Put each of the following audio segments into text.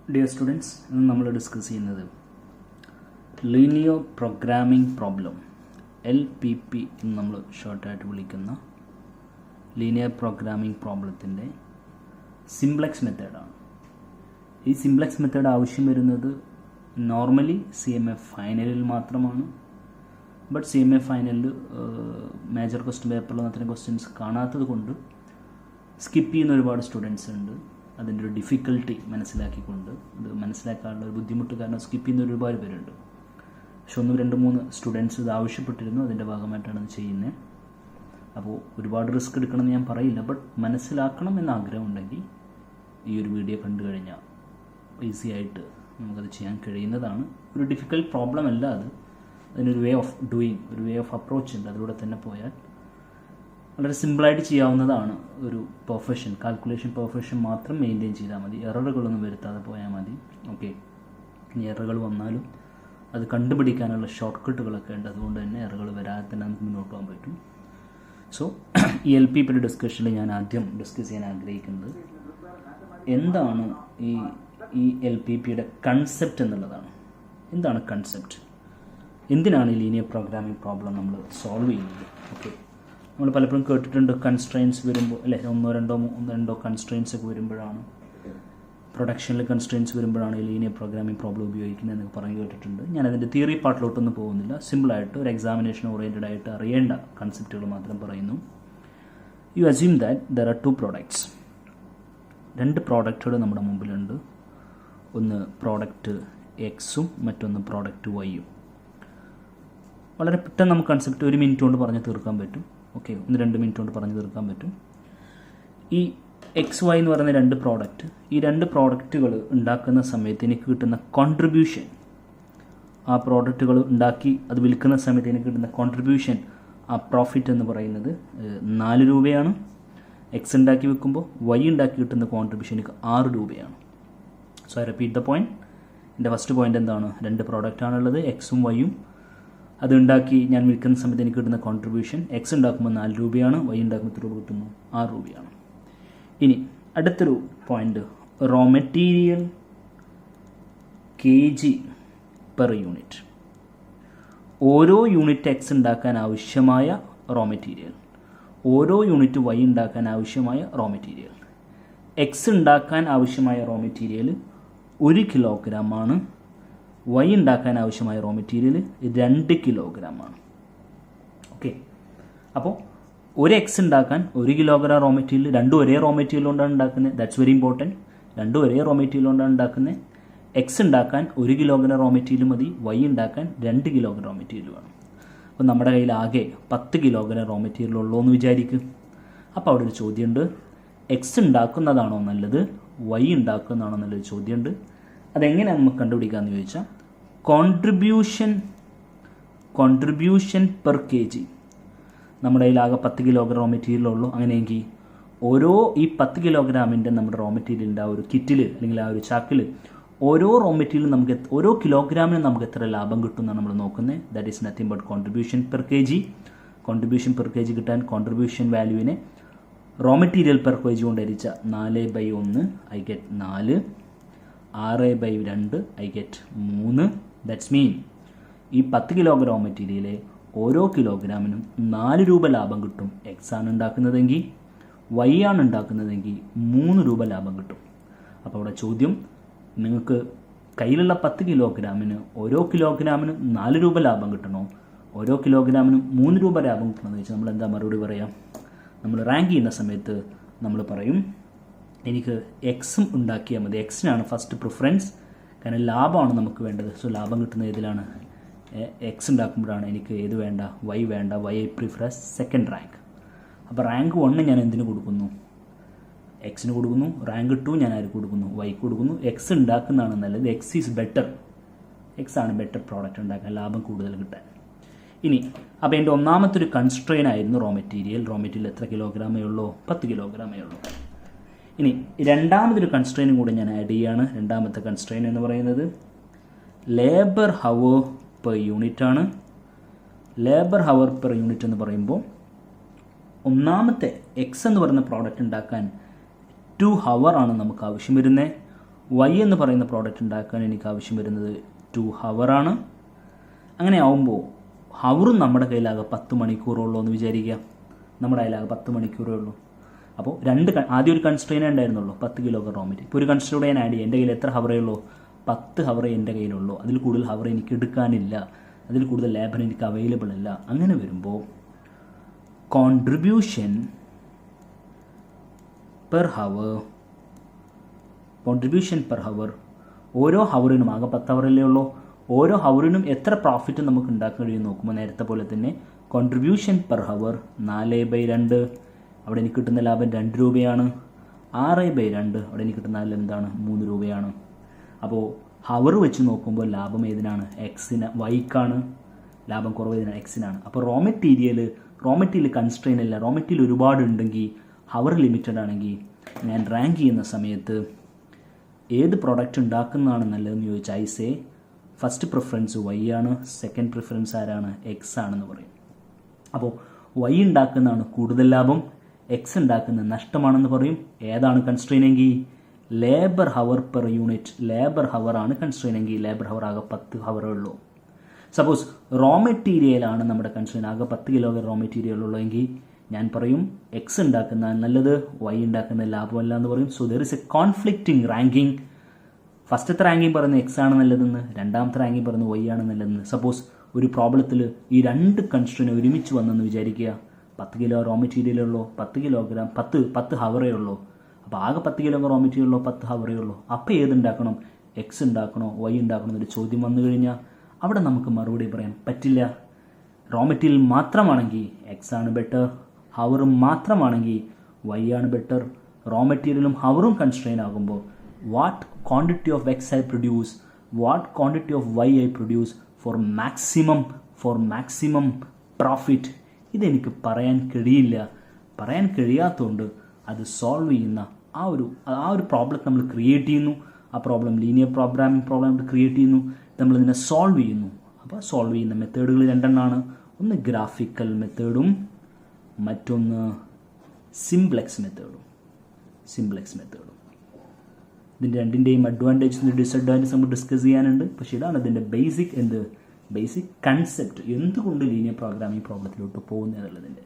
Dear students, we will discuss linear programming problem LPP in short linear programming problem simplex method. This simplex method normally CMA final but CMA final major question paper questions skip students അതിൻ്റെ ഒരു difficulty മനസ്സിലാക്കിക്കൊണ്ട് അത് മനസ്സിലാക്കാനുള്ള ഒരു ബുദ്ധിമുട്ട് കാരണം skip ചെയ്യുന്ന ഒരുപാട് പേരുണ്ട്. പക്ഷെ 1-2-3 സ്റ്റുഡൻസ് ഇത് ആവശ്യപ്പെട്ടിരുന്നു, അതിൻ്റെ ഭാഗമായിട്ടാണ് ഇത് ചെയ്യുന്നത്. അപ്പോൾ ഒരുപാട് റിസ്ക് എടുക്കണമെന്ന് ഞാൻ പറയില്ല, ബട്ട് മനസ്സിലാക്കണം എന്ന ആഗ്രഹം ഉണ്ടെങ്കിൽ ഈ ഒരു വീഡിയോ കണ്ടു കഴിഞ്ഞാൽ ഈസി ആയിട്ട് നമുക്കത് ചെയ്യാൻ കഴിയുന്നതാണ്. ഒരു ഡിഫിക്കൽട്ട് പ്രോബ്ലം അല്ല അത്, അതിനൊരു വേ ഓഫ് ഡൂയിങ്, ഒരു വേ ഓഫ് അപ്രോച്ച് ഉണ്ട്. അതിലൂടെ തന്നെ പോയാൽ വളരെ സിമ്പിളായിട്ട് ചെയ്യാവുന്നതാണ്. ഒരു പെർഫെക്ഷൻ, കാൽക്കുലേഷൻ പെർഫെക്ഷൻ മാത്രം മെയിൻറ്റെയിൻ ചെയ്താൽ മതി, എററുകളൊന്നും വരുത്താതെ പോയാൽ മതി. ഓക്കെ, ഇനി എററുകൾ വന്നാലും അത് കണ്ടുപിടിക്കാനുള്ള ഷോർട്ട് കട്ടുകളൊക്കെ ഉണ്ട്, അതുകൊണ്ട് തന്നെ എററുകൾ വരാതെ തന്നെ നമുക്ക് മുന്നോട്ട് പോകാൻ പറ്റും. സോ ഈ LPP ഡിസ്കഷനിൽ ഞാൻ ആദ്യം ഡിസ്കസ് ചെയ്യാൻ ആഗ്രഹിക്കുന്നത് എന്താണ് ഈ LPPയുടെ കൺസെപ്റ്റ് എന്നുള്ളതാണ്. എന്താണ് കൺസെപ്റ്റ്, എന്തിനാണ് ഈ ലീനിയർ പ്രോഗ്രാമിംഗ് പ്രോബ്ലം നമ്മൾ സോൾവ് ചെയ്യുന്നത്? ഓക്കെ, നമ്മൾ പലപ്പോഴും കേട്ടിട്ടുണ്ട് കൺസ്ട്രെയിൻസ് വരുമ്പോൾ, അല്ലേ, 1-2 കൺസ്ട്രെയിൻസ് ഒക്കെ വരുമ്പോഴാണ്, പ്രൊഡക്ഷനിൽ കൺസ്ട്രെയിൻസ് വരുമ്പോഴാണ് ഈ ലീനിയർ പ്രോഗ്രാമിംഗ് പ്രോബ്ലം ഉപയോഗിക്കുന്നത് എന്നൊക്കെ പറഞ്ഞു കേട്ടിട്ടുണ്ട്. ഞാനതിൻ്റെ തിയറി പാർട്ടിലോട്ടൊന്നും പോകുന്നില്ല, സിമ്പിളായിട്ട് ഒരു എക്സാമിനേഷൻ ഓറിയൻറ്റഡ് ആയിട്ട് അറിയേണ്ട കൺസെപ്റ്റുകൾ മാത്രം പറയുന്നു. U assume that there are 2 products. 2 പ്രോഡക്റ്റുകൾ നമ്മുടെ മുമ്പിലുണ്ട്. ഒന്ന് പ്രോഡക്റ്റ് എക്സും മറ്റൊന്ന് പ്രോഡക്റ്റ് വൈയും. വളരെ പെട്ടെന്ന് നമുക്ക് കൺസെപ്റ്റ് 1 മിനിറ്റ് കൊണ്ട് പറഞ്ഞ് തീർക്കാൻ പറ്റും. ഓക്കെ, 1-2 മിനിറ്റ് കൊണ്ട് പറഞ്ഞു തീർക്കാൻ പറ്റും. ഈ XY എന്ന് പറയുന്ന 2 പ്രോഡക്റ്റ്, ഈ 2 പ്രോഡക്റ്റുകൾ ഉണ്ടാക്കുന്ന സമയത്ത് എനിക്ക് കിട്ടുന്ന കോൺട്രിബ്യൂഷൻ, ആ പ്രോഡക്റ്റുകൾ ഉണ്ടാക്കി അത് വിൽക്കുന്ന സമയത്ത് എനിക്ക് കിട്ടുന്ന കോൺട്രിബ്യൂഷൻ, ആ പ്രോഫിറ്റ് എന്ന് പറയുന്നത് 4 രൂപയാണ്. എക്സ് ഉണ്ടാക്കി വെക്കുമ്പോൾ വൈ ഉണ്ടാക്കി കിട്ടുന്ന കോൺട്രിബ്യൂഷൻ എനിക്ക് 6 രൂപയാണ്. So I repeat the point. എൻ്റെ ഫസ്റ്റ് പോയിന്റ് എന്താണ്? 2 പ്രോഡക്റ്റാണുള്ളത്, എക്സും വൈയും. അത് ഉണ്ടാക്കി ഞാൻ വിൽക്കുന്ന സമയത്ത് എനിക്ക് കിട്ടുന്ന കോൺട്രിബ്യൂഷൻ, എക്സ് ഉണ്ടാക്കുമ്പോൾ 4 രൂപയാണ്, വൈ ഉണ്ടാക്കുമ്പോൾ എത്ര രൂപ കിട്ടുന്നു? 6 രൂപയാണ്. ഇനി അടുത്തൊരു point, raw material kg per unit. ഓരോ യൂണിറ്റ് എക്സ് ഉണ്ടാക്കാൻ ആവശ്യമായ റോ മെറ്റീരിയൽ, ഓരോ യൂണിറ്റ് വൈ ഉണ്ടാക്കാൻ ആവശ്യമായ റോ മെറ്റീരിയൽ. എക്സ് ഉണ്ടാക്കാൻ ആവശ്യമായ റോ മെറ്റീരിയൽ 1 കിലോഗ്രാമാണ്, വൈ ഉണ്ടാക്കാൻ ആവശ്യമായ റോ മെറ്റീരിയൽ 2 കിലോഗ്രാമാണ്. ഓക്കെ, അപ്പോൾ ഒരു എക്സ് ഉണ്ടാക്കാൻ 1 കിലോഗ്രാം റോ മെറ്റീരിയൽ, 2 ഒരേ റോ മെറ്റീരിയൽ കൊണ്ടാണ് ഉണ്ടാക്കുന്നത്. That's very important. 2 ഒരേ റോ മെറ്റീരിയൽ കൊണ്ടാണ് ഉണ്ടാക്കുന്നത്. എക്സ് ഉണ്ടാക്കാൻ 1 കിലോഗ്രാം റോ മെറ്റീരിയൽ മതി, വൈ ഉണ്ടാക്കാൻ 2 കിലോഗ്രാം റോ മെറ്റീരിയൽ വേണം. അപ്പോൾ നമ്മുടെ കയ്യിൽ ആകെ 10 കിലോഗ്രാം റോ മെറ്റീരിയൽ ഉള്ളൂ എന്ന് വിചാരിക്കും. അപ്പോൾ അവിടെ ഒരു ചോദ്യമുണ്ട്, എക്സ് ഉണ്ടാക്കുന്നതാണോ നല്ലത്, വൈ ഉണ്ടാക്കുന്നതാണോ നല്ലത് ചോദ്യമുണ്ട്. അതെങ്ങനെയാണ് നമുക്ക് കണ്ടുപിടിക്കാമെന്ന് ചോദിച്ചാൽ, കോൺട്രിബ്യൂഷൻ പെർ kg. നമ്മുടെ കയ്യിൽ ആകെ 10 കിലോഗ്രാം റോ മെറ്റീരിയൽ ഉള്ളൂ. അങ്ങനെയെങ്കിൽ ഈ 10 കിലോഗ്രാമിൻ്റെ നമ്മുടെ റോ മെറ്റീരിയലിൻ്റെ ആ ഒരു കിറ്റിൽ അല്ലെങ്കിൽ ആ ഒരു ചാക്കിൽ ഓരോ റോ മെറ്റീരിയലും നമുക്ക് ഓരോ കിലോഗ്രാമിനും നമുക്ക് എത്ര ലാഭം കിട്ടും എന്നാണ് നമ്മൾ നോക്കുന്നത്. That is nothing but contribution per kg. Contribution per kg കിട്ടാൻ കോൺട്രിബ്യൂഷൻ വാല്യൂവിനെ റോ മെറ്റീരിയൽ പെർ kg കൊണ്ട് ഹരിച്ച 4/1 I get 4, 6/2 I get 3. That's mean ഈ 10 കിലോഗ്രാം റോ മെറ്റീരിയലെ ഓരോ കിലോഗ്രാമിനും 4 രൂപ ലാഭം കിട്ടും. എക്സ് ആണ് ഉണ്ടാക്കുന്നതെങ്കിൽ, വൈ ആണ് ഉണ്ടാക്കുന്നതെങ്കിൽ 3 രൂപ ലാഭം കിട്ടും. അപ്പോൾ അവിടെ ചോദ്യം, നിങ്ങൾക്ക് കയ്യിലുള്ള 10 കിലോഗ്രാമിന് ഓരോ കിലോഗ്രാമിനും 4 രൂപ ലാഭം കിട്ടണോ, ഓരോ കിലോഗ്രാമിനും 3 രൂപ ലാഭം കിട്ടണമെന്ന് വെച്ചാൽ നമ്മൾ എന്താ മറുപടി പറയാം? നമ്മൾ റാങ്ക് ചെയ്യുന്ന സമയത്ത് നമ്മൾ പറയും, എനിക്ക് എക്സും ഉണ്ടാക്കിയാൽ മതി. എക്സിനാണ് ഫസ്റ്റ് പ്രിഫറൻസ്, കാരണം ലാഭമാണ് നമുക്ക് വേണ്ടത്. സോ ലാഭം കിട്ടുന്ന ഏതിലാണ്? എക്സ് ഉണ്ടാക്കുമ്പോഴാണ്. എനിക്ക് ഏത് വേണ്ട? വൈ വേണ്ട. Y prefer as second rank. അപ്പോൾ റാങ്ക് 1 ഞാൻ എന്തിനു കൊടുക്കുന്നു? എക്സിന് കൊടുക്കുന്നു. റാങ്ക് 2 ഞാൻ ആർക്ക് കൊടുക്കുന്നു? വൈക്ക് കൊടുക്കുന്നു. എക്സ് ഉണ്ടാക്കുന്നതാണ് നല്ലത്. X is better. എക്സ് ആണ് ബെറ്റർ പ്രോഡക്റ്റ് ഉണ്ടാക്കാൻ, ലാഭം കൂടുതൽ കിട്ടാൻ. ഇനി അപ്പോൾ എൻ്റെ ഒന്നാമത്തെ ഒരു കൺസ്ട്രെയിൻ ആയിരുന്നു റോ മെറ്റീരിയൽ. റോ മെറ്റീരിയൽ എത്ര കിലോഗ്രാമേ ഉള്ളൂ? 10 കിലോഗ്രാമേ ഉള്ളൂ. ഇനി രണ്ടാമതൊരു കൺസ്ട്രെയിനും കൂടെ ഞാൻ ആഡ് ചെയ്യുകയാണ്. രണ്ടാമത്തെ കൺസ്ട്രെയിൻ എന്ന് പറയുന്നത് ലേബർ ഹവർ പെർ യൂണിറ്റ് ആണ്. ലേബർ ഹവർ പെർ യൂണിറ്റ് എന്ന് പറയുമ്പോൾ ഒന്നാമത്തെ എക്സ് എന്ന് പറയുന്ന പ്രോഡക്റ്റ് ഉണ്ടാക്കാൻ 2 hour ആണ് നമുക്ക് ആവശ്യം വരുന്നത്. വൈ എന്ന് പറയുന്ന പ്രോഡക്റ്റ് ഉണ്ടാക്കാൻ എനിക്ക് ആവശ്യം വരുന്നത് 2 ഹവറാണ്. അങ്ങനെ ആവുമ്പോൾ ഹവറും നമ്മുടെ കയ്യിലാകെ 10 മണിക്കൂറുള്ളൂ എന്ന് വിചാരിക്കുക. നമ്മുടെ കയ്യിലാകെ 10 മണിക്കൂറേ ഉള്ളൂ. അപ്പോൾ ആദ്യം ഒരു കൺസ്ട്രെയിനേ ഉണ്ടായിരുന്നുള്ളൂ, 10 കിലോഗ്രാം റോ മെറ്റീരിയൽ. ഇപ്പോൾ ഒരു കൺസ്ട്രെയിൻ ഞാൻ ആഡ് ചെയ്യും. എൻ്റെ കയ്യിൽ എത്ര ഹവറേ ഉള്ളൂ? 10 ഹവറേ എൻ്റെ കയ്യിലുള്ളൂ. അതിൽ കൂടുതൽ ഹവർ എനിക്ക് എടുക്കാനില്ല, അതിൽ കൂടുതൽ ലേബർ എനിക്ക് അവൈലബിൾ അല്ല. അങ്ങനെ വരുമ്പോൾ കോൺട്രിബ്യൂഷൻ പെർ ഹവർ ഓരോ ഹവറിനും ആകെ 10 ഹവറല്ലേ ഉള്ളൂ. ഓരോ ഹവറിനും എത്ര പ്രോഫിറ്റ് നമുക്ക് ഉണ്ടാക്കാൻ കഴിയും നോക്കുമ്പോൾ നേരത്തെ പോലെ തന്നെ കോൺട്രിബ്യൂഷൻ പെർ ഹവർ 4/2. അവിടെ എനിക്ക് കിട്ടുന്ന ലാഭം 2 രൂപയാണ്. 6/2 അവിടെ എനിക്ക് കിട്ടുന്ന ലാഭം എന്താണ്? 3 രൂപയാണ്. അപ്പോൾ ഹവർ വെച്ച് നോക്കുമ്പോൾ ലാഭം ഏതിനാണ്? വൈക്കാണ്. ലാഭം കുറവ് ഏതിനാണ്? എക്സിനാണ്. അപ്പോൾ റോ മെറ്റീരിയൽ കൺസ്ട്രെയിൻ അല്ല. റോ മെറ്റീരിയൽ ഒരുപാട് ഉണ്ടെങ്കിൽ, ഹവർ ലിമിറ്റഡ് ആണെങ്കിൽ, ഞാൻ റാങ്ക് ചെയ്യുന്ന സമയത്ത് ഏത് പ്രോഡക്റ്റ് ഉണ്ടാക്കുന്നതാണ് നല്ലതെന്ന് ചോദിച്ചാൽ ഐസേ ഫസ്റ്റ് പ്രിഫറൻസ് വൈ ആണ്, സെക്കൻഡ് പ്രിഫറൻസ് ആരാണ്? എക്സ് ആണെന്ന് പറയും. അപ്പോൾ വൈ ഉണ്ടാക്കുന്നതാണ് കൂടുതൽ ലാഭം, എക്സ് ഉണ്ടാക്കുന്ന നഷ്ടമാണെന്ന് പറയും. ഏതാണ് കൺസ്ട്രെയിൻ എങ്കിൽ? Labour hour per unit. Labour hour ആണ് കൺസ്ട്രെയിൻ എങ്കിൽ ലേബർ ഹവർ ആകെ 10 ഹവറേ ഉള്ളൂ. സപ്പോസ് റോ മെറ്റീരിയലാണ് നമ്മുടെ കൺസ്ട്രെയിൻ, ആകെ 10 കിലോഗ്രാം റോ മെറ്റീരിയൽ ഉള്ളെങ്കിൽ ഞാൻ പറയും എക്സ് ഉണ്ടാക്കുന്നതാണ് നല്ലത്, വൈ ഉണ്ടാക്കുന്ന ലാഭമല്ല എന്ന് പറയും. So there is A conflicting ranking. ഫസ്റ്റത്തെ റാങ്കിങ് പറയുന്നത് എക്സ് ആണ് നല്ലതെന്ന്, രണ്ടാമത്തെ റാങ്കിങ് പറയുന്നത് വൈ ആണ് നല്ലതെന്ന്. സപ്പോസ് ഒരു പ്രോബ്ലത്തിൽ ഈ 2 കൺസ്ട്രെയിൻ ഒരുമിച്ച് വന്നെന്ന് വിചാരിക്കുക. 10 കിലോ റോ മെറ്റീരിയലേ ഉള്ളൂ, 10 കിലോഗ്രാം 10 ഹവറേ ഉള്ളൂ. അപ്പോൾ ആകെ 10 കിലോഗ്രാം റോ മെറ്റീരിയൽ ഉള്ളൂ, 10 ഹവറേ ഉള്ളൂ. അപ്പോൾ ഏതുണ്ടാക്കണം? എക്സ് ഉണ്ടാക്കണോ വൈ ഉണ്ടാക്കണോ എന്നൊരു ചോദ്യം വന്നു കഴിഞ്ഞാൽ അവിടെ നമുക്ക് മറുപടി പറയാൻ പറ്റില്ല. റോ മെറ്റീരിയൽ മാത്രമാണെങ്കിൽ എക്സ് ആണ് ബെറ്റർ, ഹവറും മാത്രമാണെങ്കിൽ വൈ ആണ് ബെറ്റർ. റോ മെറ്റീരിയലും ഹവറും കൺസ്ട്രെയിൻ ആകുമ്പോൾ what quantity of X I produce, what quantity of Y I produce for maximum profit, ഇതെനിക്ക് പറയാൻ കഴിയില്ല. പറയാൻ കഴിയാത്തതുകൊണ്ട് അത് സോൾവ് ചെയ്യുന്ന ആ ഒരു പ്രോബ്ലം നമ്മൾ ക്രിയേറ്റ് ചെയ്യുന്നു. ആ problem linear programming problem create ചെയ്യുന്നു, നമ്മളിതിനെ സോൾവ് ചെയ്യുന്നു. അപ്പോൾ സോൾവ് ചെയ്യുന്ന മെത്തേഡുകൾ 2 എണ്ണമാണ്. ഒന്ന് ഗ്രാഫിക്കൽ മെത്തേഡും മറ്റൊന്ന് സിംപ്ലെക്സ് മെത്തേഡും. ഇതിൻ്റെ രണ്ടിൻ്റെയും അഡ്വാൻറ്റേജ് ഡിസഡ്വാൻറ്റേജ് നമുക്ക് ഡിസ്കസ് ചെയ്യാനുണ്ട്. പക്ഷേ ഇതാണ് ഇതിൻ്റെ ബേസിക് കൺസെപ്റ്റ്, എന്തുകൊണ്ട് ലീനിയർ പ്രോഗ്രാമിംഗ് പ്രോബ്ലത്തിലോട്ട് പോകുന്നത് എന്നുള്ളതിൻ്റെ.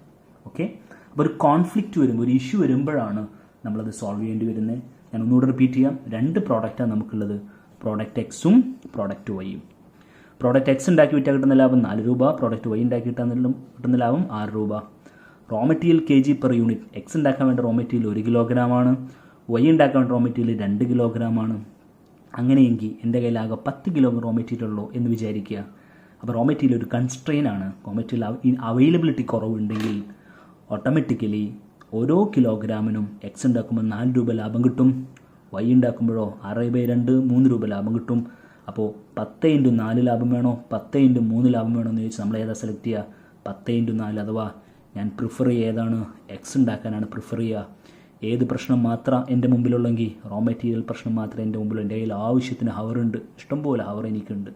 ഓക്കെ, അപ്പോൾ ഒരു കോൺഫ്ലിക്റ്റ് വരുമ്പോൾ, ഒരു ഇഷ്യൂ വരുമ്പോഴാണ് നമ്മളത് സോൾവ് ചെയ്യേണ്ടി വരുന്നത്. ഞാൻ ഒന്നുകൂടെ റിപ്പീറ്റ് ചെയ്യാം. 2 പ്രോഡക്റ്റാണ് നമുക്കുള്ളത്, പ്രോഡക്റ്റ് എക്സും പ്രോഡക്റ്റ് വൈയും. പ്രോഡക്റ്റ് എക്സ് ഉണ്ടാക്കി വിറ്റാൽ കിട്ടുന്ന ലാഭം 4 രൂപ, പ്രോഡക്റ്റ് വൈ ഉണ്ടാക്കി കിട്ടുന്ന ലാഭം 6 രൂപ. Raw material kg per unit. X ഉണ്ടാക്കാൻ വേണ്ട റോ മെറ്റീരിയൽ 1 കിലോഗ്രാമാണ്, വൈ ഉണ്ടാക്കാൻ വേണ്ട റോ മെറ്റീരിയൽ 2 കിലോഗ്രാമാണ്. അങ്ങനെയെങ്കിൽ എൻ്റെ കയ്യിലാകെ 10 കിലോഗ്രാം റോ മെറ്റീരിയൽ ഉള്ളൂ എന്ന് വിചാരിക്കുക. അപ്പോൾ റോ മെറ്റീരിയൽ ഒരു കൺസ്ട്രെയിൻ ആണ്. റോ മെറ്റീരിയൽ അവൈലബിലിറ്റി കുറവുണ്ടെങ്കിൽ ഓട്ടോമാറ്റിക്കലി ഓരോ കിലോഗ്രാമിനും എക്സ് ഉണ്ടാക്കുമ്പോൾ 4 രൂപ ലാഭം കിട്ടും, വൈ ഉണ്ടാക്കുമ്പോഴോ 6/2 3 രൂപ ലാഭം കിട്ടും. അപ്പോൾ 10x4 ലാഭം വേണോ 10x3 ലാഭം വേണോ എന്ന് ചോദിച്ചാൽ നമ്മൾ ഏതാ സെലക്ട് ചെയ്യുക? 10x4. അഥവാ ഞാൻ പ്രിഫർ ഏതാണ്? എക്സ് ഉണ്ടാക്കാനാണ് പ്രിഫർ ചെയ്യുക. ഏത് പ്രശ്നം മാത്രം എൻ്റെ മുമ്പിലുള്ളെങ്കിൽ? റോ മെറ്റീരിയൽ പ്രശ്നം മാത്രമേ എൻ്റെ മുമ്പിൽ. എൻ്റെ കയ്യിൽ ആവശ്യത്തിന് ഹവറുണ്ട്, ഇഷ്ടംപോലെ ഹവർ എനിക്കുണ്ട്.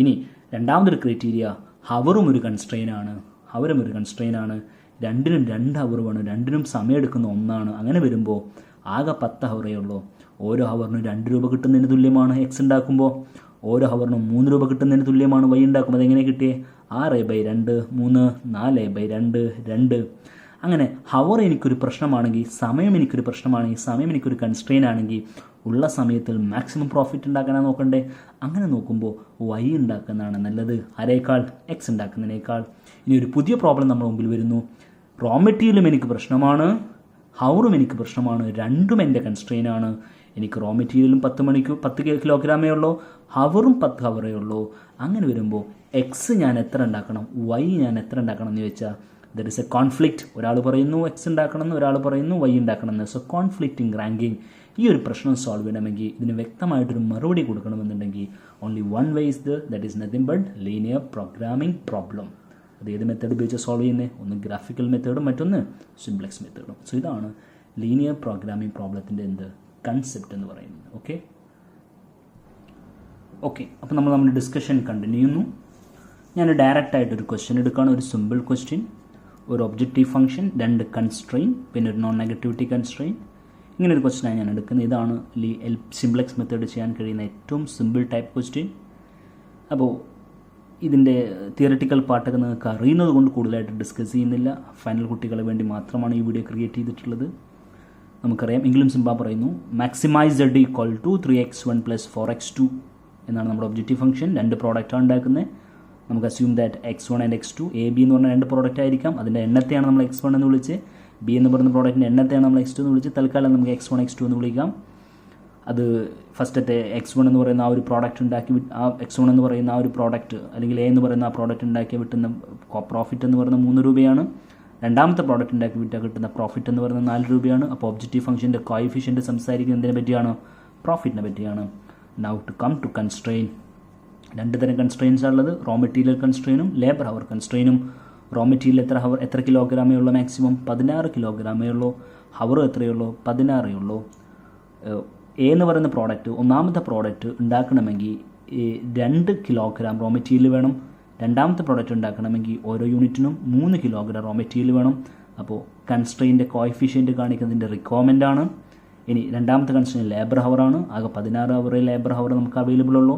ഇനി രണ്ടാമതൊരു ക്രൈറ്റീരിയ, ഹവറും ഒരു കൺസ്ട്രെയിനാണ്. 2നും 2 ഹവർ വേണം, 2നും സമയമെടുക്കുന്ന ഒന്നാണ്. അങ്ങനെ വരുമ്പോൾ ആകെ 10 ഹവറേ ഉള്ളൂ. ഓരോ ഹവറിനും 2 രൂപ കിട്ടുന്നതിന് തുല്യമാണ് എക്സ് ഉണ്ടാക്കുമ്പോൾ, ഓരോ ഹവറിനും 3 രൂപ കിട്ടുന്നതിന് തുല്യമാണ് വൈ ഉണ്ടാക്കുമ്പോൾ. അതെങ്ങനെ കിട്ടിയേ? 6/2 3 4/2 2. അങ്ങനെ ഹവർ എനിക്കൊരു പ്രശ്നമാണെങ്കിൽ, സമയം എനിക്കൊരു പ്രശ്നമാണെങ്കിൽ, സമയം എനിക്കൊരു കൺസ്ട്രെയിൻ ആണെങ്കിൽ ഉള്ള സമയത്തിൽ മാക്സിമം പ്രോഫിറ്റ് ഉണ്ടാക്കാനാണ് നോക്കണ്ടേ. അങ്ങനെ നോക്കുമ്പോൾ വൈ ഉണ്ടാക്കുന്നതാണ് നല്ലത്. ആരേക്കാൾ? എക്സ് ഉണ്ടാക്കുന്നതിനേക്കാൾ. ഇനി ഒരു പുതിയ പ്രോബ്ലം നമ്മുടെ മുമ്പിൽ വരുന്നു. റോ മെറ്റീരിയലും എനിക്ക് പ്രശ്നമാണ്, ഹവറും എനിക്ക് പ്രശ്നമാണ്, രണ്ടും എൻ്റെ കൺസ്ട്രെയിൻ ആണ്. എനിക്ക് റോ മെറ്റീരിയലും 10 കിലോഗ്രാമേ ഉള്ളൂ, ഹവറും 10 ഹവറേ ഉള്ളൂ. അങ്ങനെ വരുമ്പോൾ എക്സ് ഞാൻ എത്ര ഉണ്ടാക്കണം, വൈ ഞാൻ എത്ര ഉണ്ടാക്കണം എന്ന് ചോദിച്ചാൽ ദർ ഇസ് എ കോൺഫ്ലിക്റ്റ്. ഒരാൾ പറയുന്നു എക്സ് ഉണ്ടാക്കണം എന്ന്, ഒരാൾ പറയുന്നു വൈ ഉണ്ടാക്കണം എന്ന്. So conflicting ranking. ഈ ഒരു പ്രശ്നം സോൾവ് ചെയ്യണമെങ്കിൽ, ഇതിന് വ്യക്തമായിട്ടൊരു മറുപടി കൊടുക്കണമെന്നുണ്ടെങ്കിൽ only one way is that is nothing but linear programming problem. അത് ഏത് മെത്തേഡ് ഉപയോഗിച്ച് സോൾവ് ചെയ്യുന്നത്? ഒന്ന് ഗ്രാഫിക്കൽ മെത്തേഡും മറ്റൊന്ന് സിംപ്ലെക്സ് മെത്തേഡും. സോ ഇതാണ് ലീനിയർ പ്രോഗ്രാമിംഗ് പ്രോബ്ലത്തിൻ്റെ കൺസെപ്റ്റ് എന്ന് പറയുന്നത്. ഓക്കെ, അപ്പോൾ നമ്മൾ നമ്മുടെ ഡിസ്കഷൻ കണ്ടിന്യൂ ചെയ്യുന്നു. ഞാൻ ഡയറക്റ്റായിട്ടൊരു ക്വസ്റ്റ്യൻ എടുക്കുകയാണ്, ഒരു സിമ്പിൾ ക്വസ്റ്റ്യൻ. ഒരു ഒബ്ജക്റ്റീവ് ഫംഗ്ഷൻ, 2 കൺസ്ട്രെയിൻ, പിന്നെ ഒരു നോൺ നെഗറ്റിവിറ്റി കൺസ്ട്രെയിൻ. ഇങ്ങനെ ഒരു ക്വസ്റ്റ്യനാണ് ഞാൻ എടുക്കുന്നത്. ഇതാണ് സിംപ്ലെക്സ് മെത്തേഡ് ചെയ്യാൻ കഴിയുന്ന ഏറ്റവും സിമ്പിൾ ടൈപ്പ് ക്വസ്റ്റ്യൻ. അപ്പോൾ ഇതിൻ്റെ തിയററ്റിക്കൽ പാർട്ടൊക്കെ നിങ്ങൾക്ക് അറിയുന്നത് കൊണ്ട് കൂടുതലായിട്ട് ഡിസ്കസ് ചെയ്യുന്നില്ല. ഫൈനൽ കുട്ടികളെ വേണ്ടി മാത്രമാണ് ഈ വീഡിയോ ക്രിയേറ്റ് ചെയ്തിട്ടുള്ളത്. നമുക്കറിയാം, എങ്കിലും സിമ്പിൾ പറയുന്നു, maximise z equal to 3x1 + 4x2 എന്നാണ് നമ്മുടെ ഒബ്ജക്റ്റീവ് ഫംഗ്ഷൻ. രണ്ട് പ്രോഡക്റ്റാണ് ഉണ്ടാക്കുന്നത്. നമുക്ക് assume that x1 and x2, A B എന്ന് പറഞ്ഞാൽ രണ്ട് പ്രോഡക്റ്റ് ആയിരിക്കാം. അതിൻ്റെ എണ്ണത്തെയാണ് നമ്മൾ x1 എന്ന് വിളിച്ച്, ബി എന്ന് പറയുന്ന പ്രോഡക്റ്റിൻ്റെ എണ്ണത്തെയാണ് നമ്മൾ x2 എന്ന് വിളിച്ച്. തൽക്കാലം നമുക്ക് x1 x2 എന്ന് വിളിക്കാം. അത് ഫസ്റ്റത്തെ x1 എന്ന് പറയുന്ന ആ ഒരു പ്രോഡക്റ്റ് ഉണ്ടാക്കി ആ x1 എന്ന് പറയുന്ന ആ ഒരു പ്രോഡക്റ്റ് അല്ലെങ്കിൽ എ എന്ന് പറയുന്ന ആ പ്രോഡക്റ്റ് ഉണ്ടാക്കി വിട്ടുന്ന പ്രോഫിറ്റ് എന്ന് പറയുന്ന 3 രൂപയാണ്. രണ്ടാമത്തെ പ്രോഡക്റ്റ് ഉണ്ടാക്കി വിറ്റാൽ കിട്ടുന്ന പ്രോഫിറ്റ് എന്ന് പറയുന്നത് 4 രൂപയാണ്. അപ്പോൾ ഒബ്ജക്റ്റീവ് ഫംഗ്ഷൻ്റെ കോഎഫിഷ്യൻറ്റ് സംസാരിക്കുന്നതിനെ പറ്റിയാണ്, പ്രോഫിറ്റിനെ പറ്റിയാണ്. Now to come to constraint. രണ്ട് തരം കൺസ്ട്രെയിൻസ് ഉള്ളത്, റോ മെറ്റീരിയൽ കൺസ്ട്രെയിനും ലേബർ ഹവർ കൺസ്ട്രെയിനും. റോ മെറ്റീരിയൽ എത്ര കിലോഗ്രാമേ ഉള്ളൂ? മാക്സിമം 16 കിലോഗ്രാമേ ഉള്ളൂ. ഹവർ എത്രയുള്ളൂ? 16 ഉള്ളൂ. എ എന്ന് പറയുന്ന പ്രോഡക്റ്റ്, ഒന്നാമത്തെ പ്രോഡക്റ്റ് ഉണ്ടാക്കണമെങ്കിൽ 2 കിലോഗ്രാം റോ മെറ്റീരിയൽ വേണം. രണ്ടാമത്തെ പ്രോഡക്റ്റ് ഉണ്ടാക്കണമെങ്കിൽ ഓരോ യൂണിറ്റിനും 3 കിലോഗ്രാം റോ മെറ്റീരിയൽ വേണം. അപ്പോൾ കൺസ്ട്രെയിൻ്റെ കോഎഫിഷ്യൻറ്റ് കാണിക്കുന്നതിൻ്റെ റിക്വയർമെൻ്റ് ആണ്. ഇനി രണ്ടാമത്തെ കൺസ്ട്രെയിൻ ലേബർ ഹവറാണ്. ആകെ 16 ഹവർ ലേബർ ഹവർ നമുക്ക് അവൈലബിൾ ഉള്ളൂ.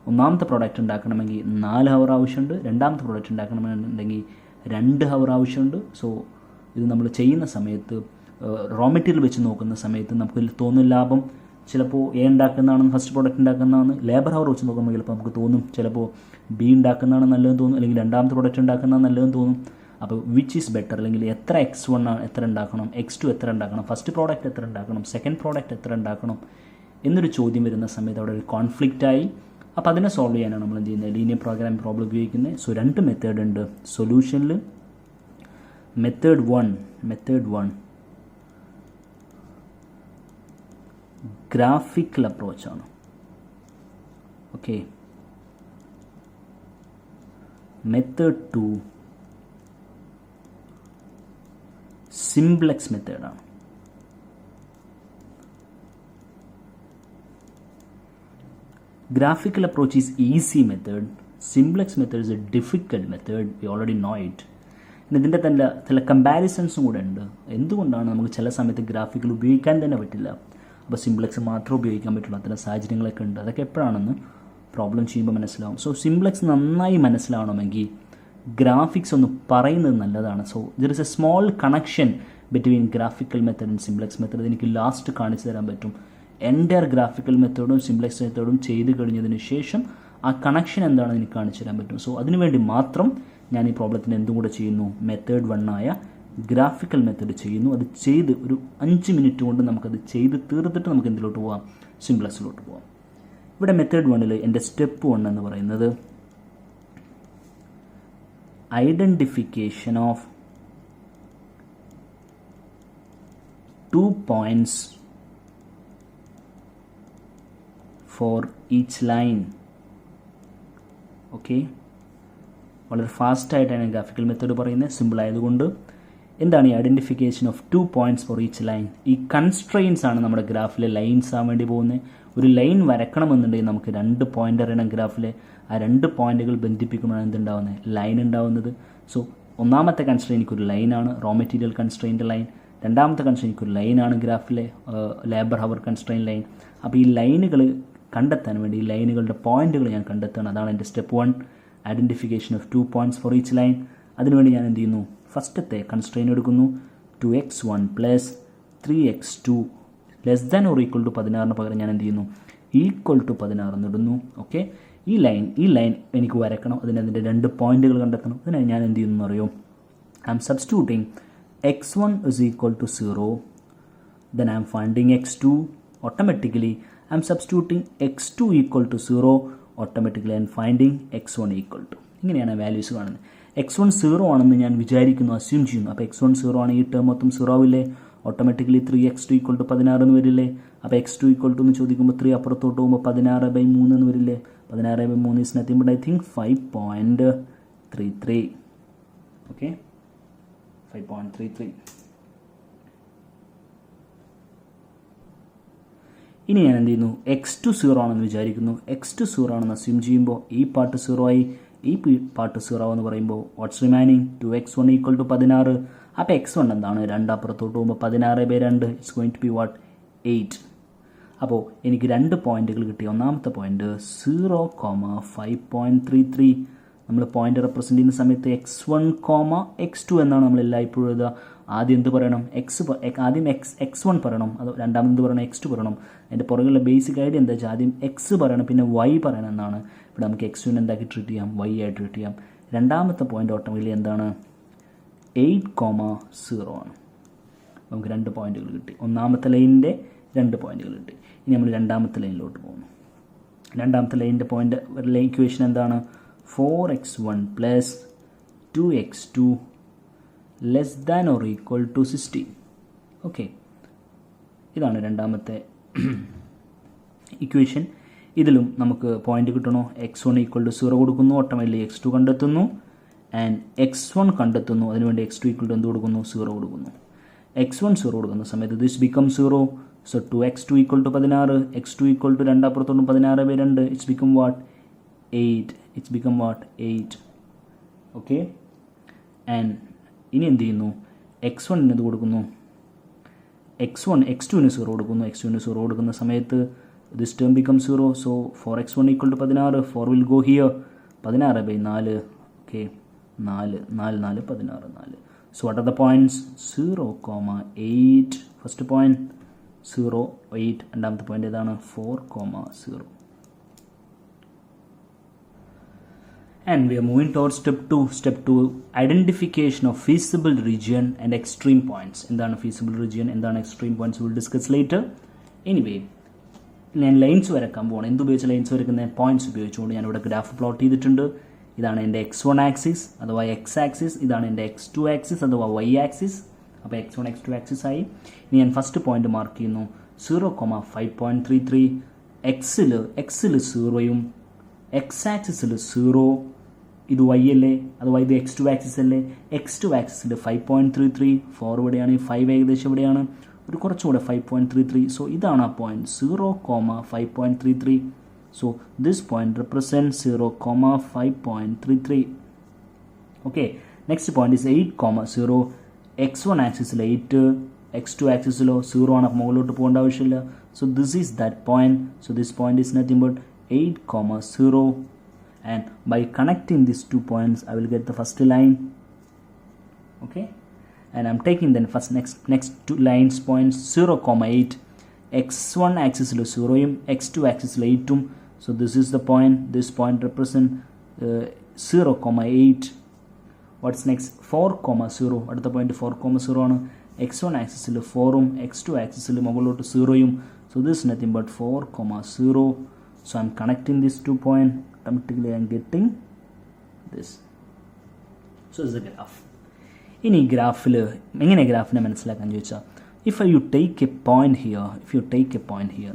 ഒന്നാമത്തെ പ്രോഡക്റ്റ് ഉണ്ടാക്കണമെങ്കിൽ 4 ഹവർ ആവശ്യമുണ്ട്. രണ്ടാമത്തെ പ്രോഡക്റ്റ് ഉണ്ടാക്കണമെന്നുണ്ടെങ്കിൽ 2 ഹവർ ആവശ്യമുണ്ട്. സോ ഇത് നമ്മൾ ചെയ്യുന്ന സമയത്ത്, റോ മെറ്റീരിയൽ വെച്ച് നോക്കുന്ന സമയത്ത് നമുക്ക് തോന്നും ലാഭം ചിലപ്പോൾ എ ഉണ്ടാക്കുന്നതാണ് ഫസ്റ്റ് പ്രോഡക്റ്റ് ഉണ്ടാക്കുന്നതാണ്. ലേബർ ഹവർ വെച്ച് നോക്കുമ്പോൾ ചിലപ്പോൾ നമുക്ക് തോന്നും ചിലപ്പോൾ ബി ഉണ്ടാക്കുന്നതാണ് നല്ലതെന്ന് തോന്നും, അല്ലെങ്കിൽ രണ്ടാമത്തെ പ്രോഡക്റ്റ് ഉണ്ടാക്കുന്നതാണ് നല്ലതെന്ന് തോന്നും. അപ്പോൾ വിച്ച് ഈസ് ബെറ്റർ, അല്ലെങ്കിൽ എത്ര x1 എത്ര ഉണ്ടാക്കണം, x2 എത്ര ഉണ്ടാക്കണം, ഫസ്റ്റ് പ്രോഡക്റ്റ് എത്ര ഉണ്ടാക്കണം, സെക്കൻഡ് പ്രോഡക്റ്റ് എത്ര ഉണ്ടാക്കണം എന്നൊരു ചോദ്യം വരുന്ന സമയത്ത് അവിടെ ഒരു കോൺഫ്ലിക്റ്റായി. അപ്പോൾ അതിനെ സോൾവ് ചെയ്യാനാണ് നമ്മൾ എന്ത് ചെയ്യുന്നത്, ലീനിയർ പ്രോഗ്രാമിംഗ് പ്രോബ്ലം ഉപയോഗിക്കുന്നത്. സോ 2 മെത്തേഡ് ഉണ്ട് സൊല്യൂഷനിൽ. മെത്തേഡ് 1 ഗ്രാഫിക്കൽ അപ്രോച്ചാണ്. ഓക്കെ. മെത്തേഡ് 2 സിംപ്ലെക്സ് മെത്തേഡാണ്. Graphical approach is easy method. Simplex method is a difficult method. We already know it. ഇതിൻ്റെ തന്നെ ചില കമ്പാരിസൺസും കൂടെ ഉണ്ട്. എന്തുകൊണ്ടാണ് നമുക്ക് ചില സമയത്ത് ഗ്രാഫിക്കൽ ഉപയോഗിക്കാൻ തന്നെ പറ്റില്ല, അപ്പോൾ സിംപ്ലെക്സ് മാത്രം ഉപയോഗിക്കാൻ പറ്റുള്ളൂ, അത്തരം സാഹചര്യങ്ങളൊക്കെ ഉണ്ട്. അതൊക്കെ എപ്പോഴാണെന്ന് പ്രോബ്ലം ചെയ്യുമ്പോൾ മനസ്സിലാവും. സോ സിംപ്ലെക്സ് നന്നായി മനസ്സിലാവണമെങ്കിൽ ഗ്രാഫിക്സ് ഒന്ന് പറയുന്നത് നല്ലതാണ്. So there is A small connection between graphical method and simplex method. എനിക്ക് ലാസ്റ്റ് കാണിച്ചു തരാൻ പറ്റും. എൻ്റയർ ഗ്രാഫിക്കൽ മെത്തേഡും സിംപ്ലെക്സ് മെത്തേഡും ചെയ്ത് കഴിഞ്ഞതിന് ശേഷം ആ കണക്ഷൻ എന്താണെന്ന് എനിക്ക് കാണിച്ചു തരാൻ പറ്റും. സോ അതിനുവേണ്ടി മാത്രം ഞാൻ ഈ പ്രോബ്ലത്തിന് എന്തും കൂടെ ചെയ്യുന്നു, മെത്തേഡ് 1 ആയ ഗ്രാഫിക്കൽ മെത്തേഡ് ചെയ്യുന്നു. അത് ചെയ്ത് ഒരു 5 മിനിറ്റ് കൊണ്ട് നമുക്കത് ചെയ്ത് തീർത്തിട്ട് നമുക്ക് എന്തിലോട്ട് പോകാം, സിംപ്ലെക്സിലോട്ട് പോകാം. ഇവിടെ മെത്തേഡ് 1 എൻ്റെ സ്റ്റെപ്പ് 1 എന്ന് പറയുന്നത് identification of 2 points for each line. Okay, വളരെ ഫാസ്റ്റായിട്ടാണ് ഗ്രാഫിക്കൽ മെത്തേഡ് പറയുന്നത്, സിമ്പിൾ ആയതുകൊണ്ട്. എന്താണ് ഈ identification of 2 points for each line? ഈ കൺസ്ട്രെയിൻസ് ആണ് നമ്മുടെ ഗ്രാഫിലെ ലൈൻസ് ആവാൻ വേണ്ടി പോകുന്നത്. ഒരു ലൈൻ വരക്കണമെന്നുണ്ടെങ്കിൽ നമുക്ക് 2 പോയിൻ്റ് അറിയണം ഗ്രാഫിലെ. ആ 2 പോയിന്റുകൾ ബന്ധിപ്പിക്കുമ്പോഴാണ് എന്തുണ്ടാവുന്നത്, ലൈൻ ഉണ്ടാവുന്നത്. സോ ഒന്നാമത്തെ കൺസ്ട്രെയിൻ എനിക്കൊരു ലൈനാണ്, റോ മെറ്റീരിയൽ കൺസ്ട്രെയിൻ്റെ ലൈൻ. രണ്ടാമത്തെ കൺസ്ട്രെയിൻ എനിക്കൊരു ലൈനാണ്, ഗ്രാഫിലെ ലേബർ ഹവർ കൺസ്ട്രെയിൻ ലൈൻ. അപ്പോൾ ഈ ലൈനുകൾ കണ്ടെത്താൻ വേണ്ടി ഈ ലൈനുകളുടെ പോയിന്റുകൾ ഞാൻ കണ്ടെത്തണം. അതാണ് എൻ്റെ step 1, identification of 2 points for each line. അതിനുവേണ്ടി ഞാൻ എന്ത് ചെയ്യുന്നു, ഫസ്റ്റത്തെ കൺസ്ട്രെയിൻ എടുക്കുന്നു, 2x1 + 3x2 ≤ 16 പകരം ഞാൻ എന്ത് ചെയ്യുന്നു, ഈക്വൽ ടു 16 എന്നിടുന്നു. ഓക്കെ, ഈ ലൈൻ എനിക്ക് വരക്കണം, അതിൻ്റെ 2 പോയിന്റുകൾ കണ്ടെത്തണം. അതിനായി ഞാൻ എന്ത് ചെയ്യുന്നു അറിയോ, I M substituting x1 = 0, then I am finding x2. Automatically I am substituting x2 = 0. Automatically I am finding x1 = ഇങ്ങനെയാണ് വാല്യൂസ് കാണുന്നത്. x1 0 ആണെന്ന് ഞാൻ വിചാരിക്കുന്നു, അസ്യൂം ചെയ്യുന്നു. അപ്പോൾ x1 0 ആണ്, ഈ ടേം മൊത്തം 0 ആവില്ലേ? ഓട്ടോമാറ്റിക്കലി 3x2 = 16 എന്ന് വരില്ലേ? അപ്പോൾ x2 = എന്ന് ചോദിക്കുമ്പോൾ 3 അപ്പുറത്തോട്ട് പോകുമ്പോൾ 16/3 എന്ന് വരില്ലേ? 16/3 is nothing but I think 5.33. Okay, 5.33. ഇനി ഞാൻ എന്ത് ചെയ്യുന്നു, x2 0 ആണെന്ന് വിചാരിക്കുന്നു. x2 0 ആണെന്ന് അസ്യൂം ചെയ്യുമ്പോൾ ഈ പാർട്ട് 0 ആയി, ഈ പാർട്ട് 0 എന്ന് പറയുമ്പോൾ വാട്ട്സ് റിമൈനിങ് 2x1 = 16. അപ്പോൾ x1 എന്താണ്, 2 അപ്പുറത്തോട്ട് പോകുമ്പോൾ 16/2 it's going to be what, 8. അപ്പോൾ എനിക്ക് 2 പോയിന്റുകൾ കിട്ടി. ഒന്നാമത്തെ പോയിന്റ് 0,5.33. നമ്മൾ പോയിന്റ് റെപ്രസെൻ്റ് ചെയ്യുന്ന സമയത്ത് x1, x2 എന്നാണ് നമ്മൾ എല്ലായ്പ്പോഴും എഴുതുക. ആദ്യം എന്ത് പറയണം? ആദ്യം x1 പറയണം, അത് രണ്ടാമത് എന്ത് പറയണം? x2 പറയണം. അതിൻ്റെ പുറകുള്ള ബേസിക് ഐഡിയ എന്താ വെച്ചാൽ ആദ്യം x പറയണം, പിന്നെ y പറയണം എന്നാണ്. ഇവിടെ നമുക്ക് x2 എന്താക്കി ട്രീറ്റ് ചെയ്യാം? y ആയിട്ട് ട്രീറ്റ് ചെയ്യാം. രണ്ടാമത്തെ പോയിന്റ് ഓട്ടോമാറ്റിക്കലി എന്താണ്? 8,0 ആണ്. നമുക്ക് 2 പോയിന്റുകൾ കിട്ടി. ഒന്നാമത്തെ ലൈനിൻ്റെ 2 പോയിന്റുകൾ കിട്ടി. ഇനി നമ്മൾ രണ്ടാമത്തെ ലൈനിലോട്ട് പോകുന്നു. രണ്ടാമത്തെ ലൈനിൻ്റെ പോയിന്റ് ഇക്വേഷൻ എന്താണ്? 4x1 plus 2x2 less than or equal to 60. Okay, ഇതാണ് രണ്ടാമത്തെ ഇക്വേഷൻ. ഇതിലും നമുക്ക് പോയിന്റ് കിട്ടണോ? x1 ഈക്വൽ ടു 0 കൊടുക്കുന്നു, ഓട്ടോമാറ്റിക്കലി x2 കണ്ടെത്തുന്നു, ആൻഡ് x1 കണ്ടെത്തുന്നു. അതിനുവേണ്ടി x2 ഈക്വൽ ടു എന്ത് കൊടുക്കുന്നു? 0 കൊടുക്കുന്നു. x1 0 കൊടുക്കുന്ന സമയത്ത് this become 0. So 2x2 equal to 16, x2 equal to 2 അപ്പുറത്തോട്ടും 16/2. It's become what? 8. It's become what? 8. Okay, and ഇനി എന്ത് ചെയ്യുന്നു? x1 എന്ത് കൊടുക്കുന്നു? x2ന് 0 കൊടുക്കുന്നു. x2ന് 0 കൊടുക്കുന്ന സമയത്ത് this term becomes 0. So 4x1 equal to 16. 4 will go here. 16/4. Okay, 4, 16. So what are the points? 0,8. First point 0, 8. രണ്ടാമത്തെ പോയിന്റ് ഏതാണ്? 4,0. And we are moving towards step 2. Step 2, identification of feasible region and extreme points. എന്താണ് feasible region? എന്താണ് extreme points? We will discuss later. Anyway, ഞാൻ lines വരക്കാൻ പോകണം. എന്തുപയോഗിച്ച് lines വരക്കുന്നത്? Points ഉപയോഗിച്ചുകൊണ്ട് ഞാനിവിടെ ഗ്രാഫ് പ്ലോട്ട് ചെയ്തിട്ടുണ്ട്. ഇതാണ് എൻ്റെ x1 ആക്സിസ് അഥവാ x ആക്സിസ്. ഇതാണ് എൻ്റെ x2 ആക്സിസ് അഥവാ y ആക്സിസ്. അപ്പോൾ x1 x2 ആക്സിസ് ആയി. ഇനി ഞാൻ ഫസ്റ്റ് പോയിന്റ് മാർക്ക് ചെയ്യുന്നു 0,5.33. എക്സിൽ 0യും x ആക്സിസിൽ 0. ഇത് y അല്ലേ, അഥവാ ഇത് x2 ആക്സിസ് അല്ലേ. x2 ആക്സിസിൽ 5.33. 4 ഇവിടെയാണ്, 5 ഏകദേശം ഇവിടെയാണ്, ഒരു കുറച്ചുകൂടെ 5.33. സോ ഇതാണ് ആ point 0,5.33. So this point represent 0,5.33. Okay, next point is 8,0. x1 ആക്സിസിൽ 8, x2 ആക്സിസിലോ 0 ആണ്, മുകളിലോട്ട് പോകേണ്ട ആവശ്യമില്ല. So this is that point. So this point is nothing but 8,0. and by connecting these 2 points I will get the first line. Okay, and I'm taking then first next 2 lines points 0,8. x1 axis lo 0 um x2 axis lo 8 um. So this is the point. This point represent 0,8. What's next? 4,0. അടുത്ത point 4,0 ആണ്. x1 axis lo 4 um x2 axis lo മുകളിലോട്ട് 0 um. So this is nothing but 4,0. So I'm connecting these 2 points. Automatically I'm getting this. So this is the graph. ഇനി ഗ്രാഫിൽ എങ്ങനെ ഗ്രാഫിനെ മനസ്സിലാക്കാൻ ചോദിച്ചാൽ, if you take A point here,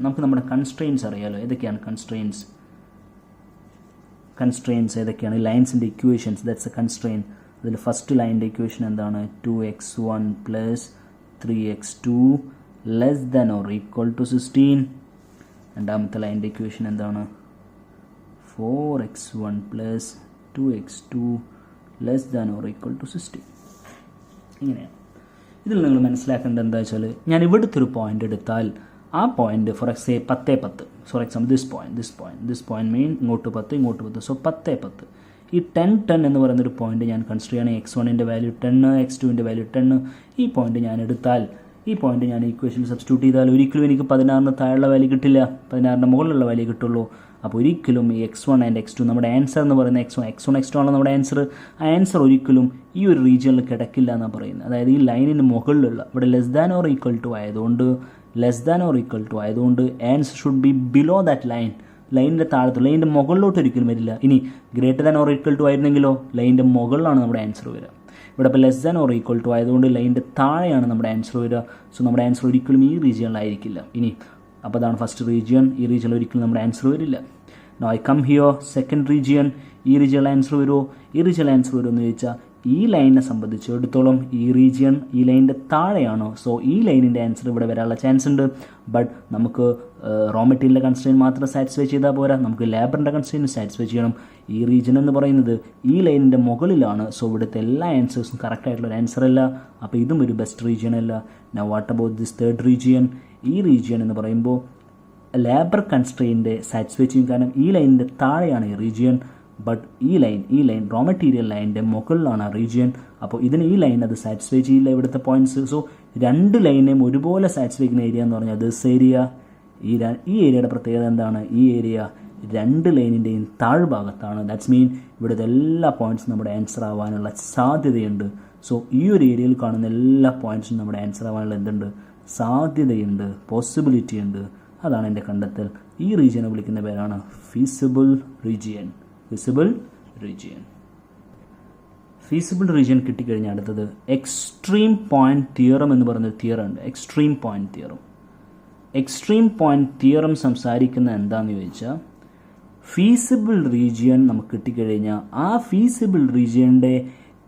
നമുക്ക് നമ്മുടെ constraints അറിയാലോ. ഏതൊക്കെയാണ് കൺസ്ട്രെയിൻസ് ഏതൊക്കെയാണ്? ലൈൻസിൻ്റെ ഇക്വേഷൻസ്, ദാറ്റ്സ് എ കൺസ്ട്രെയിൻ. അതിൽ ഫസ്റ്റ് ലൈനിൻ്റെ ഇക്വേഷൻ എന്താണ്? 2x1 plus 3x2 less than or equal to 16. രണ്ടാമത്തെ ലൈനിൻ്റെ ഇക്വേഷൻ എന്താണ്? 4x1 plus 2x2 less than or equal to 16. ഇങ്ങനെയാണ്. ഇതിൽ നിങ്ങൾ മനസ്സിലാക്കേണ്ടത് എന്താ വെച്ചാൽ, ഞാൻ ഇവിടുത്തെ ഒരു പോയിന്റ് എടുത്താൽ ആ point for example 10, for example this point mean ഇങ്ങോട്ട് 10. സോ 10. ഈ 10 എന്ന് പറയുന്നൊരു പോയിന്റ് ഞാൻ കൺസിഡർ ചെയ്യണമെങ്കിൽ x1ൻ്റെ വാല്യൂ 10, x2ൻ്റെ വാല്യൂ 10. ഈ പോയിന്റ് ഞാൻ എടുത്താൽ, ഈ പോയിന്റ് ഞാൻ ഈക്വേഷനിൽ സബ്സ്റ്റിറ്റ്യൂട്ട് ചെയ്താൽ ഒരിക്കലും എനിക്ക് 16ന് താഴെയുള്ള വാല്യൂ കിട്ടില്ല, 16ൻ്റെ മുകളിലുള്ള വാല്യൂ കിട്ടുള്ളൂ. അപ്പോൾ ഒരിക്കലും ഈ x1 ആൻഡ് x2 നമ്മുടെ ആൻസർ എന്ന് പറയുന്ന x1 x2 ആണ് നമ്മുടെ ആൻസർ. ആ ആൻസർ ഒരിക്കലും ഈ ഒരു റീജിയനിൽ കിടക്കില്ല എന്നാണ് പറയുന്നത്. അതായത് ഈ ലൈനിന് മുകളിലുള്ള ഇവിടെ less than or equal to ആയതുകൊണ്ട് answer should be below that line. ലൈനിൻ്റെ താഴത്ത്, ലൈനിൻ്റെ മുകളിലോട്ട് ഒരിക്കലും വരില്ല. ഇനി greater than or equal to ആയിരുന്നെങ്കിലോ ലൈനിൻ്റെ മുകളിലാണ് നമ്മുടെ ആൻസർ വരിക. ഇവിടെ ഇപ്പോൾ less than or equal to ആയതുകൊണ്ട് ലൈനിൻ്റെ താഴെയാണ് നമ്മുടെ ആൻസർ വരിക. സോ നമ്മുടെ ആൻസർ ഒരിക്കലും ഈ റീജിയനിലായിരിക്കില്ല. ഇനി അപ്പോൾ അതാണ് ഫസ്റ്റ് റീജിയൻ. ഈ റീജിയനിൽ ഒരിക്കലും നമ്മുടെ ആൻസർ വരില്ല. No I come here, second region. ഈ റീജിയനിൽ ആൻസർ വരുമോ? ഈ റീജിയനിൽ ആൻസർ വരുമെന്ന് ചോദിച്ചാൽ ഈ ലൈനിനെ സംബന്ധിച്ചിടത്തോളം ഈ റീജിയൻ ഈ ലൈനിൻ്റെ താഴെയാണോ? സോ ഈ ലൈനിൻ്റെ ആൻസർ ഇവിടെ വരാനുള്ള ചാൻസ് ഉണ്ട്. ബട്ട് നമുക്ക് റോ മെറ്റീരിയലിൻ്റെ കൺസ്ട്രെയിൻ മാത്രം സാറ്റിസ്ഫൈ ചെയ്താൽ പോരാ, നമുക്ക് ലേബറിൻ്റെ കൺസ്ട്രെയിൻ സാറ്റിസ്ഫൈ ചെയ്യണം. ഈ റീജിയൻ എന്ന് പറയുന്നത് ഈ ലൈനിൻ്റെ മുകളിലാണ്. സോ ഇവിടുത്തെ എല്ലാ ആൻസേഴ്സും കറക്റ്റായിട്ടുള്ളൊരു ആൻസർ അല്ല. അപ്പോൾ ഇതും ഒരു ബെസ്റ്റ് റീജിയൻ അല്ല. Now what about this third region? ഈ റീജിയൻ എന്ന് പറയുമ്പോൾ ലേബർ കൺസ്ട്രെയിൻ്റെ സാറ്റിസ്ഫൈ ചെയ്യും. കാരണം ഈ ലൈനിൻ്റെ താഴെയാണ് ഈ റീജിയൻ, ബട്ട് ഈ ലൈൻ റോ മെറ്റീരിയൽ ലൈനിൻ്റെ മുകളിലാണ് ആ റീജിയൻ. അപ്പോൾ ഇതിന് ഈ ലൈൻ അത് സാറ്റിസ്ഫൈ ചെയ്യില്ല ഇവിടുത്തെ പോയിന്റ്സ്. സോ രണ്ട് ലൈനെയും ഒരുപോലെ സാറ്റിസ്ഫൈ ചെയ്യുന്ന ഏരിയ എന്ന് പറഞ്ഞാൽ ദിസ് ഏരിയ. ഈ ഏരിയയുടെ പ്രത്യേകത എന്താണ്? ഈ ഏരിയ രണ്ട് ലൈനിൻ്റെയും താഴ്ഭാഗത്താണ്. ദാറ്റ്സ് മീൻ ഇവിടുത്തെ എല്ലാ പോയിന്റ്സും നമ്മുടെ ആൻസർ ആവാനുള്ള സാധ്യതയുണ്ട്. സോ ഈ ഒരു ഏരിയയിൽ കാണുന്ന എല്ലാ പോയിന്റ്സും നമ്മുടെ ആൻസർ ആവാനുള്ള എന്തുണ്ട്? സാധ്യതയുണ്ട്, പോസിബിലിറ്റി ഉണ്ട്. അതാണ് എൻ്റെ കണ്ടെത്തൽ. ഈ റീജിയനെ വിളിക്കുന്ന പേരാണ് ഫീസിബിൾ റീജിയൻ. ഫീസിബിൾ റീജിയൻ കിട്ടിക്കഴിഞ്ഞാൽ അടുത്തത് എക്സ്ട്രീം പോയിന്റ് തിയറം എന്ന് പറയുന്നൊരു തിയറം ഉണ്ട്. എക്സ്ട്രീം പോയിന്റ് തിയറം സംസാരിക്കുന്ന എന്താണെന്ന് ചോദിച്ചാൽ, ഫീസിബിൾ റീജിയൻ നമുക്ക് കിട്ടിക്കഴിഞ്ഞാൽ ആ ഫീസിബിൾ റീജിയൻ്റെ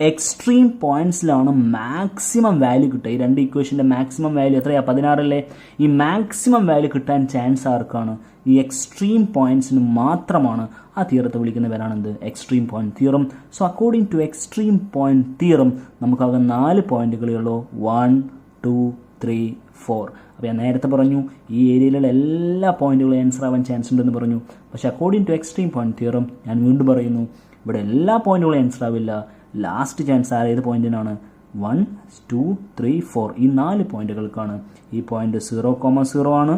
എക്സ്ട്രീം പോയിന്റ്സിലാണ് മാക്സിമം വാല്യൂ കിട്ടുക. ഈ രണ്ട് ഇക്വേഷൻ്റെ മാക്സിമം വാല്യൂ എത്രയാണ്? 16 ഈ മാക്സിമം വാല്യൂ കിട്ടാൻ ചാൻസ് ആർക്കാണ്? ഈ എക്സ്ട്രീം പോയിന്റ്സിന് മാത്രമാണ്. ആ തിയറത്തെ വിളിക്കുന്ന പേരാണ് എന്ത്? Extreme point theorem. So according to extreme point theorem നമുക്കാകെ 4 പോയിന്റുകളേ ഉള്ളൂ. 1, 2, 3, 4. അപ്പോൾ ഞാൻ നേരത്തെ പറഞ്ഞു ഈ ഏരിയയിലുള്ള എല്ലാ പോയിന്റുകളും ആൻസർ ആവാൻ ചാൻസ് ഉണ്ടെന്ന് പറഞ്ഞു. പക്ഷേ according to extreme point theorem ഞാൻ വീണ്ടും പറയുന്നു, ഇവിടെ എല്ലാ പോയിന്റുകളും ആൻസർ ആവില്ല. ലാസ്റ്റ് ചാൻസ് ഏത് പോയിന്റിനാണ്? 1, 2, 3, 4 ഈ 4 പോയിന്റുകൾക്കാണ്. ഈ പോയിന്റ് 0,0 ആണ്,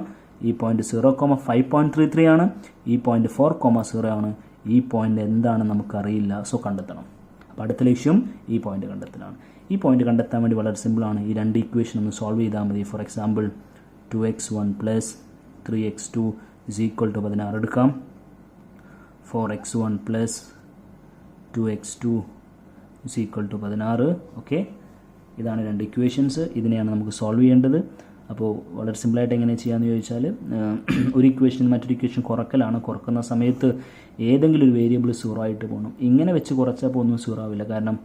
ഈ പോയിന്റ് 0,5.33 ആണ്, ഈ പോയിന്റ് 4,0 ആണ്. ഈ പോയിന്റ് എന്താണ് നമുക്കറിയില്ല. സോ കണ്ടെത്തണം. അപ്പോൾ അടുത്ത ലക്ഷ്യം ഈ പോയിന്റ് കണ്ടെത്തലാണ്. ഈ പോയിന്റ് കണ്ടെത്താൻ വേണ്ടി വളരെ സിമ്പിളാണ്. ഈ രണ്ട് ഇക്വേഷൻ ഒന്ന് സോൾവ് ചെയ്താൽ മതി. ഫോർ എക്സാമ്പിൾ 2x1 + 3x2 = 16 എടുക്കാം. 4x1 + 2x2 = 16. ഓക്കെ, ഇതാണ് രണ്ട് ഇക്വേഷൻസ്. ഇതിനെയാണ് നമുക്ക് സോൾവ് ചെയ്യേണ്ടത്. അപ്പോൾ വളരെ സിമ്പിളായിട്ട് എങ്ങനെ ചെയ്യാമെന്ന് ചോദിച്ചാൽ, ഒരു ഇക്വേഷൻ മറ്റൊരു ഇക്വേഷൻ കുറക്കലാണ്. കുറക്കുന്ന സമയത്ത് ഏതെങ്കിലും ഒരു വേരിയബിൾ 0 ആയിട്ട് പോകണം. ഇങ്ങനെ വെച്ച് കുറച്ചപ്പോൾ ഒന്നും 0 ആവില്ല. കാരണം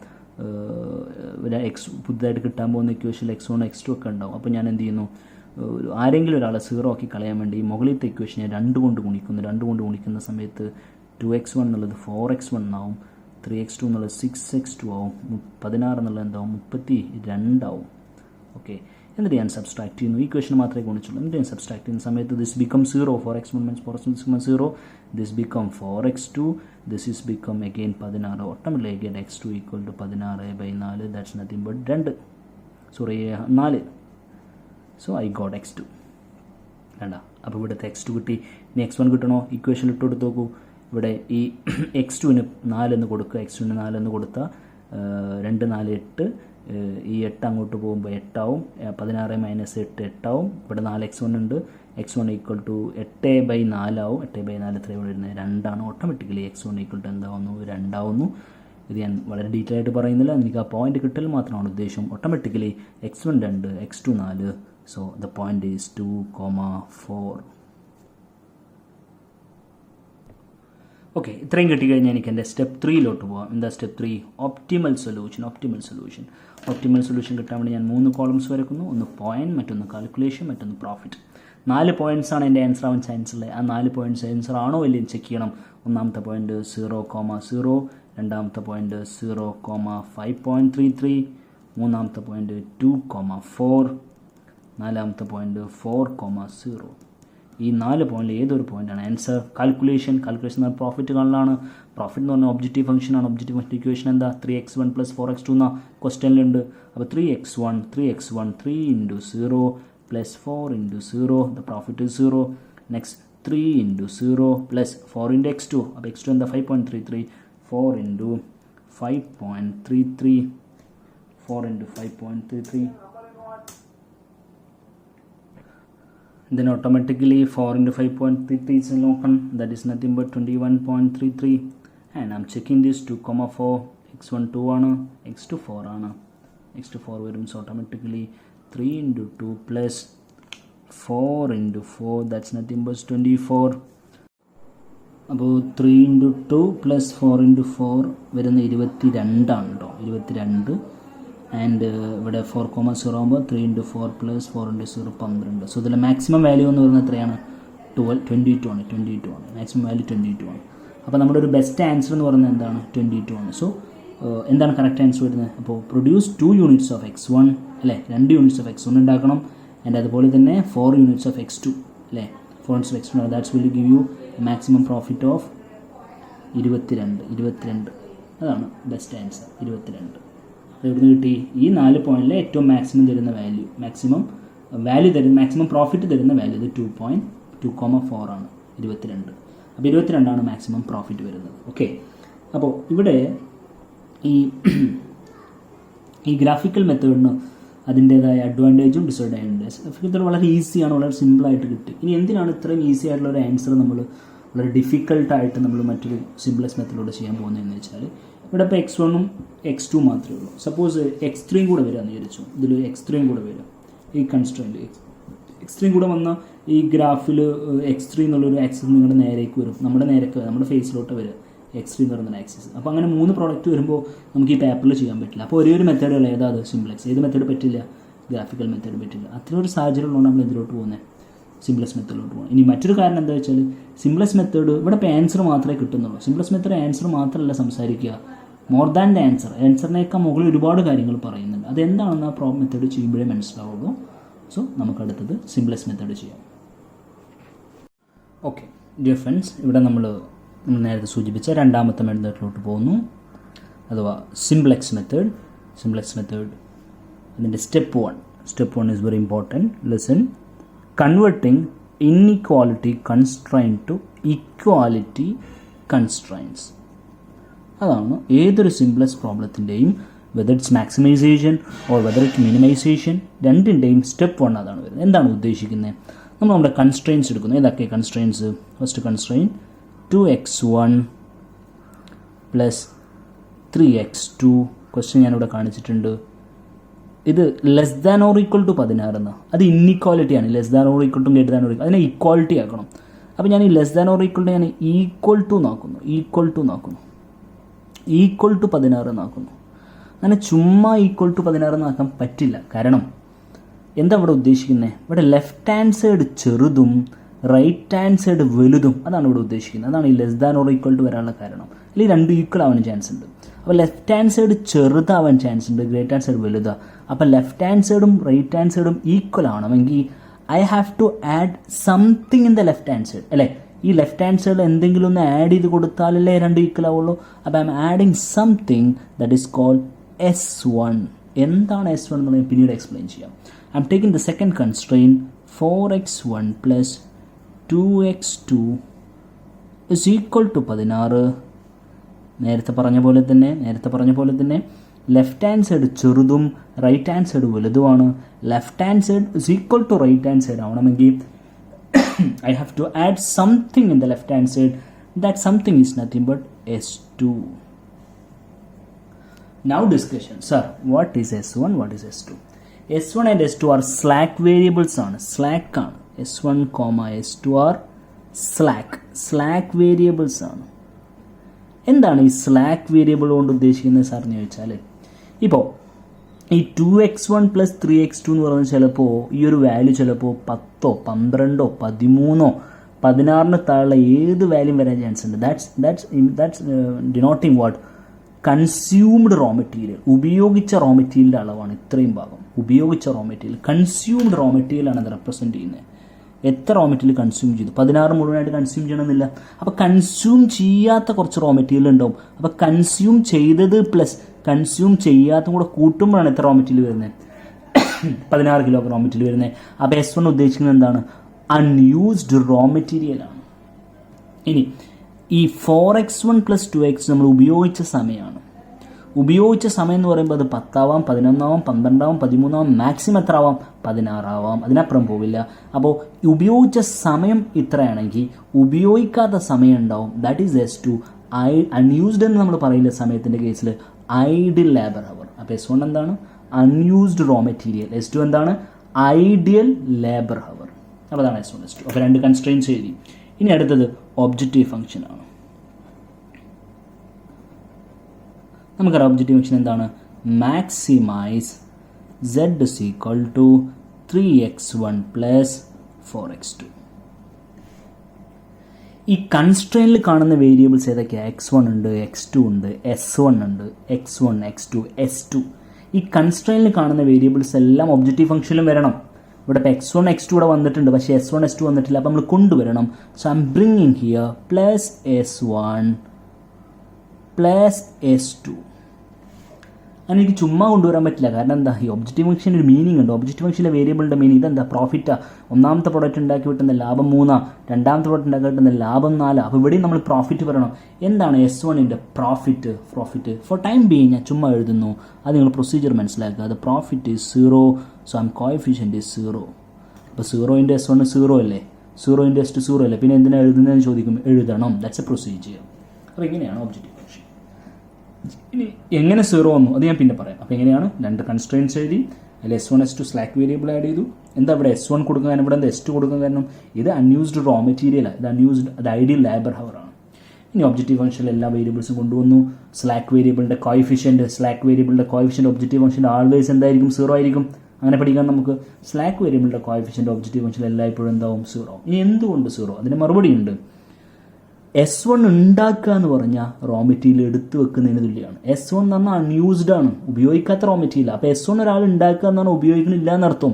പുതുതായിട്ട് കിട്ടാൻ പോകുന്ന ഇക്വേഷനിൽ x1 x2 ഒക്കെ ഉണ്ടാവും. അപ്പോൾ ഞാൻ എന്ത് ചെയ്യുന്നു, ആരെങ്കിലും ഒരാളെ 0 ആക്കി കളയാൻ വേണ്ടി ഈ മുകളിലത്തെ ഇക്വേഷനെ 2 കൊണ്ട് ഗുണിക്കുന്നു. 2 കൊണ്ട് ഗുണിക്കുന്ന സമയത്ത് 2x1 എന്നുള്ളത് 4x1 ആവും, 3x2 എന്നുള്ളത് 6x2 ആവും, 16 എന്നുള്ളത് എന്താവും? 32 ആവും. ഓക്കെ, എന്നിട്ട് ഞാൻ സബ്സ്ട്രാക്ട് ചെയ്യുന്നു. ഈ ഇക്വേഷൻ മാത്രമേ ഗുണിച്ചുള്ളൂ. എന്നിട്ട് ഞാൻ സബ്സ്ട്രാക്ട് ചെയ്യുന്ന സമയത്ത് this become 0. 4x1 - 4x2 = 0. This become 4x2. This is become again 16. Automatically again x2 = 16/4. That's nothing but 2. Sorry 4. So I got x2. വേണ്ട, അപ്പോൾ ഇവിടുത്തെ x2 കിട്ടി. ഇനി x1 കിട്ടണോ? ഇക്വേഷൻ ഇട്ട് കൊടുത്ത് നോക്കൂ. ഇവിടെ ഈ x2ന് 4 എന്ന് കൊടുക്കുക. x2ന് 4 എന്ന് കൊടുത്താൽ 2, 4, 8. ഈ 8 അങ്ങോട്ട് പോകുമ്പോൾ 8 ആവും. 16 - 8 8 ആവും. ഇവിടെ 4x1 ഉണ്ട്. x1 = 8/4 ആവും. 8/4 എത്രയാണ് വരുന്നത്? 2 ആണ്. Automatically x1 = എന്താവുന്നു? 2 ആവുന്നു. ഇത് ഞാൻ വളരെ ഡീറ്റെയിൽ ആയിട്ട് പറയുന്നില്ല. എനിക്ക് ആ പോയിന്റ് കിട്ടൽ മാത്രമാണ് ഉദ്ദേശം. Automatically x1 2, x2 4. So the point is 2,4. Okay, ഇത്രയും കിട്ടിക്കഴിഞ്ഞാൽ എനിക്ക് എൻ്റെ സ്റ്റെപ്പ് 3 പോകാം. എന്താ സ്റ്റെപ്പ് 3? ഒപ്റ്റിമൽ സൊല്യൂഷൻ കിട്ടാൻ വേണ്ടി ഞാൻ 3 കോളംസ് വരയ്ക്കുന്നു. ഒന്ന് പോയിന്റ്, മറ്റൊന്ന് കാൽക്കുലേഷൻ, മറ്റൊന്ന് പ്രോഫിറ്റ്. 4 പോയിന്റ്സാണ് എൻ്റെ ആൻസർ ആവാൻ ചാൻസ് ഉള്ളത്. ആ 4 പോയിന്റ്സ് ആൻസർ ആണോ ഇല്ലെന്ന് ചെക്ക് ചെയ്യണം. ഒന്നാമത്തെ പോയിന്റ് 0,0, രണ്ടാമത്തെ പോയിന്റ് 0,5.33, മൂന്നാമത്തെ പോയിന്റ് 2,4, നാലാമത്തെ പോയിന്റ് 4,0. ഈ 4 പോയിന്റിൽ ഏതൊരു പോയിന്റാണ് ആൻസർ? കാൽക്കുലേഷൻ എന്നാൽ പ്രോഫിറ്റ് കാണലാണ്. പ്രോഫിറ്റ് എന്ന് പറഞ്ഞാൽ ഒബ്ജക്റ്റീവ് ഫംഗ്ഷനാണ്. ഒബ്ജക്റ്റീവ് ഫംഗ്ഷൻ ഇക്വേഷൻ എന്താ? 3x1 + 4x2 എന്ന ക്വസ്റ്റ്യനിലുണ്ട്. അപ്പോൾ 3x1 3 × 0 + 4 × 0, the profit is 0. Next 3 × 0 + 4 × x2. അപ്പോൾ x2 എന്താ? 5.33. 4 × 5.33. 4 × 5.33. Then automatically 4 × 5.33 is open. That is nothing but 21.33. And I'm checking this 2,4. x1 2 ആണ്, x2 4 ആണ്. x2 4 വരും. So automatically 3 × 2 + 4 × 4, that's nothing but 24. അപ്പോൾ 3 × 2 + 4 × 4 വരുന്ന 22 ആണ് കേട്ടോ. 22. ആൻഡ് ഇവിടെ 4,0 ആകുമ്പോൾ 3 × 4 + 4 × 0 12. സോ ഇതിൽ മാക്സിമം വാല്യൂ എന്ന് പറയുന്നത് എത്രയാണ്? 22 ആണ്. മാക്സിമം വാല്യൂ 22 ആണ്. അപ്പോൾ നമ്മുടെ ഒരു ബെസ്റ്റ് ആൻസർ എന്ന് പറയുന്നത് എന്താണ്? 22 ആണ്. സോ എന്താണ് കറക്റ്റ് ആൻസർ വരുന്നത്? അപ്പോൾ പ്രൊഡ്യൂസ് 2 യൂണിറ്റ്സ് ഓഫ് x1 അല്ലേ, 2 യൂണിറ്റ്സ് ഓഫ് x1 ഉണ്ടാക്കണം. ആൻഡ് അതുപോലെ തന്നെ 4 units of x2 അല്ലേ, 4 units of x2 that's will give you maximum profit of 22. അതാണ് ബെസ്റ്റ് ആൻസർ 22. എവിടെ നിന്ന് കിട്ടി? ഈ 4 പോയിന്റിലെ ഏറ്റവും മാക്സിമം തരുന്ന വാല്യൂ, മാക്സിമം പ്രോഫിറ്റ് തരുന്ന വാല്യൂ ഇത് 2.2,4 ആണ്, 22. അപ്പോൾ 22 മാക്സിമം പ്രോഫിറ്റ് വരുന്നത്. ഓക്കെ, അപ്പോൾ ഇവിടെ ഈ ഗ്രാഫിക്കൽ മെത്തേഡിന് അതിൻ്റേതായ അഡ്വാൻറ്റേജും ഡിസഡ്വാൻറ്റേജും. ഗ്രാഫിക്കൽ മെത്തേഡ് വളരെ ഈസിയാണ്, വളരെ സിമ്പിളായിട്ട് കിട്ടി. ഇനി എന്തിനാണ് ഇത്രയും ഈസി ആയിട്ടുള്ള ഒരു ആൻസർ നമ്മൾ വളരെ ഡിഫിക്കൽട്ടായിട്ട് നമ്മൾ മറ്റൊരു സിംപ്ലക്സ് മെത്തേഡിലൂടെ ചെയ്യാൻ പോകുന്നതെന്ന് വെച്ചാൽ, ഇവിടെ ഇപ്പോൾ x1ഉം x2 മാത്രമേ ഉള്ളൂ. സപ്പോസ് x3 കൂടെ വരികയെന്ന് വിചാരിച്ചു, ഇതിൽ x3 കൂടെ വരും. ഈ കൺസ്ട്രെയിൻറ്റ് x3 കൂടെ വന്ന ഈ ഗ്രാഫിൽ x3 എന്നുള്ളൊരു ആക്സിസ് നിങ്ങളുടെ നേരേക്ക് വരും, നമ്മുടെ ഫേസിലോട്ട് വരും x3 എന്ന് പറയുന്ന ആക്സിസ്. അപ്പോൾ അങ്ങനെ 3 പ്രോഡക്റ്റ് വരുമ്പോൾ നമുക്ക് ഈ പേപ്പറിൽ ചെയ്യാൻ പറ്റില്ല. അപ്പോൾ ഒരേ ഒരു മെത്തേഡുള്ള ഏതാ അത്? സിംപ്ലക്സ്. ഏത് മെത്തേഡ് പറ്റില്ല? ഗ്രാഫിക്കൽ മെത്തേഡ് പറ്റില്ല. അത്രയും ഒരു സാഹചര്യം ഉള്ളതുകൊണ്ട് നമ്മൾ ഇതിലോട്ട് പോകുന്നത് സിംപ്ലക്സ് മെത്തേഡിലോട്ട് പോകണം. ഇനി മറ്റൊരു കാരണം എന്താ വെച്ചാൽ, സിംപ്ലക്സ് മെത്തേഡ് ഇവിടെ ഇപ്പോൾ ആൻസർ മാത്രമേ കിട്ടുന്നുള്ളൂ. സിംപ്ലക്സ് മെത്തേഡ് ആൻസർ മാത്രമല്ല സംസാരിക്കുക, മോർ ദാൻ ദ ആൻസറിനേക്കാൾ മുകളിൽ ഒരുപാട് കാര്യങ്ങൾ പറയുന്നുണ്ട്. അതെന്താണെന്ന് ആ പ്രോബ്ലം മെത്തേഡ് ചെയ്യുമ്പോഴേ മനസ്സിലാവുള്ളൂ. സോ നമുക്കടുത്തത് സിംപ്ലക്സ് മെത്തേഡ് ചെയ്യാം. ഓക്കെ ഡിയർ ഫ്രണ്ട്സ്, ഇവിടെ നമ്മൾ നേരത്തെ സൂചിപ്പിച്ച രണ്ടാമത്തെ മെത്തേഡിലോട്ട് പോകുന്നു, അഥവാ സിംപ്ലക്സ് മെത്തേഡ്. അതിൻ്റെ step 1 is very important. Listen. Converting inequality constraint to equality constraints. അതാണ് ഏതൊരു സിംപ്ലക്സ് പ്രോബ്ലത്തിൻ്റെയും, whether it's maximisation or whether it minimisation, രണ്ടിൻ്റെയും സ്റ്റെപ്പ് 1 അതാണ് വരുന്നത്. എന്താണ് ഉദ്ദേശിക്കുന്നത്? നമ്മൾ നമ്മുടെ കൺസ്ട്രെയിൻസ് എടുക്കുന്നു. ഏതൊക്കെ constraints? First constraint 2x1 plus 3x2. Question ഞാനിവിടെ കാണിച്ചിട്ടുണ്ട്. ഇത് less than or equal to 16 എന്ന്. അത് ഇൻഇക്വാലിറ്റിയാണ്. Less than or equal to greater than or equal, അതിനെ ഇക്വാലിറ്റി ആക്കണം. അപ്പോൾ ഞാൻ ഈ less than or equal to ഞാൻ ഈക്വൽ ടു നാക്കുന്നു, ഈക്വൽ ടു 16 എന്നാക്കുന്നു. അങ്ങനെ ചുമ്മാ ഈക്വൽ ടു 16 എന്നാക്കാൻ പറ്റില്ല. കാരണം എന്താ ഇവിടെ ഉദ്ദേശിക്കുന്നത്? ഇവിടെ ലെഫ്റ്റ് ഹാൻഡ് സൈഡ് ചെറുതും റൈറ്റ് ഹാൻഡ് സൈഡ് വലുതും, അതാണ് ഇവിടെ ഉദ്ദേശിക്കുന്നത്. അതാണ് ഈ less than or equal to വരാനുള്ള കാരണം. അല്ലെങ്കിൽ രണ്ടും ഈക്വൽ ആവാൻ ചാൻസ് ഉണ്ട്. അപ്പോൾ ലെഫ്റ്റ് ഹാൻഡ് സൈഡ് ചെറുതാവാൻ ചാൻസ് ഉണ്ട്, ഗ്രേറ്റ് ഹാൻഡ് സൈഡ് വലുതാണ്. അപ്പോൾ ലെഫ്റ്റ് ഹാൻഡ് സൈഡും റൈറ്റ് ഹാൻഡ് സൈഡും ഈക്വൽ ആവണമെങ്കിൽ I have to add something in the left hand side, അല്ലേ? ഈ ലെഫ്റ്റ് ഹാൻഡ് സൈഡിൽ എന്തെങ്കിലും ഒന്ന് ആഡ് ചെയ്ത് കൊടുത്താലല്ലേ രണ്ടും ഈക്വൽ ആവുള്ളൂ. അപ്പോൾ I'm adding something that is called S1. എന്താണ് S1 എന്നുള്ളത് പിന്നീട് എക്സ്പ്ലെയിൻ ചെയ്യാം. I'm taking the second constraint 4x1 plus 2x2 is equal to 16. നേരത്തെ പറഞ്ഞ പോലെ തന്നെ ലെഫ്റ്റ് ഹാൻഡ് സൈഡ് ചെറുതും റൈറ്റ് ഹാൻഡ് സൈഡ് വലുതുമാണ്. Left hand side is equal to right hand side ആവണമെങ്കിൽ I have to add something in the left hand side. That something is nothing but S2. Now discussion. Sir, what is S1? What is S2? S1 and S2 are slack variables. Slack. S1, S2 are slack variables. എന്താണ് ഈ slack variable കൊണ്ട് ഉദ്ദേശിക്കുന്നത് സാറിന് ചോദിച്ചാൽ, ഇപ്പോൾ ഈ 2x1 plus 3x2 എന്ന് പറയുന്നത് ചിലപ്പോൾ ഈ ഒരു വാല്യൂ ചിലപ്പോൾ 10, 12, 13, 16 താഴെ ഏത് വാല്യൂ വരാൻ ചാൻസ് ഉണ്ട്. That's denoting what? Consumed raw material, ഉപയോഗിച്ച റോ മെറ്റീരിയലിൻ്റെ അളവാണ് ഇത്രയും ഭാഗം. ഉപയോഗിച്ച റോ മെറ്റീരിയൽ, കൺസ്യൂംഡ് റോ മെറ്റീരിയലാണ് അത് റെപ്രസെൻറ്റ് ചെയ്യുന്നത്. എത്ര റോ മെറ്റീരിയൽ കൺസ്യൂം ചെയ്തു? 16 മുഴുവനായിട്ട് കൺസ്യൂം ചെയ്യണമെന്നില്ല. അപ്പോൾ കൺസ്യൂം ചെയ്യാത്ത കുറച്ച് റോ മെറ്റീരിയൽ ഉണ്ടാവും. അപ്പോൾ കൺസ്യൂം ചെയ്തത് പ്ലസ് കൺസ്യൂം ചെയ്യാത്തതും കൂടെ കൂട്ടുമ്പോഴാണ് എത്ര റോ മെറ്റീരിയൽ വരുന്നത്? 16 കിലോ റോ മെറ്റീരിയൽ വരുന്നത്. അപ്പോൾ S1 ഉദ്ദേശിക്കുന്നത് എന്താണ്? അൺയൂസ്ഡ് റോ മെറ്റീരിയലാണ്. ഇനി ഈ 4x1 പ്ലസ് 2x നമ്മൾ ഉപയോഗിച്ച സമയമാണ്. ഉപയോഗിച്ച സമയം എന്ന് പറയുമ്പോൾ അത് 10 ആവാം, 11 ആവാം, 12 ആവാം, 13 ആവാം, മാക്സിമം എത്ര ആവാം? 16 ആവാം, അതിനപ്പുറം പോവില്ല. അപ്പോൾ ഉപയോഗിച്ച സമയം ഇത്രയാണെങ്കിൽ ഉപയോഗിക്കാത്ത സമയം ഉണ്ടാവും, ദാറ്റ് ഈസ് S2. അൺയൂസ്ഡ് എന്ന് നമ്മൾ പറയില്ല സമയത്തിൻ്റെ കേസിൽ, ഐഡിയൽ ലേബർ അവർ. അപ്പോൾ S1 എന്താണ്? Unused raw material. S2 എന്താണ്? Ideal labour hour. അപ്പോൾ അതാണ് S1 S2. അപ്പോൾ 2 കൺസ്ട്രെയിൻസ് എഴുതി. ഇനി അടുത്തത് ഒബ്ജക്റ്റീവ് ഫംഗ്ഷൻ ആണ്. നമുക്കറിയാം ഒബ്ജക്റ്റീവ് ഫംഗ്ഷൻ എന്താണ്? Maximise z is equal to 3x1 plus 4x2. ഈ കൺസ്ട്രെയിനിൽ കാണുന്ന വേരിയബിൾസ് ഏതൊക്കെയാണ്? x1 ഉണ്ട്, x2 ഉണ്ട്, s1 ഉണ്ട്, x1, x2, s2. ഈ കൺസ്ട്രെയിനിൽ കാണുന്ന വേരിയബിൾസ് എല്ലാം ഒബ്ജക്റ്റീവ് ഫംഗ്ഷനിലും വരണം. ഇവിടെ ഇപ്പോൾ x1 x2 ഇവിടെ വന്നിട്ടുണ്ട്, പക്ഷേ s1 s2 വന്നിട്ടില്ല. അപ്പോൾ നമ്മൾ കൊണ്ടുവരണം. So I M bringing here plus s1 plus s2. അങ്ങനെ എനിക്ക് ചുമ്മാ കൊണ്ടുവരാൻ പറ്റില്ല. കാരണം എന്താ, ഈ ഒബ്ജക്റ്റീവ് ഫംഗ്ഷന് ഒരു മീനിങ് ഉണ്ട്. ഒബ്ജക്റ്റീവ് ഫംഗ്ഷൻ്റെ വേരിയബിളിൻ്റെ മീനിങ് ഇതെന്താ, പ്രോഫിറ്റാണ്. ഒന്നാമത്തെ പ്രോഡക്റ്റ് ഉണ്ടാക്കി വിട്ടുന്ന ലാഭം 3, രണ്ടാമത്തെ പ്രോഡക്റ്റ് ഉണ്ടാക്കി വിട്ടുന്ന ലാഭം 4. അപ്പോൾ ഇവിടെയും നമ്മൾ പ്രോഫിറ്റ് പറയണം. എന്താണ് s1ൻ്റെ പ്രോഫിറ്റ്? ഫോർ ടൈം ബീയിങ് ഞാൻ ചുമ്മാ എഴുതുന്നു. അത് നിങ്ങൾ പ്രൊസീജിയർ മനസ്സിലാക്കുക. അത് profit is 0, so I'm coefficient is 0. അപ്പോൾ 0 × s1 0 അല്ലേ, 0 × s2 0 അല്ലേ, പിന്നെ എന്തിനാണ് എഴുതുന്നതെന്ന് ചോദിക്കും. എഴുതണം. That's A procedure. അപ്പോൾ ഇങ്ങനെയാണ് ഒബ്ജക്റ്റീവ് ഫംഗ്ഷൻ. ഇനി എങ്ങനെ 0 വന്നു അത് ഞാൻ പിന്നെ പറയാം. അപ്പോൾ എങ്ങനെയാണ്, 2 കൺസ്ട്രെയിൻസ് എഴുതി, അതിൽ s1 s2 slack variable add ചെയ്തു. എന്താ ഇവിടെ s1 കൊടുക്കാൻ, ഇവിടെ എന്താ s2 കൊടുക്കാൻ കാരണം, ഇത് അൺയൂസ്ഡ് റോ മെറ്റീരിയലാണ്, ഇത് അൺയൂസ്ഡ്, അത് ഐഡിയൽ ലേബർ ഹവറാണ്. ഇനി ഒബ്ജക്റ്റീവ് ഫംഗ്ഷനിൽ എല്ലാ വേരിയബിൾസും കൊണ്ടുവന്നു. സ്ലാക്ക് വേരിയബിളിൻ്റെ കോയിഫിഷ്യൻറ്റ് ഒബ്ജക്റ്റീവ് ഫംഗ്ഷൻ്റെ ആൾവേസ് എന്തായിരിക്കും, 0 ആയിരിക്കും. അങ്ങനെ പഠിക്കാൻ നമുക്ക്. സ്ലാക്ക് വേരിയബിളിൻ്റെ കോയിഫിഷ്യൻറ്റ് ഒബ്ജക്റ്റീവ് ഫംഗ്ഷനിൽ എല്ലായ്പ്പോഴും എന്താവും, 0. ഇനി എന്തുകൊണ്ട് 0? അതിന് മറുപടി ഉണ്ട്. s1 ഉണ്ടാക്കുക എന്ന് പറഞ്ഞാൽ റോ മെറ്റീരിയൽ എടുത്തു വെക്കുന്നതിന് തുല്യമാണ്. s1 എന്ന് പറഞ്ഞാൽ അൺയൂസ്ഡ് ആണ്, ഉപയോഗിക്കാത്ത റോ മെറ്റീരിയൽ. അപ്പോൾ s1 ഒരാൾ ഉണ്ടാക്കുക എന്ന് പറഞ്ഞാൽ ഉപയോഗിക്കണില്ല എന്നർത്ഥം.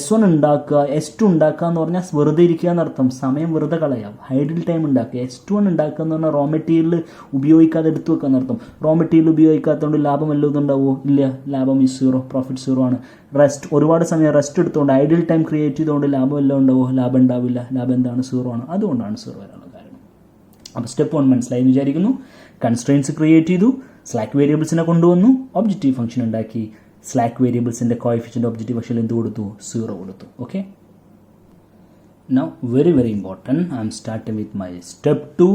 s1 ഉണ്ടാക്കുക, s2 ഉണ്ടാക്കുക എന്ന് പറഞ്ഞാൽ വെറുതെ ഇരിക്കുക എന്നർത്ഥം, സമയം വെറുതെ കളയാം, ഐഡിൽ ടൈം ഉണ്ടാക്കുക. s1 ഉണ്ടാക്കുക എന്ന് പറഞ്ഞാൽ റോ മെറ്റീരിയൽ ഉപയോഗിക്കാതെ എടുത്തു വെക്കുക എന്നർത്ഥം. റോ മെറ്റീരിയൽ ഉപയോഗിക്കാത്തതുകൊണ്ട് ലാഭം വല്ലതും ഉണ്ടാവുമോ? ഇല്ല, ലാഭം ഈ 0, പ്രോഫിറ്റ് 0 ആണ്. ഒരുപാട് സമയം റെസ്റ്റ് എടുത്തുകൊണ്ട് ഐഡിൽ ടൈം ക്രിയേറ്റ് ചെയ്തുകൊണ്ട് ലാഭം വല്ലതും ഉണ്ടാവുമോ? ലാഭം ഉണ്ടാവില്ല. ലാഭം എന്താണ്? 0 ആണ്. അതുകൊണ്ടാണ് 0 വരാനുള്ള കാര്യം. അപ്പോൾ സ്റ്റെപ്പ് 1 മനസ്സിലായി എന്ന് വിചാരിക്കുന്നു. കൺസ്ട്രെയിൻസ് ക്രിയേറ്റ് ചെയ്തു, സ്ലാക്ക് വേരിയബിൾസിനെ കൊണ്ടുവന്നു, ഒബ്ജക്റ്റീവ് ഫംഗ്ഷൻ ഉണ്ടാക്കി. സ്ലാക്ക് വേരിയബിൾസിൻ്റെ കോയിഫിഷ്യൻ്റ് ഒബ്ജക്റ്റീവ് ഫംഗ്ഷനിൽ എന്ത് കൊടുത്തു? 0 കൊടുത്തു. Okay, now very important, I M starting with my step 2,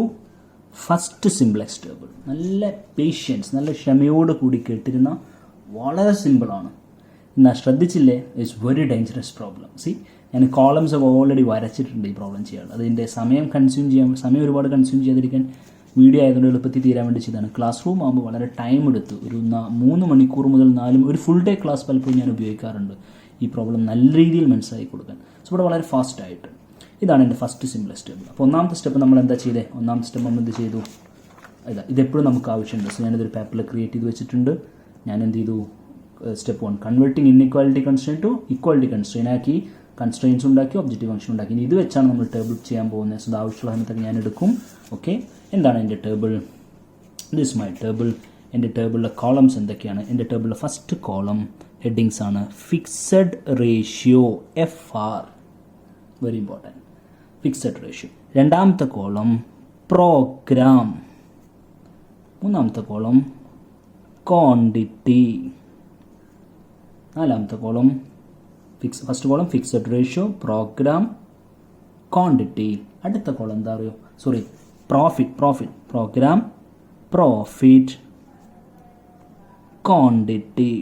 first simplex table. നല്ല പേഷ്യൻസ്, നല്ല ക്ഷമയോട് കൂടി കേട്ടിരുന്ന വളരെ സിമ്പിളാണ്. എന്നാൽ ശ്രദ്ധിച്ചില്ലേ, ഇറ്റ്സ് വെരി ഡേഞ്ചറസ് പ്രോബ്ലം. ഞാൻ കോളംസ് ഒക്കെ ഓൾറെഡി വരച്ചിട്ടുണ്ട് ഈ പ്രോബ്ലം ചെയ്യാൻ. അതിൻ്റെ സമയം ഒരുപാട് കൺസ്യൂം ചെയ്യാതിരിക്കാൻ വീഡിയോ ആയതുകൊണ്ട് എളുപ്പത്തിൽ തീരാൻ വേണ്ടി ചെയ്താണ്. ക്ലാസ് റൂം ആകുമ്പോൾ വളരെ ടൈം എടുത്ത് ഒരു 3 മണിക്കൂർ മുതൽ 4 ഒരു ഫുൾ ഡേ ക്ലാസ് പലപ്പോഴും ഞാൻ ഉപയോഗിക്കാറുണ്ട് ഈ പ്രോബ്ലം നല്ല രീതിയിൽ മനസ്സിലാക്കി കൊടുക്കാൻ. സോ ഇവിടെ വളരെ ഫാസ്റ്റായിട്ട് ഇതാണ് എൻ്റെ ഫസ്റ്റ് സിംപ്ലെക്സ് ടേബിൾ. അപ്പോൾ ഒന്നാമത്തെ സ്റ്റെപ്പ് നമ്മൾ എന്താ ചെയ്തേ? ഒന്നാമത്തെ സ്റ്റെപ്പ് നമ്മൾ എന്ത് ചെയ്തു? ഇതെപ്പോഴും നമുക്ക് ആവശ്യമുണ്ട്. സോ ഞാനിതൊരു പേപ്പറിൽ ക്രിയേറ്റ് ചെയ്ത് വെച്ചിട്ടുണ്ട്. ഞാൻ എന്ത് ചെയ്തു? Step 1 converting inequality constraint to equality constraint ആക്കി, കൺസ്ട്രെയിൻസ് ഉണ്ടാക്കി, ഒബ്ജക്റ്റീവ് ഫംഗ്ഷൻ ഉണ്ടാക്കി. ഇനി ഇത് വെച്ചാണ് നമ്മൾ ടേബിൾ ചെയ്യാൻ പോകുന്നത്. സോ ഇത് ആവശ്യമുള്ള സമയത്തൊക്കെ ഞാൻ എടുക്കും. ഓക്കെ, എന്താണ് എൻ്റെ ടേബിൾ? This my table. എൻ്റെ ടേബിളിലെ കോളംസ് എന്തൊക്കെയാണ്? എൻ്റെ ടേബിളിലെ ഫസ്റ്റ് കോളം ഹെഡിങ്സ് ആണ് fixed ratio FR, very important, fixed ratio. രണ്ടാമത്തെ കോളം പ്രോഗ്രാം. മൂന്നാമത്തെ കോളം ക്വാണ്ടിറ്റി. നാലാമത്തെ column first column fixed ratio, programme, quantity. അടുത്ത കോളം എന്താ അറിയോ? Profit, programme, profit, quantity.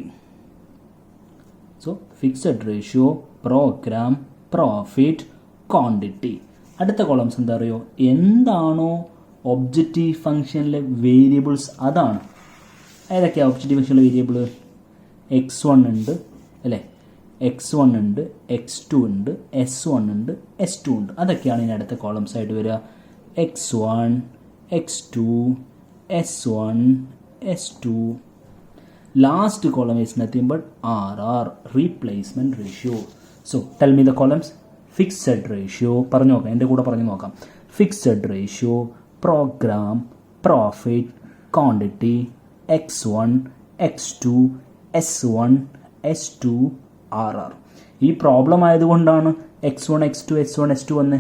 So fixed ratio, programme, profit, quantity. അടുത്ത columns എന്താ അറിയോ? എന്താണോ ഒബ്ജക്റ്റീവ് ഫംഗ്ഷനിലെ വേരിയബിൾസ് അതാണ്. ഏതൊക്കെയാണ് ഒബ്ജക്റ്റീവ് ഫംഗ്ഷനിലെ വേരിയബിൾ? x1 ഉണ്ട് അല്ലേ, x1 ഉണ്ട്, x2 ഉണ്ട്, s1 ഉണ്ട്, s2 ഉണ്ട്. അതൊക്കെയാണ് ഇനി അടുത്ത കോളംസ് ആയിട്ട് വരിക. x1, x2, s1, s2. Last column is nothing but RR, replacement ratio. So tell me the columns. Fixed ratio പറഞ്ഞു നോക്കാം, എൻ്റെ കൂടെ പറഞ്ഞു നോക്കാം. Fixed ratio, programme, profit, quantity, x1, x2, s1, s2, RR. ഈ പ്രോബ്ലം ആയതുകൊണ്ടാണ് x1, x2, s1, s2 വന്നേ.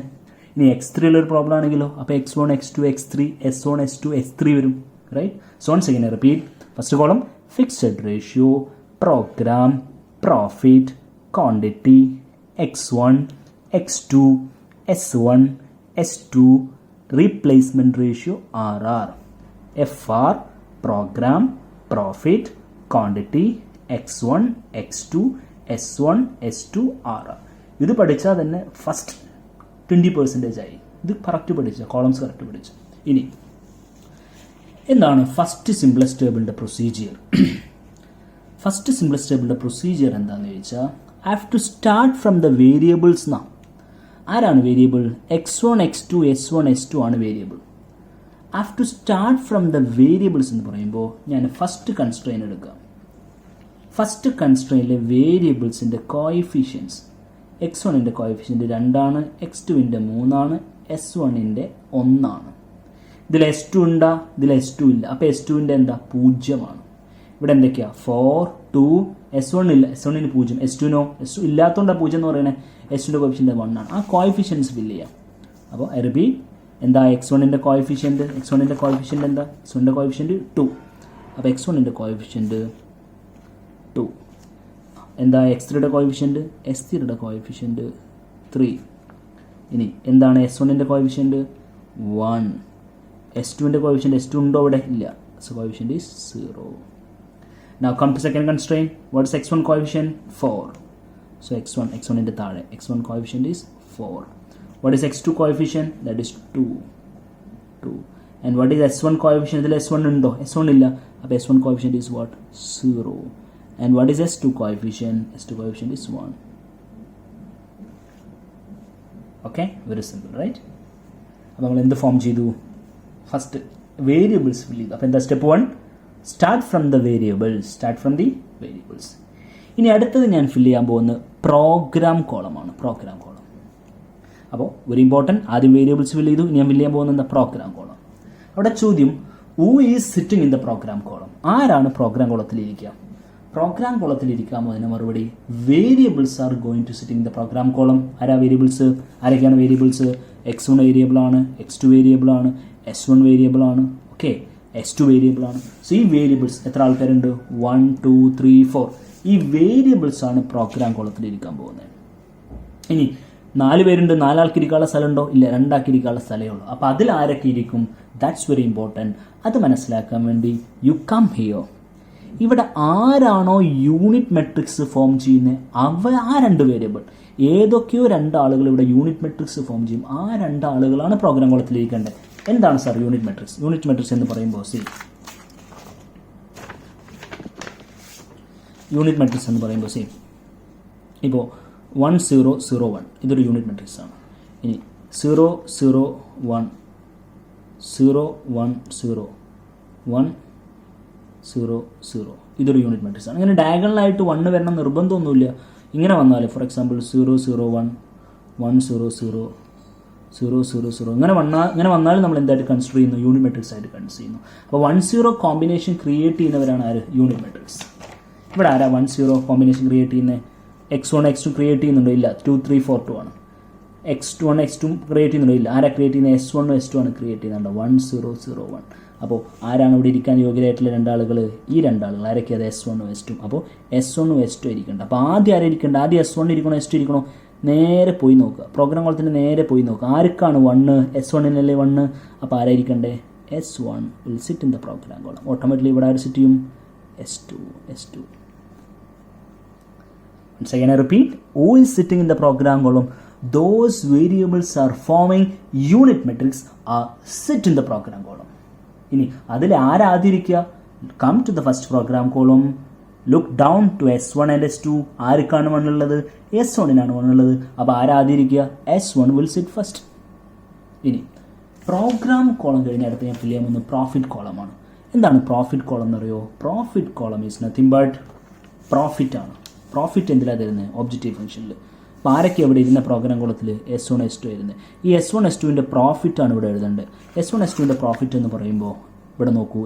ഇനി x3 ഉള്ളൊരു പ്രോബ്ലം ആണെങ്കിലോ, അപ്പോൾ x1, x2, x3, s1, s2, s3 വരും. Right? So once again repeat. First column fixed ratio, programme, profit, quantity, x1, x2, s1, s2, replacement ratio RR. FR, programme, profit, quantity, x1, x2, s1, s2, RR. ഇത് പഠിച്ചാൽ തന്നെ first 20% ആയി. ഇത് correct പഠിച്ച, columns correct പഠിച്ച. ഇനി എന്താണ് first simplex ടേബിളിൻ്റെ പ്രൊസീജിയർ? ഫസ്റ്റ് സിംപ്ലെക്സ് ടേബിളിൻ്റെ പ്രൊസീജിയർ എന്താണെന്ന് ചോദിച്ചാൽ, I have to start from the variables എന്നാണ്. ആരാണ് variable? x1, x2, s1, s2 ആണ് variable. I have to start from the variables എന്ന് പറയുമ്പോൾ ഞാൻ ഫസ്റ്റ് കൺസ്ട്രെയിൻ എടുക്കാം. ഫസ്റ്റ് കൺസ്ട്രെയിനിലെ വേരിയബിൾസിൻ്റെ കോയിഫിഷ്യൻസ് x1ൻ്റെ കോഎഫിഷ്യൻറ്റ് 2 ആണ്, x2ൻ്റെ 3 ആണ്, s1ൻ്റെ 1 ആണ്. ഇതിൽ s2 ഉണ്ടാ? ഇതിൽ s2 ഇല്ല. അപ്പോൾ s2ൻ്റെ എന്താ? 0 ആണ്. ഇവിടെ എന്തൊക്കെയാ? 4, 2, s1 ഇല്ല, s1ന് 0, s2നോ? s2 ഇല്ലാത്തതുകൊണ്ടാണ് 0 എന്ന് പറയുന്നത്. s2ൻ്റെ കോഎഫിഷ്യൻറ്റ് 1 ആണ്. ആ കോഎഫിഷ്യൻസ് ഫില്ല് ചെയ്യാം. അപ്പോൾ ഐ റിപ്പീറ്റ്, എന്താ x1ൻ്റെ കോഎഫിഷ്യൻറ്റ്? x1ൻ്റെ കോഎഫിഷ്യൻറ്റ് എന്താ? x1ൻ്റെ കോഎഫിഷ്യൻറ്റ് 2. അപ്പോൾ x1ൻ്റെ കോഎഫിഷ്യൻറ്റ് 2. എന്താ x3യുടെ കോഎഫിഷ്യൻറ്റ്? s3യുടെ കോഎഫിഷ്യൻറ്റ് 3. ഇനി എന്താണ് s1ൻ്റെ കോഎഫിഷ്യൻറ്റ്? 1. s2ൻ്റെ കോഎഫിഷ്യൻറ്റ്, s2 ഉണ്ടോ ഇവിടെ? ഇല്ല. So coefficient is 0. Now come to second constraint. What is x1 coefficient? 4. So x1ൻ്റെ താഴെ x1 coefficient is 4. What is x2 coefficient? That is 2. And what is s1 coefficient? ഇതിൽ s1 ഉണ്ടോ? s1 ഇല്ല. അപ്പോൾ s1 coefficient is what? 0. And what is s2 coefficient? s2 coefficient is 1. Okay, very simple, right? അപ്പോൾ നമ്മൾ എന്ത് form ചെയ്തു? First variables ഫിൽ ചെയ്തു. അപ്പോൾ എന്താ step 1? Start from the variables. ഇനി അടുത്തത് ഞാൻ ഫില്ല് ചെയ്യാൻ പോകുന്നത് പ്രോഗ്രാം കോളമാണ്. അപ്പോൾ വെരി ഇമ്പോർട്ടൻറ്റ്, ആദ്യം വേരിയബിൾസ് ഫില്ല് ചെയ്തു. ഇനി ഞാൻ ഫില്ല് ചെയ്യാൻ പോകുന്നത് എന്താ? Programme column. അവിടെ ചോദ്യം, who is sitting in the programme column? ആരാണ് പ്രോഗ്രാം കോളത്തിലിരിക്കുക? പ്രോഗ്രാം കോളത്തിലിരിക്കാമോ? അതിന് മറുപടി, variables are going to sitting in the programme column. ആരാ വേരിയബിൾസ്? ആരൊക്കെയാണ് വേരിയബിൾസ്? x1 വേരിയബിളാണ്, x2 വേരിയബിളാണ്, s1 വേരിയബിളാണ്, ഓക്കെ, s2 വേരിയബിളാണ്. സോ ഈ വേരിയബിൾസ് എത്ര ആൾക്കാരുണ്ട്? 1, 2, 3, 4. ഈ വേരിയബിൾസ് ആണ് പ്രോഗ്രാം കോളത്തിൽ ഇരിക്കാൻ പോകുന്നത്. ഇനി 4 പേരുണ്ട്, 4 ആൾക്ക് ഇരിക്കാനുള്ള സ്ഥലമുണ്ടോ? ഇല്ല, 2 ആൾക്ക് ഇരിക്കാനുള്ള സ്ഥലമേ ഉള്ളൂ. അപ്പോൾ അതിൽ ആരൊക്കെ ഇരിക്കും? That's very important. അത് മനസ്സിലാക്കാൻ വേണ്ടി യു കം ഹിയർ. ഇവിടെ ആരാണോ യൂണിറ്റ് മെട്രിക്സ് ഫോം ചെയ്യുന്നത് ആ 2 വേരിയബിൾ, ഏതൊക്കെയോ 2 ആളുകൾ ഇവിടെ യൂണിറ്റ് മെട്രിക്സ് ഫോം ചെയ്യും. ആ 2 ആളുകളാണ് പ്രോഗ്രാം കോളത്തിലിരിക്കേണ്ടത്. എന്താണ് sir unit matrix? Unit matrix എന്ന് പറയുമ്പോൾ യൂണിറ്റ് മെട്രിക്സ് എന്ന് പറയുമ്പോൾ ഇപ്പോൾ 1, 0, 0, 1 ഇതൊരു യൂണിറ്റ് മെട്രിക്സ് ആണ്. ഇനി 0, 0, 1, 0, 1, 0, 1, 0, 0 ഇതൊരു യൂണിറ്റ് മെട്രിക്സ് ആണ്. ഇങ്ങനെ ഡയഗണലായിട്ട് 1 വരണം നിർബന്ധമൊന്നുമില്ല. ഇങ്ങനെ വന്നാൽ ഫോർ എക്സാമ്പിൾ 0, 0, 1, 1, 0, 0, 0, 0, 0 ഇങ്ങനെ വന്നാൽ നമ്മൾ എന്തായിട്ട് കൺസിഡർ ചെയ്യുന്നു? യൂണിറ്റ് മെട്രിക്സ് ആയിട്ട് കൺസിഡർ ചെയ്യുന്നു. അപ്പോൾ 1, 0 കോമ്പിനേഷൻ ക്രിയേറ്റ് ചെയ്യുന്നവരാണ് ആര്? Unit matrix. ഇവിടെ ആരാ 1, 0 കോമ്പിനേഷൻ ക്രിയേറ്റ് ചെയ്യുന്നത്? x1, x2 ക്രിയേറ്റ് ചെയ്യുന്നുണ്ടോ? ഇല്ല, 2, 3, 4, 2 ആണ്. x1, x2 ക്രിയേറ്റ് ചെയ്യുന്നുണ്ടോ? ഇല്ല. ആരാ ക്രിയേറ്റ് ചെയ്യുന്നത്? s1, s2 ആണ് ക്രിയേറ്റ് ചെയ്യുന്നുണ്ടോ? 1, 0, 0, 1. അപ്പോൾ ആരാണ് ഇവിടെ ഇരിക്കാൻ യോഗ്യരായിട്ടുള്ള 2 ആളുകൾ? ഈ 2 ആളുകൾ. ആരൊക്കെ? അത് s1, s2. അപ്പോൾ s1, s2 ഇരിക്കേണ്ട. അപ്പോൾ ആദ്യം ആരായിരിക്കേണ്ട? ആദ്യം s1 ഇരിക്കണോ s2 ഇരിക്കണോ? നേരെ പോയി നോക്കുക, പ്രോഗ്രാം കോളത്തിൻ്റെ നേരെ പോയി നോക്കുക. ആർക്കാണ് 1? s1-നല്ലേ 1. അപ്പോൾ ആരായിരിക്കണ്ടേ? s1 will sit in the programme column. Automatically ഇവിടെ ആര് സിറ്റ് ചെയ്യും? s2. Once again I repeat, who is sitting in the program column? Those variables are forming unit matrix are sit in the program column. ഇനി അതിൽ ആരാതിരിക്കുക? Come to the first program column, look down to s1 and s2. ആർക്കാണ് 1 ഉള്ളത്? s1-നാണ് 1 ഉള്ളത്. അപ്പോൾ ആരാതിരിക്കുക? s1 will sit first. ഇനി programme column കഴിഞ്ഞ അടുത്ത് ഞാൻ ഫില്ല് ചെയ്യാൻ പോകുന്നത് പ്രോഫിറ്റ് കോളമാണ്. എന്താണ് പ്രോഫിറ്റ് കോളം എന്നറിയോ? Profit column is nothing but profit ആണ്. പ്രോഫിറ്റ് എന്തിലാണ് തരുന്നത്? ഒബ്ജക്റ്റീവ് ഫംഗ്ഷനിൽ. അപ്പോൾ ആരൊക്കെ ഇവിടെ ഇരുന്ന പ്രോഗ്രാം കോളത്തിൽ? s1, s2 എഴുതുന്നത്. ഈ s1, s2ൻ്റെ പ്രോഫിറ്റാണ് ഇവിടെ എഴുതേണ്ടത്. s1, s2ൻ്റെ പ്രോഫിറ്റ് എന്ന് പറയുമ്പോൾ ഇവിടെ നോക്കൂ,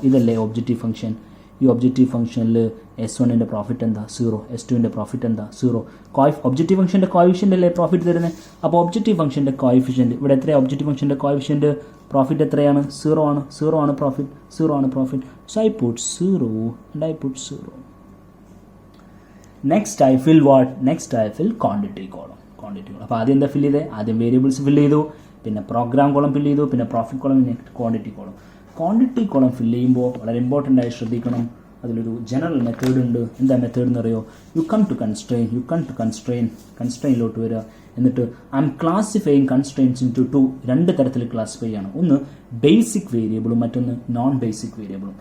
ഇതല്ലേ ഒബ്ജക്റ്റീവ് ഫംഗ്ഷൻ. ഈ ഒബ്ജക്റ്റീവ് ഫംഗ്ഷനിൽ s1ൻ്റെ പ്രോഫിറ്റ് എന്താ? 0. s2ൻ്റെ പ്രോഫിറ്റ് എന്താ? 0. ഒബ്ജക്റ്റീവ് ഫംഗ്ഷൻ്റെ കോഎഫിഷ്യൻ്റ് അല്ലേ പ്രോഫിറ്റ് തരുന്നത്. അപ്പോൾ ഒബ്ജക്റ്റീവ് ഫംഗ്ഷൻ്റെ കോഎഫിഷ്യൻ്റ് ഇവിടെ എത്രയാണ്? ഒബ്ജക്റ്റീവ് ഫംഗ്ഷൻ്റെ കോഎഫിഷ്യൻ്റ് പ്രോഫിറ്റ് എത്രയാണ്? 0 ആണ്. 0 ആണ് profit. So I put 0 and I put 0. Next I fill what? Next I fill quantity column. അപ്പോൾ ആദ്യം എന്താ ഫില്ല് ചെയ്തത്? ആദ്യം വേരിയബിൾസ് ഫില്ല് ചെയ്തു, പിന്നെ പ്രോഗ്രാം കോളം ഫില്ല് ചെയ്തു, പിന്നെ പ്രോഫിറ്റ് കോളം, പിന്നെ quantity column. Quantity column fill ചെയ്യുമ്പോൾ വളരെ ഇമ്പോർട്ടൻ്റ് ആയി ശ്രദ്ധിക്കണം. അതിലൊരു ജനറൽ മെത്തേഡ് ഉണ്ട്. എന്താ മെത്തേഡ് എന്ന് അറിയോ? യു കം ടു കൺസ്ട്രെയിനിലോട്ട് വരിക. എന്നിട്ട് I'm classifying constraints into 2. 2 തരത്തിൽ ക്ലാസിഫൈ ചെയ്യണം. ഒന്ന് ബേസിക് വേരിയബിളും മറ്റൊന്ന് നോൺ ബേസിക് വേരിയബിളും.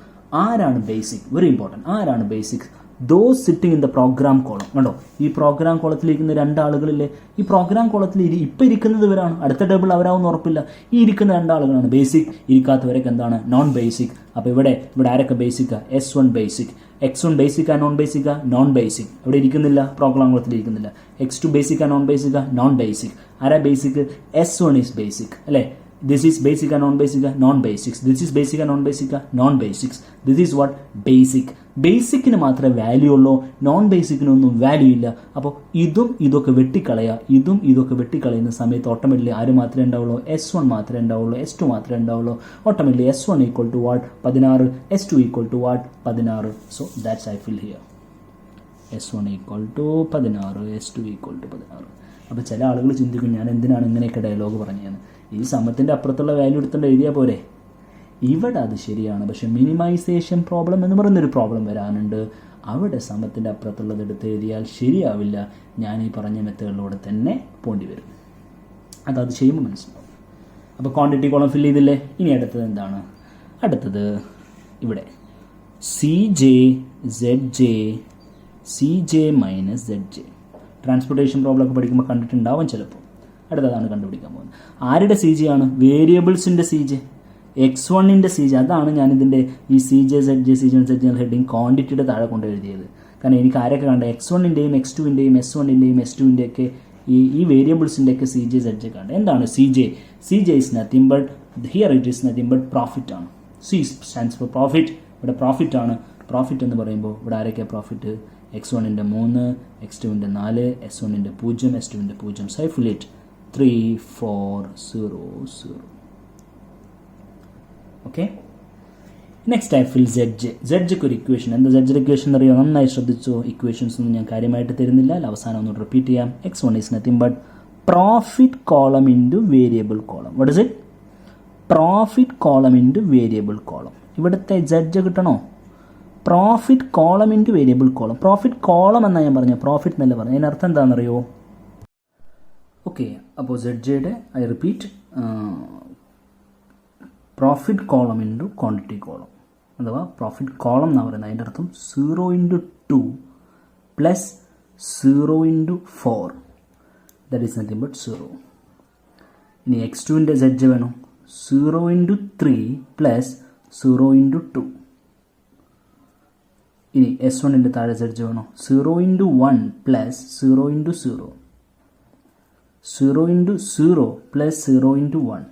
ആരാണ് ബേസിക്? Very important. ആരാണ് basic? those sitting in the program column. കണ്ടോ, ഈ പ്രോഗ്രാം കോളത്തിലിരിക്കുന്ന രണ്ടാളുകളില്ലേ, ഈ പ്രോഗ്രാം കോളത്തിൽ ഇപ്പം ഇരിക്കുന്നത് ഇവരാണ്, അടുത്ത ടേബിൾ അവരാവുന്ന ഉറപ്പില്ല. ഈ ഇരിക്കുന്ന രണ്ടാളുകളാണ് ബേസിക്, ഇരിക്കാത്തവരൊക്കെ എന്താണ്, നോൺ ബേസിക്. അപ്പോൾ ഇവിടെ ആരൊക്കെ ബേസിക്കാ? S1 basic. X1 ബേസിക്കാ നോൺ ബേസിക്കാ? Non basic. ഇവിടെ ഇരിക്കുന്നില്ല, പ്രോഗ്രാം കോളത്തിൽ ഇരിക്കുന്നില്ല. X2 ബേസിക്കാ നോൺ ബേസിക്കാ? Non basic. ആരാ ബേസിക്? S1 ഈസ് ബേസിക് അല്ലേ. This is basic and non-basic, non-basics. This is basic and non-basic, non-basics. This is what? Basic. ബേസിക്കിന് മാത്രമേ വാല്യൂ ഉള്ളൂ, നോൺ ബേസിക്കിനൊന്നും വാല്യൂ ഇല്ല. അപ്പോൾ ഇതൊക്കെ വെട്ടിക്കളയുക. ഇതൊക്കെ വെട്ടിക്കളയുന്ന സമയത്ത് ഓട്ടോമാറ്റിക്കലി ആര് മാത്രമേ ഉണ്ടാവുള്ളൂ? S1 മാത്രമേ ഉണ്ടാവുള്ളൂ, S2 മാത്രമേ ഉണ്ടാവുള്ളൂ. Automatically S1 equal to what? 16. S2 equal to what? 16. So that's I fill here. S1 equal to 16, S2 equal to 16. അപ്പോൾ ചില ആളുകൾ ചിന്തിക്കും, ഞാൻ എന്തിനാണ് ഇങ്ങനെയൊക്കെ ഡയലോഗ് പറഞ്ഞതെന്ന്. ഈ സമത്തിൻ്റെ അപ്പുറത്തുള്ള വാല്യൂ എടുത്തുകൊണ്ട് എഴുതിയാൽ പോരെ. ഇവിടെ അത് ശരിയാണ്, പക്ഷെ മിനിമൈസേഷൻ പ്രോബ്ലം എന്ന് പറയുന്നൊരു പ്രോബ്ലം വരാനുണ്ട്. അവിടെ സമത്തിൻ്റെ അപ്പുറത്തുള്ളത് എടുത്ത് എഴുതിയാൽ ശരിയാവില്ല. ഞാൻ ഈ പറഞ്ഞ മെത്തേഡിലൂടെ തന്നെ പോണ്ടി വരും. അത് ചെയ്യുമ്പോൾ മനസ്സിലാവും. അപ്പോൾ ക്വാണ്ടിറ്റി കോളം ഫില്ല് ചെയ്തില്ലേ. ഇനി അടുത്തത് എന്താണ്? അടുത്തത് ഇവിടെ CJ minus ZJ. Transportation problem ഒക്കെ പഠിക്കുമ്പോൾ കണ്ടിട്ടുണ്ടാവും ചിലപ്പോൾ. അടുത്തതാണ് കണ്ടുപിടിക്കാൻ പോകുന്നത്. ആരുടെ CJ ആണ്? വേരിയബിൾസിൻ്റെ CJ, X1ൻ്റെ CJ. അതാണ് ഞാനിതിൻ്റെ ഈ CJ ZJ ഹെഡിങ് ക്വാണ്ടിറ്റിയുടെ താഴെ കൊണ്ട് എഴുതിയത്. കാരണം എനിക്ക് ആരൊക്കെ കണ്ട X1ൻ്റെയും X2ൻ്റെയും S1ൻ്റെയും S2ൻ്റെയും ഒക്കെ ഈ വേരിയബിൾസിൻ്റെ ഒക്കെ CJ ZJ കണ്ട. എന്താണ് CJ is nothing but, here it is nothing but profit ആണ്. C stands for profit. ഇവിടെ പ്രോഫിറ്റ് ആണ്. പ്രോഫിറ്റ് എന്ന് പറയുമ്പോൾ ഇവിടെ ആരൊക്കെ പ്രോഫിറ്റ്? X1ൻ്റെ 3, X2ൻ്റെ 4, S1ൻ്റെ 0, S2ൻ്റെ 0. സൈഫുലേറ്റ് 3, 4, 0, 0. ഓക്കെ. നെക്സ്റ്റ് ഐ ഫിൽ ZJക്ക് ഒരു ഇക്വേഷൻ. എന്താ ZJ ഇക്വേഷൻ അറിയോ? നന്നായി ശ്രദ്ധിച്ചോ. ഇക്വേഷൻസ് ഒന്നും ഞാൻ കാര്യമായിട്ട് തരുന്നില്ല, അവസാനം ഒന്ന് റിപ്പീറ്റ് ചെയ്യാം. X1 is nothing but profit column into variable column. What is it? Profit column into variable column. ഇവിടുത്തെ ZJ കിട്ടണോ? Profit column into variable column. Profit column എന്നാണ് ഞാൻ പറഞ്ഞത്, പ്രോഫിറ്റ് എന്നല്ല പറഞ്ഞത്. അതിനർത്ഥം എന്താണെന്നറിയോ? ഓക്കെ, അപ്പോൾ ZJയുടെ I repeat profit column into quantity column, അഥവാ പ്രോഫിറ്റ് കോളം എന്നാണ് പറയുന്നത്. അതിൻ്റെ അർത്ഥം 0 × 2 plus 0 × 4, that is nothing but 0. ഇനി X2ൻ്റെ ZJ വേണം. 0 × 3 പ്ലസ് 0 × 2. ഇനി S1ൻ്റെ താഴെ ZJ വേണം. 0 × 1 പ്ലസ് 0 × 0. 0 × 0 പ്ലസ് 0 × 1.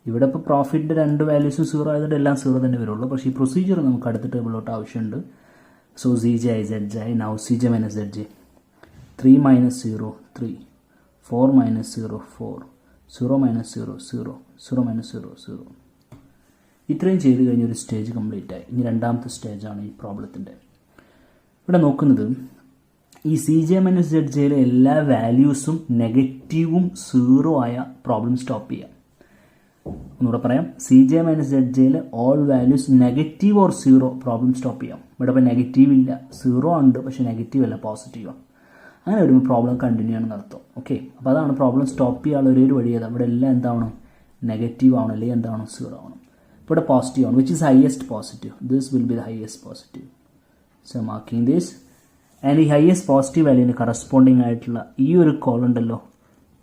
ഇവിടെ ഇപ്പോൾ പ്രോഫിറ്റിൻ്റെ രണ്ട് വാല്യൂസും 0 ആയതുകൊണ്ട് എല്ലാം 0 തന്നെ വരുള്ളൂ. പക്ഷേ ഈ പ്രൊസീജിയർ നമുക്ക് അടുത്ത ടേബിളിലോട്ട് ആവശ്യമുണ്ട്. So CJ ZJ, now CJ minus ZJ. 3 - 0 3, 4 - 0 4, 0 - 0 0, 0 - 0 0. ഇത്രയും ചെയ്ത് കഴിഞ്ഞൊരു സ്റ്റേജ് കംപ്ലീറ്റ് ആയി. ഇനി രണ്ടാമത്തെ സ്റ്റേജാണ് ഈ പ്രോബ്ലത്തിൻ്റെ. ഇവിടെ നോക്കുന്നത് ഈ CJ മൈനസ് ZJയിലെ എല്ലാ വാല്യൂസും നെഗറ്റീവും 0 ആയ പ്രോബ്ലം സ്റ്റോപ്പ് ചെയ്യാം. ഒന്നുകൂടെ പറയാം. CJ മൈനസ് ZJയിലെ all values negative or 0 problem stop ചെയ്യാം. ഇവിടെ ഇപ്പോൾ നെഗറ്റീവ് ഇല്ല, 0 ഉണ്ട്, പക്ഷേ നെഗറ്റീവ് അല്ല, പോസിറ്റീവാണ്. അങ്ങനെ വരുമ്പോൾ പ്രോബ്ലം കണ്ടിന്യൂ ആണെന്ന് അർത്ഥം. ഓക്കെ, അപ്പോൾ അതാണ് പ്രോബ്ലം സ്റ്റോപ്പ് ചെയ്യാനുള്ള ഒരു വഴി. ഏതാ? ഇവിടെ എല്ലാം എന്താവണം? നെഗറ്റീവ് ആവണം, അല്ലെങ്കിൽ എന്താവണം? 0 ആവണം. ഇവിടെ പോസിറ്റീവ് ആണ്, which is highest positive. This will be the highest positive. So marking this. And ഈ ഹയസ്റ്റ് പോസിറ്റീവ് വാല്യൂവിന് കറസ്പോണ്ടിങ് ആയിട്ടുള്ള ഈ ഒരു കോളം ഉണ്ടല്ലോ,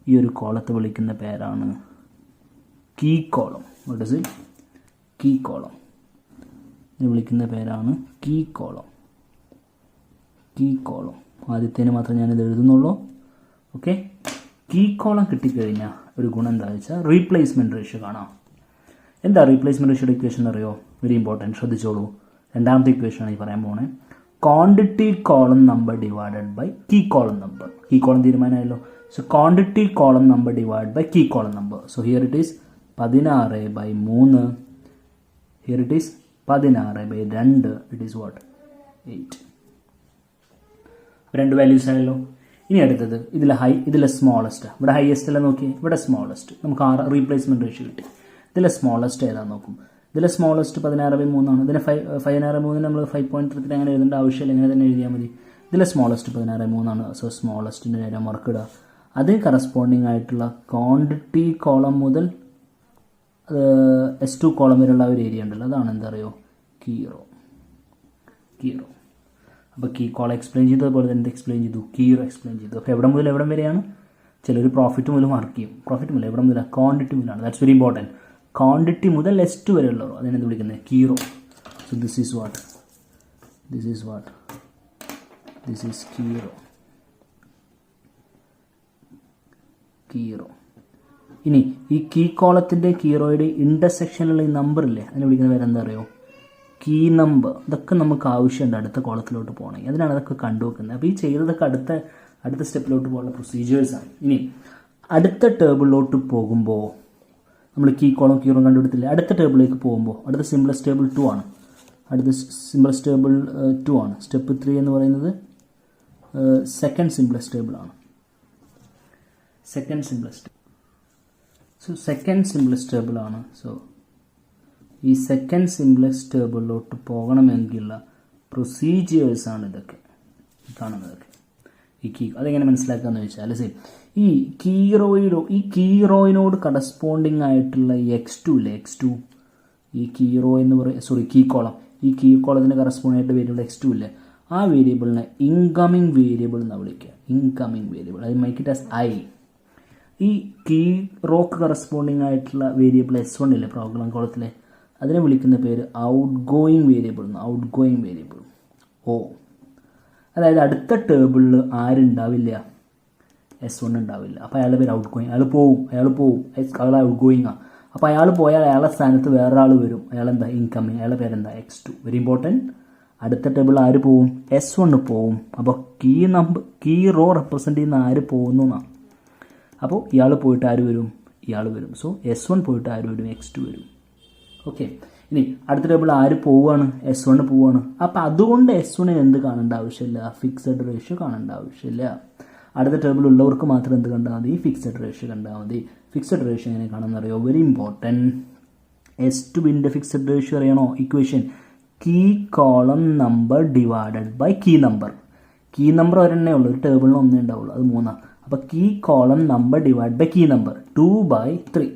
ഈ ഒരു കോളത്തെ വിളിക്കുന്ന പേരാണ് key column. What is it? Key column. ഇതിന് വിളിക്കുന്ന പേരാണ് കീ കോളം. Key column. ആദ്യത്തേന് മാത്രമേ ഞാനിത് എഴുതുന്നുള്ളൂ. ഓക്കെ, കീ കോളം കിട്ടിക്കഴിഞ്ഞാൽ ഒരു ഗുണം എന്താ വെച്ചാൽ റീപ്ലേസ്മെൻറ്റ് റേഷ്യോ കാണാം. എന്താ റീപ്ലേസ്മെൻറ്റ് റേഷ്യോയുടെ ഇക്വേഷൻ അറിയോ? വെരി ഇമ്പോർട്ടൻറ്റ്, ശ്രദ്ധിച്ചോളൂ. രണ്ടാമത്തെ ഇക്വേഷനാണ് ഈ പറയാൻ പോണേ. Quantity column number divided by key column number. Key column തീരുമാനമായല്ലോ. So quantity column number divide by key column number. So here it is 16/3. Here it is 16/2. It is what? 8. രണ്ട് values ആയല്ലോ. ഇനി അടുത്തത് ഇതിലെ സ്മോളസ്റ്റ്. ഇവിടെ highest അല്ല നോക്കിയേ, ഇവിടെ സ്മോളസ്റ്റ്. നമുക്ക് റീപ്ലേസ്മെൻറ്റ് റേഷ്യോ കിട്ടി. ഇതിലെ സ്മോളസ്റ്റ് ഏതാണെന്ന് നോക്കും. ഇതിലെ സ്മോളസ്റ്റ് 16/3 ആണ്. ഇതിനെ 16/3 നമ്മൾ 5.33 അങ്ങനെ എഴുതേണ്ട ആവശ്യമില്ല, ഇങ്ങനെ തന്നെ എഴുതിയാൽ മതി. ഇതിലെ സ്മോളസ്റ്റ് 16/3 ആണ്. സോ സ്മോളസ്റ്റിൻ്റെ നേരെ മറക്കിടുക. അതിന് കറസ്പോണ്ടിങ് ആയിട്ടുള്ള ക്വാണ്ടിറ്റി കോളം മുതൽ S2 കോളം വരെയുള്ള ഒരു ഏരിയ ഉണ്ടല്ലോ, അതാണ് എന്താ പറയുക? Key row. അപ്പോൾ കീ കോളം എക്സ്പ്ലെയിൻ ചെയ്തതുപോലെ തന്നെ എക്സ്പ്ലെയിൻ ചെയ്തു, കീ റോ എക്സ്പ്ലെയിൻ ചെയ്തു. അപ്പോൾ എവിടെ മുതൽ എവിടം വരെയാണ്? ചിലർ പ്രോഫിറ്റ് മുതൽ മാർക്ക് ചെയ്യും. പ്രോഫിറ്റ് മുതൽ എവിടെ മുതലാണ്? ക്വാണ്ടിറ്റി മുതലാണ്. That's very important. ക്വാണ്ടിറ്റി മുതൽ S2 വരെ ഉള്ളൂ. അതിനെ എന്ത് വിളിക്കുന്നത്? Key row. So this is what this is key row. ഇനി ഈ കീ കോളത്തിൻ്റെ കീ റോയുടെ ഇൻ്റർസെക്ഷനിലുള്ള ഈ നമ്പർ ഇല്ലേ, അതിനെ വിളിക്കുന്ന പേര് എന്താ അറിയോ? Key number. ഇതൊക്കെ നമുക്ക് ആവശ്യമുണ്ട് അടുത്ത കോളത്തിലോട്ട് പോകണമെങ്കിൽ. അതിനാണ് അതൊക്കെ കണ്ടുവെക്കുന്നത്. അപ്പോൾ ഈ ചെയ്തതൊക്കെ അടുത്ത സ്റ്റെപ്പിലോട്ട് പോകാനുള്ള പ്രൊസീജിയേഴ്സാണ്. ഇനി അടുത്ത ടേബിളിലോട്ട് പോകുമ്പോൾ നമ്മൾ കീ കോളം കീ റോ കണ്ടുപിടിത്തില്ലേ, അടുത്ത ടേബിളിലേക്ക് പോകുമ്പോൾ അടുത്ത സിംപ്ലക്സ് ടേബിൾ 2 ആണ്. അടുത്ത സിംപ്ലക്സ് ടേബിൾ 2 ആണ്. സ്റ്റെപ്പ് 3 എന്ന് പറയുന്നത് സെക്കൻഡ് സിംപ്ലക്സ് ടേബിൾ ആണ്. സെക്കൻഡ് സിംപ്ലക്സ് ടേബിൾ ആണ്. സോ ഈ സെക്കൻഡ് സിംപ്ലക്സ് ടേബിളിലോട്ട് പോകണമെങ്കിലുള്ള പ്രൊസീജിയേഴ്സാണ് ഇതൊക്കെ കാണുന്നതൊക്കെ. ഈ കീ അതെങ്ങനെ മനസ്സിലാക്കാന്ന് വെച്ചാൽ ഈ കീ റോയിനോട് കറസ്പോണ്ടിങ് ആയിട്ടുള്ള ഈ X2 ഇല്ലേ, X2 ഈ കീ റോ എന്ന് പറയും, കീ കോളം, ഈ കീ കോളത്തിന് കറസ്പോണ്ട് ആയിട്ട് വേരിയബിൾ X2 ഇല്ലേ, ആ വേരിയബിളിനെ ഇൻകമിങ് വേരിയബിൾ എന്നാണ് വിളിക്കുക. ഇൻകമിങ് വേരിയബിൾ, അത് മേക്ക് ഇറ്റ് ആസ് I. ഈ കീ റോക്ക് കറസ്പോണ്ടിങ് ആയിട്ടുള്ള വേരിയബിൾ S1 ഇല്ലേ പ്രോഗ്രാം കോളത്തിലെ, അതിനെ വിളിക്കുന്ന പേര് ഔട്ട് ഗോയിങ് വേരിയബിൾ. ഓ, അതായത് അടുത്ത ടേബിളിൽ ആരുണ്ടാവില്ല? S1 ഉണ്ടാവില്ല. അപ്പോൾ അയാളുടെ പേര് ഔട്ട് ഗോയിങ്. അയാൾ പോവും, അയാൾ ഔട്ട് ഗോയിങ് ആണ്. അപ്പോൾ അയാൾ പോയാൽ അയാളുടെ സ്ഥാനത്ത് വേറൊരാൾ വരും. അയാളെന്താ? ഇൻകമിങ്. അയാളുടെ പേരെന്താ? X2. Very important. അടുത്ത ടേബിളിൽ ആര് പോവും? S1 പോവും. അപ്പോൾ കീ റോ റെപ്രസെൻ്റ് ചെയ്യുന്ന ആര് പോകുന്നു എന്നാണ്. അപ്പോൾ ഇയാൾ പോയിട്ട് ആര് വരും? ഇയാൾ വരും. സോ S1 പോയിട്ട് ആര് വരും? X2 വരും. ഓക്കെ. ഇനി അടുത്ത ടേബിൾ ആര് പോവുകയാണ്? S1 പോവുകയാണ്. അപ്പോൾ അതുകൊണ്ട് S1 എന്ത് കാണേണ്ട ആവശ്യമില്ല? ഫിക്സഡ് റേഷ്യോ കാണേണ്ട ആവശ്യമില്ല. അടുത്ത ടേബിൾ ഉള്ളവർക്ക് മാത്രം എന്ത് കണ്ടാൽ മതി? ഫിക്സഡ് റേഷ്യോ കണ്ടാൽ മതി. ഫിക്സഡ് റേഷ്യോ എങ്ങനെ കാണാമെന്ന് അറിയോ? Very important. S2ൻ്റെ ഫിക്സഡ് റേഷ്യോ അറിയണോ? Equation key column number divided by key number. Key number ഒരെണ്ണേ ഉള്ളൂ, ഒരു ടേബിളിന് ഒന്നേ ഉണ്ടാവുള്ളൂ, അത് 3. അപ്പോൾ key column number divide by key number 2/3.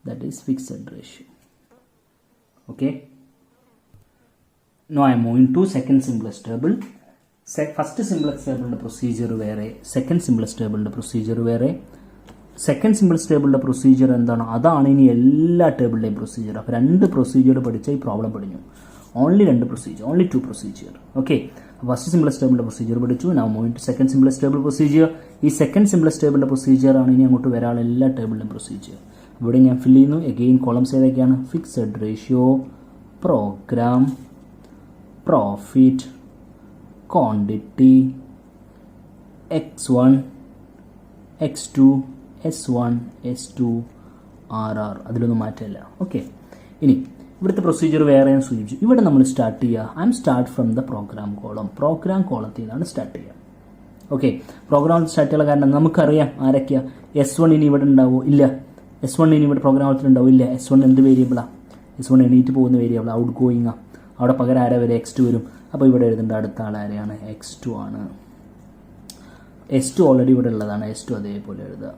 That is fixed ratio. Okay. Now I am moving to second simplest table. First simplest table procedure വേറെ, second simplest table procedure വേറെ. സെക്കൻഡ് സിംപ്ലക്സ് ടേബിളിൻ്റെ പ്രൊസീജിയർ എന്താണ്? അതാണ് ഇനി എല്ലാ ടേബിളിൻ്റെയും procedure. അപ്പോൾ 2 procedure പഠിച്ചാൽ ഈ പ്രോബ്ലം പഠിഞ്ഞു. Only 2 procedure, only 2 procedure. Okay. First simplex ടേബിളിൻ്റെ പ്രൊസീജിയർ പഠിച്ചു. Now moving to second simplex table procedure. ഈ സെക്കൻഡ് സിംപ്ലക്സ് ടേബിളിൻ്റെ പ്രൊസീജിയർ ആണ് ഇനി അങ്ങോട്ട് വരാനുള്ള എല്ലാ ടേബിളിൻ്റെയും പ്രൊസീജിയർ. ഇവിടെ ഞാൻ ഫില്ല് ചെയ്യുന്നു. എഗെയിൻ കോളംസ് ഏതൊക്കെയാണ്? Fixed ratio, programme, profit, quantity, X1, X2, S1, S2, RR. അതിലൊന്നും മാറ്റമില്ല. ഓക്കെ. ഇനി ഇവിടുത്തെ പ്രൊസീജിയർ വേറെ ഞാൻ സൂചിപ്പിച്ചു. ഇവിടെ നമ്മൾ സ്റ്റാർട്ട് ചെയ്യുക, start from the programme column. Programme കോളത്തിൽ നിന്നാണ് സ്റ്റാർട്ട് ചെയ്യുക. ഓക്കെ. പ്രോഗ്രാം സ്റ്റാർട്ട് ചെയ്യാനുള്ള കാരണം നമുക്കറിയാം ആരൊക്കെയാണ്. S1 ഇനി ഇവിടെ ഉണ്ടാവുമോ? ഇല്ല. S1 ഇനി ഇവിടെ പ്രോഗ്രാം കോളത്തിൽ ഉണ്ടാവും? ഇല്ല. S1 എന്ത് വേരിയബിളാണ്? S1 എണീറ്റ് പോകുന്ന വേരിയബിൾ, ഔട്ട് ഗോയിങ്. അവിടെ പകരം ആരാ വരെ? X2 വരും. അപ്പോൾ ഇവിടെ എഴുതേണ്ട അടുത്ത ആൾ ആരെയാണ്? X2 ആണ്. S2 ഓൾറെഡി ഇവിടെ ഉള്ളതാണ്. S2 അതേപോലെ എഴുതുക.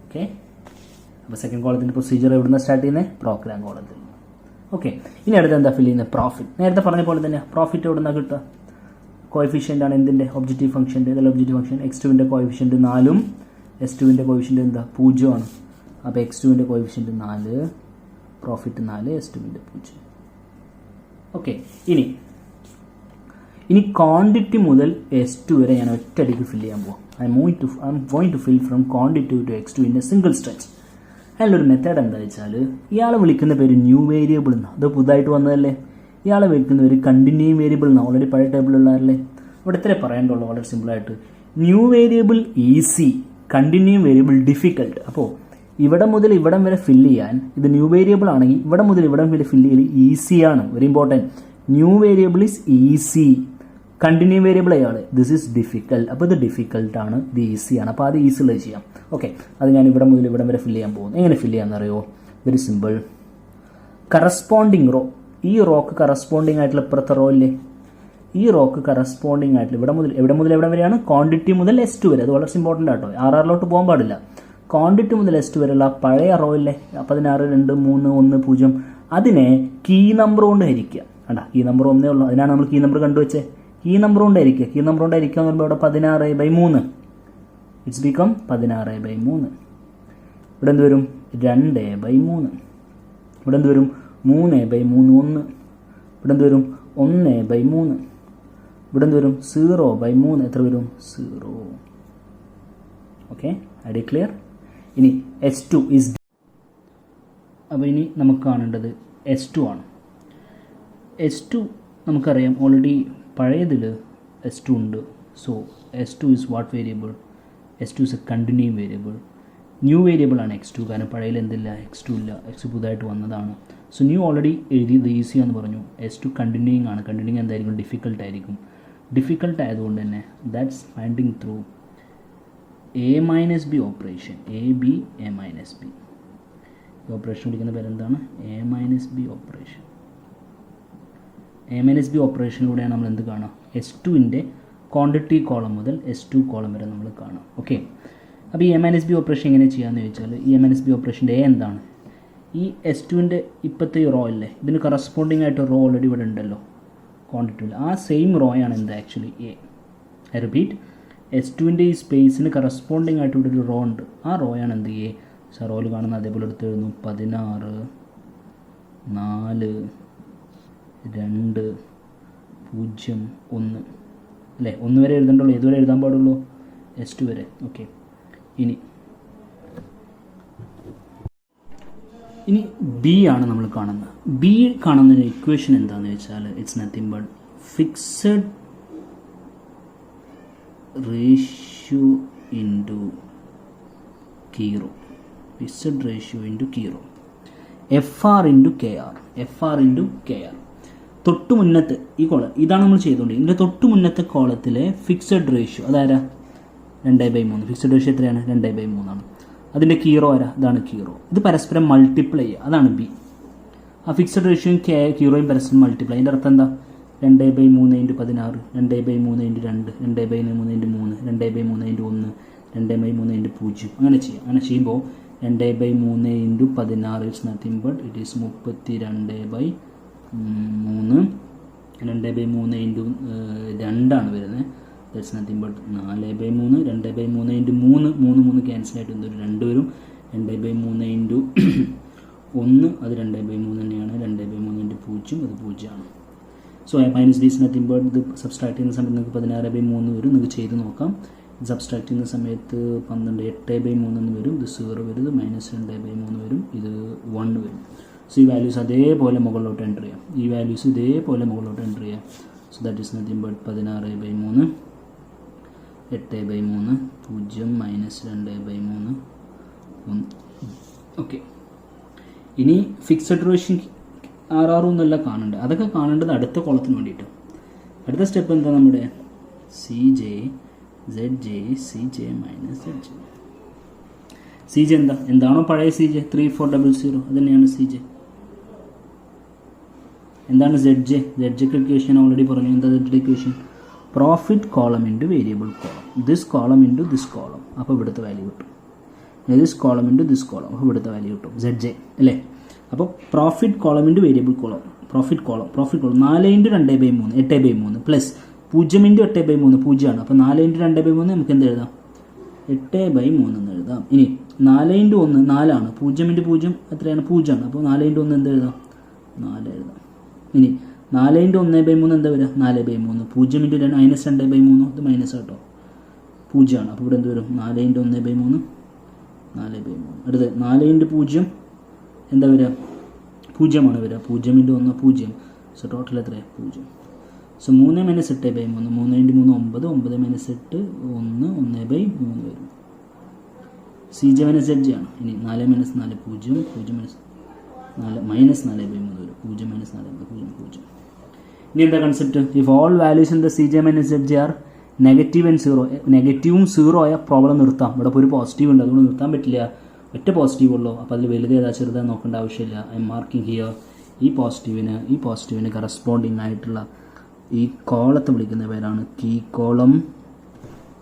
ഓക്കെ. അപ്പോൾ സെക്കൻഡ് കോളത്തിൻ്റെ പ്രൊസീജിയർ എവിടെ നിന്ന് സ്റ്റാർട്ട് ചെയ്യുന്നത്? പ്രോഗ്രാം കോളത്തിൽ. ഓക്കെ. ഇനി അടുത്ത് എന്താ ഫില്ല് ചെയ്യുന്നത്? പ്രോഫിറ്റ്. നേരത്തെ പറഞ്ഞ പോലെ തന്നെ പ്രോഫിറ്റ് എവിടെ നിന്നാണ് കിട്ടുക? കോഎഫിഷ്യൻ്റ് ആണ് എന്തിൻ്റെ? ഒബ്ജക്റ്റീവ് ഫംഗ്ഷൻ്റെ. ഇതല്ല ഒബ്ജക്റ്റീവ് ഫംഗ്ഷൻ. X2ൻ്റെ കോഎഫിഷ്യൻ്റ് 4ഉം S2ൻ്റെ കോഎഫിഷ്യൻ്റ് എന്താ? 0 ആണ്. അപ്പോൾ X2ൻ്റെ കോഎഫിഷ്യൻ്റ് 4, പ്രോഫിറ്റ് 4, S2ൻ്റെ 0. ഓക്കെ. ഇനി ക്വാണ്ടിറ്റി മുതൽ S2 വരെ ഞാൻ ഒറ്റയടിക്ക് ഫില്ല് ചെയ്യാൻ പോകും. I'm going to fill from quantity to X2 in a single stretch. അതിലൊരു മെത്തേഡ് എന്താ വെച്ചാൽ, ഇയാളെ വിളിക്കുന്ന പേര് ന്യൂ വേരിയബിൾ എന്നാണ്. അത് പുതുതായിട്ട് വന്നതല്ലേ. ഇയാളെ വിളിക്കുന്ന പേര് കണ്ടിന്യൂയിങ് വേരിയബിൾ എന്നാണ്. ഓൾറെഡി പഴയ ടേബിളുള്ളതല്ലേ. ഇവിടെ ഇത്രേ പറയേണ്ടുള്ളൂ വളരെ സിമ്പിളായിട്ട്. New variable easy, continuing variable difficult. അപ്പോൾ ഇവിടെ മുതൽ ഇവിടം വരെ ഫില്ല് ചെയ്യാൻ, ഇത് ന്യൂ വേരിയബിൾ ആണെങ്കിൽ ഇവിടെ മുതൽ ഇവിടം വരെ ഫില്ല് ചെയ്യൽ ഈസിയാണ്. Very important. New variable is easy, continue variable അയാൾ ദിസ് ഈസ് ഡിഫിക്കൽട്ട്. അപ്പോൾ ഇത് ഡിഫിക്കൽട്ടാണ്, ഇത് ഈസിയാണ്. അപ്പോൾ അത് ഈസിയായി ചെയ്യാം. ഓക്കെ. അത് ഞാൻ ഇവിടെ മുതൽ ഇവിടം വരെ ഫില്ല് ചെയ്യാൻ പോകുന്നു. എങ്ങനെ ഫില്ല് ചെയ്യാമെന്നറിയോ? Very simple. കറസ്പോണ്ടിങ് റോ, ഈ റോക്ക് കറസ്പോണ്ടിങ് ആയിട്ടുള്ള ഇപ്പുറത്തെ റോ ഇല്ലേ, ഈ റോക്ക് കറസ്പോണ്ടിങ് ആയിട്ടുള്ള ഇവിടെ മുതൽ എവിടെ വരെയാണ്? ക്വാണ്ടിറ്റി മുതൽ S2 വരെ. അത് വളരെ ഇമ്പോർട്ടൻ്റ് ആട്ടോ. RRലോട്ട് പോകാൻ പാടില്ല. ക്വാണ്ടിറ്റി മുതൽ S2 വരെയുള്ള പഴയ റോ ഇല്ലേ, 16, 2, 3, 1, 0, അതിനെ കീ നമ്പർ കൊണ്ട് ഹരിക്കുക. അല്ല കീ നമ്പർ ഒന്നേ ഉള്ളൂ, അതിനാണ് നമ്മൾ കീ നമ്പർ കണ്ടുവച്ചേ. കീ നമ്പർ കൊണ്ടായിരിക്കുക, കീ നമ്പർ കൊണ്ടായിരിക്കുക എന്ന് പറയുമ്പോൾ ഇവിടെ 16/3, ഇറ്റ്സ് ബിക്കം 16/3. ഇവിടെ എന്ത് വരും? 2/3. ഇവിടെ എന്ത് വരും? 3/3 1. ഇവിടെ എന്ത് വരും? 1/3. ഇവിടെ എന്ത് വരും? 0/3. എത്ര വരും? 0. Okay, I clear. ഇനി S2 ഇസ്, അപ്പോൾ ഇനി നമുക്ക് കാണേണ്ടത് S2 ആണ്. S2 നമുക്കറിയാം ഓൾറെഡി പഴയതിൽ S2 ഉണ്ട്. So S2 is what variable? S2 is A continuing variable. New variable ആണ് X2, കാരണം പഴയതിൽ എന്തില്ല? X2 ഇല്ല, X2 പുതുതായിട്ട് വന്നതാണ്. സോ ന്യൂ ഓൾറെഡി എഴുതിയത് ഈസി എന്ന് പറഞ്ഞു. S2 കണ്ടിന്യൂയിങ് ആണ്. കണ്ടിന്യൂയിങ് എന്തായിരിക്കും? ഡിഫിക്കൽട്ട് ആയിരിക്കും. ഡിഫിക്കൽട്ട് ആയതുകൊണ്ട് തന്നെ that's finding through A-B operation. AB A-B ഈ ഓപ്പറേഷൻ വിളിക്കുന്ന പേരെന്താണ്? A-B operation. A-B ഓപ്പറേഷനിലൂടെയാണ് നമ്മൾ എന്ത് കാണുക? S2ൻ്റെ ക്വാണ്ടിറ്റി കോളം മുതൽ S2 കോളം വരെ നമ്മൾ കാണാം. ഓക്കെ, അപ്പോൾ ഈ A-B ഓപ്പറേഷൻ എങ്ങനെ ചെയ്യാമെന്ന് ചോദിച്ചാൽ, ഈ A-B ഓപ്പറേഷൻ്റെ A എന്താണ്? ഈ S2ൻ്റെ ഇപ്പോഴത്തെ ഈ റോ അല്ലേ, ഇതിന് കറസ്പോണ്ടിങ് ആയിട്ട് റോ ഓൾറെഡി ഇവിടെ ഉണ്ടല്ലോ ക്വാണ്ടിറ്റിയിൽ. ആ സെയിം റോയാണ് എന്ത് ആക്ച്വലി A. ഐ റിപ്പീറ്റ്, S2ൻ്റെ ഈ സ്പേസിന് കറസ്പോണ്ടിങ് ആയിട്ട് ഇവിടെ ഒരു റോ ഉണ്ട്. ആ റോയാണ് എന്ത്? A. സോ റോയിൽ കാണുന്ന അതേപോലെ എടുത്ത് എഴുതുന്നു. 16 4 2 0 1 അല്ലേ? 1 വരെ എഴുതണ്ടുള്ളൂ. ഏതുവരെ എഴുതാൻ പാടുള്ളൂ? S2 വരെ. ഓക്കെ, ഇനി B ആണ് നമ്മൾ കാണുന്നത്. B കാണുന്ന ഇക്വേഷൻ എന്താണെന്ന് വെച്ചാൽ it's nothing but fixed ratio into key row. Fixed ratio into key row. FR into KR. തൊട്ട് മുന്നത്തെ ഈ കോളം ഇതാണ് നമ്മൾ ചെയ്തുകൊണ്ടിരിക്കുന്നത്. ഇതിൻ്റെ തൊട്ട് മുന്നത്തെ കോളത്തിലെ ഫിക്സഡ് റേഷ്യോ അതാരാ? 2/3. ഫിക്സഡ് റേഷ്യോ എത്രയാണ്? 2/3 ആണ്. അതിൻ്റെ കീറോ ആരാ? ഇതാണ് കീറോ. ഇത് പരസ്പരം മൾട്ടിപ്ലൈ ചെയ്യുക, അതാണ് B. ആ ഫിക്സഡ് റേഷ്യോയും കീറോയും പരസ്പരം മൾട്ടിപ്ലൈ. അതിൻ്റെ അർത്ഥം എന്താ? 2/3 × 16, 2/3 × 2, 2/3 × 3, 2/3 × 1, 2/3 × 0. അങ്ങനെ ചെയ്യാം. അങ്ങനെ ചെയ്യുമ്പോൾ 2/3 × 16 it's nothing but it is 32/3. 2/3 × 2 വരുന്നത്. That's nothing but 4/3. 2/3 × 3 ക്യാൻസൽ ആയിട്ട് എന്തൊരു 2 വരും. 2/3 × 1 അത് 2/3 തന്നെയാണ്. 2/3 × 0 അത് 0 ആണ്. So minus D is nothing but ഇത് സബ്സ്ട്രാക്ട് ചെയ്യുന്ന സമയത്ത് നിങ്ങൾക്ക് 16/3 വരും. നിങ്ങൾക്ക് ചെയ്ത് നോക്കാം. ഇത് സബ്സ്ട്രാക്ട് ചെയ്യുന്ന സമയത്ത് 12 8/3 എന്ന് വരും. ഇത് 0 വരും. ഇത് -2/3 വരും. ഇത് 1 വരും. സോ ഈ വാല്യൂസ് അതേപോലെ മുകളിലോട്ട് എൻ്റർ ചെയ്യാം. ഈ വാല്യൂസ് ഇതേപോലെ മുകളിലോട്ട് എൻ്റർ ചെയ്യാം. So that is nothing but 16/3 8/3 0 -2/3 1. Okay, ഇനി ഫിക്സഡ് റേഷ്യോ RR എന്നല്ല കാണേണ്ടത്. അതൊക്കെ കാണേണ്ടത് അടുത്ത കോളത്തിന് വേണ്ടിയിട്ട്. അടുത്ത സ്റ്റെപ്പ് എന്താ? നമ്മുടെ CJ ZJ CJ - ZJ. CJ എന്താണോ പഴയ CJ 3400 അത് തന്നെയാണ് CJ. എന്താണ് ZJ? ZJക്ക് ഇക്വേഷൻ ഓൾറെഡി പറഞ്ഞു. എന്താ ZJ equation? Profit column into variable column. This column into this column. അപ്പോൾ ഇവിടുത്തെ വാല്യൂ കിട്ടും. This column into this column. അപ്പോൾ ഇവിടുത്തെ വാല്യൂ കിട്ടും ZJ അല്ലേ? അപ്പോൾ profit column into variable column. Profit column 4 × 2/3 8/3 plus 0 × 8/3 0 ആണ്. അപ്പോൾ 4 × 2/3 നമുക്ക് എന്ത് എഴുതാം? 8/3 എന്ന് എഴുതാം. ഇനി 4 × 1 4 ആണ്. 0 × 0 എത്രയാണ്? 0 ആണ്. അപ്പോൾ 4 × 1 എന്ത് എഴുതാം? 4 എഴുതാം. ഇനി 4 × 1/3 എന്താ വരിക? 4/3. 0 × -2/3 ഇത് മൈനസ് ആട്ടോ, 0 ആണ്. അപ്പോൾ ഇവിടെ എന്ത് വരും? 4 × 1/3 4/3. അടുത്ത് 4 × 0 എന്താ വരിക? 0 ആണ് വരിക. 0 × 1 0. സോ ടോട്ടൽ എത്രയാണ്? 0. സോ 3 - 8/3 3 × 3 9 9 - 8 1 1/3 വരും. CJ - ZJ ആണ്. ഇനി 4 - 4 0 0 -4 -4/3 വരും. 0 - 4 0. ഇനി എന്താ concept? If all values in the CJ - ZJ are negative and 0, നെഗറ്റീവും 0 ആയ പ്രോബ്ലം നിർത്താം. ഇവിടെ ഇപ്പോൾ ഒരു പോസിറ്റീവ് ഉണ്ട്, അതുകൊണ്ട് നിർത്താൻ പറ്റില്ല. ഒറ്റ പോസിറ്റീവ് ഉള്ളൂ. അപ്പോൾ അതിൽ വലുതേതാ ചെറുതാ നോക്കേണ്ട ആവശ്യമില്ല. ഐ എം മാർക്കിംഗ് ഹിയർ ഈ പോസിറ്റീവിന് കറസ്പോണ്ടിങ് ആയിട്ടുള്ള ഈ കോളത്തെ വിളിക്കുന്ന പേരാണ് കീ കോളം.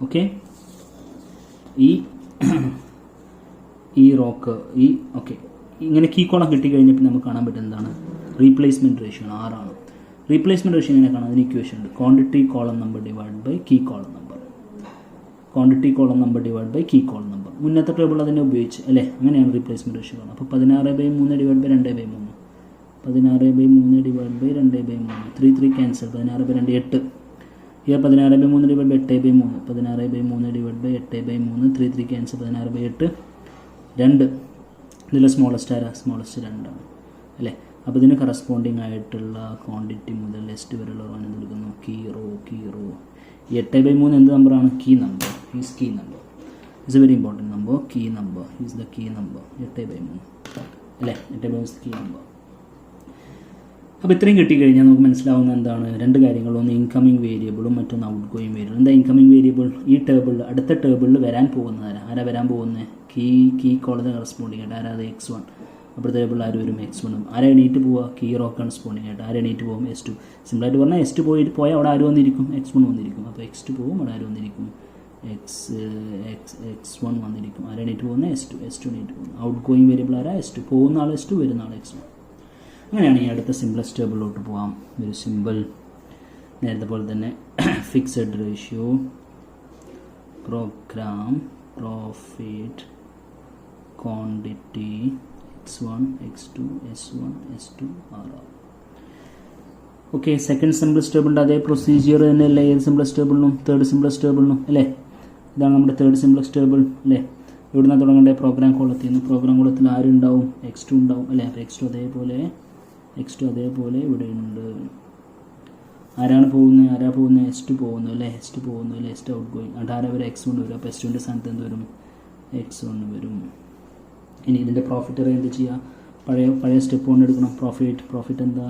ഓക്കെ, ഈ റോക്ക് ഓക്കെ ഇങ്ങനെ കീ കോളം കിട്ടിക്കഴിഞ്ഞപ്പോൾ നമുക്ക് കാണാൻ പറ്റും എന്താണ്? റീപ്ലേസ്മെൻറ്റ് റേഷ്യോ ആണ്, R ആണ്. റീപ്ലേസ്മെൻറ്റ് റേഷ്യോ എങ്ങനെ കാണാം? അതിന് ഇക്വേഷൻ ഉണ്ട്. Quantity column number divide by key column number. Quantity column number divide by key column number. മുന്നത്തെ ടേബിൾ അതിനെ ഉപയോഗിച്ച് അല്ലേ, അങ്ങനെയാണ് റീപ്ലേസ്മെൻറ്റ് റേഷ്യോ കാണുന്നത്. അപ്പോൾ 16/3 divide by 2/3. 16/3 divide by 2/3. 3 cancel. 16/2 8. Here 16/3 divide by 8/3. 16/3 divide by 8/3. 3 cancel. 16/8 2. ഇതിൽ smallest ആരാ? Smallest 2 ആണ് അല്ലേ. അപ്പോൾ ഇതിന് കറസ്പോണ്ടിങ് ആയിട്ടുള്ള ക്വാണ്ടിറ്റി മുതൽ എസ്റ്റ് വരെയുള്ള റോനെ കൊടുക്കുന്നു കീ റോ. ഈ 8/3 എന്ത് നമ്പറാണ്? Key number. Is key number. It's a very important number. Key number is the key number. 8/3 അല്ലേ. 8/3 ഇസ് കീ നമ്പർ. അപ്പോൾ ഇത്രയും കിട്ടിക്കഴിഞ്ഞാൽ നമുക്ക് മനസ്സിലാവുന്ന എന്താണ്? രണ്ട് കാര്യങ്ങൾ. ഒന്ന് ഇൻകമിങ് വേരിയബിളും മറ്റൊന്ന് ഔട്ട് ഗോയിങ് വേരിയബിൾ. എന്താ ഇൻകമിങ് വേരിയബിൾ? ഈ ടേബിളിൽ ആരാ വരാൻ പോകുന്നത്? ആരാ വരാൻ പോകുന്നത്? കീ കോളത്തിന് കറസ്പോണ്ടിങ് ആയിട്ട് ആരാ? അത് x1. അപ്പോഴത്തെ ടേബിളിൽ ആര് വരും? x1. ആരെ എണീറ്റ് പോവുക? കീ റോ കറസ്പോണ്ടിങ് ആയിട്ട് ആരെ എണീറ്റ് പോകും? S2. സിമ്പിളായിട്ട് പറഞ്ഞാൽ S2 പോയാൽ അവിടെ ആര് വന്നിരിക്കും? x1 വന്നിരിക്കും. അപ്പോൾ x2 പോകും, അവിടെ ആര് വന്നിരിക്കും? x1 വന്നിരിക്കും. ആരെ എണീറ്റ് പോകുന്നത്? S2 എണീറ്റ് പോകും. ഔട്ട് ഗോയിങ് വേരിയബിൾ ആരാ? S2. പോകുന്ന ആൾ S2, വരുന്ന ആൾ x1. അങ്ങനെയാണ് ഈ അടുത്ത സിംപ്ലസ്റ്റ് ടേബിളിലോട്ട് പോകാം. ഒരു സിമ്പിൾ നേരത്തെ പോലെ തന്നെ fixed ratio, programme, profit, quantity, x1, x2, s1, s2, r. ഓക്കെ, സെക്കൻഡ് സിംപ്ലസ്റ്റ് ടേബിളിൻ്റെ അതേ പ്രൊസീജിയർ തന്നെയല്ലേ ഏത് സിംപ്ലസ്റ്റ് ടേബിളിനും തേർഡ് സിംപ്ലസ്റ്റ് ടേബിളിനും അല്ലേ. ഇതാണ് നമ്മുടെ തേർഡ് സിംപ്ലസ്റ്റ് ടേബിൾ അല്ലേ. ഇവിടുന്ന് തുടങ്ങേണ്ട പ്രോഗ്രാം കോളത്തിൽ നിന്ന്. പ്രോഗ്രാം കോളത്തിൽ ആരുണ്ടാവും? x2 ഉണ്ടാവും അല്ലേ. അപ്പോൾ x2 അതേപോലെ ഇവിടെ ഉണ്ട്. ആരാണ് പോകുന്നത്? S2 പോകുന്നു അല്ലേ. S2 out going. എന്നിട്ട് ആരാ വരെ? x1 വരും. അപ്പോൾ S2ൻ്റെ സ്ഥാനത്ത് എന്ത് വരും? x1 വരും. ഇനി ഇതിൻ്റെ പ്രോഫിറ്റ് എന്ത് ചെയ്യുക? പഴയ സ്റ്റെപ്പ് കൊണ്ട് എടുക്കണം. പ്രോഫിറ്റ് എന്താ?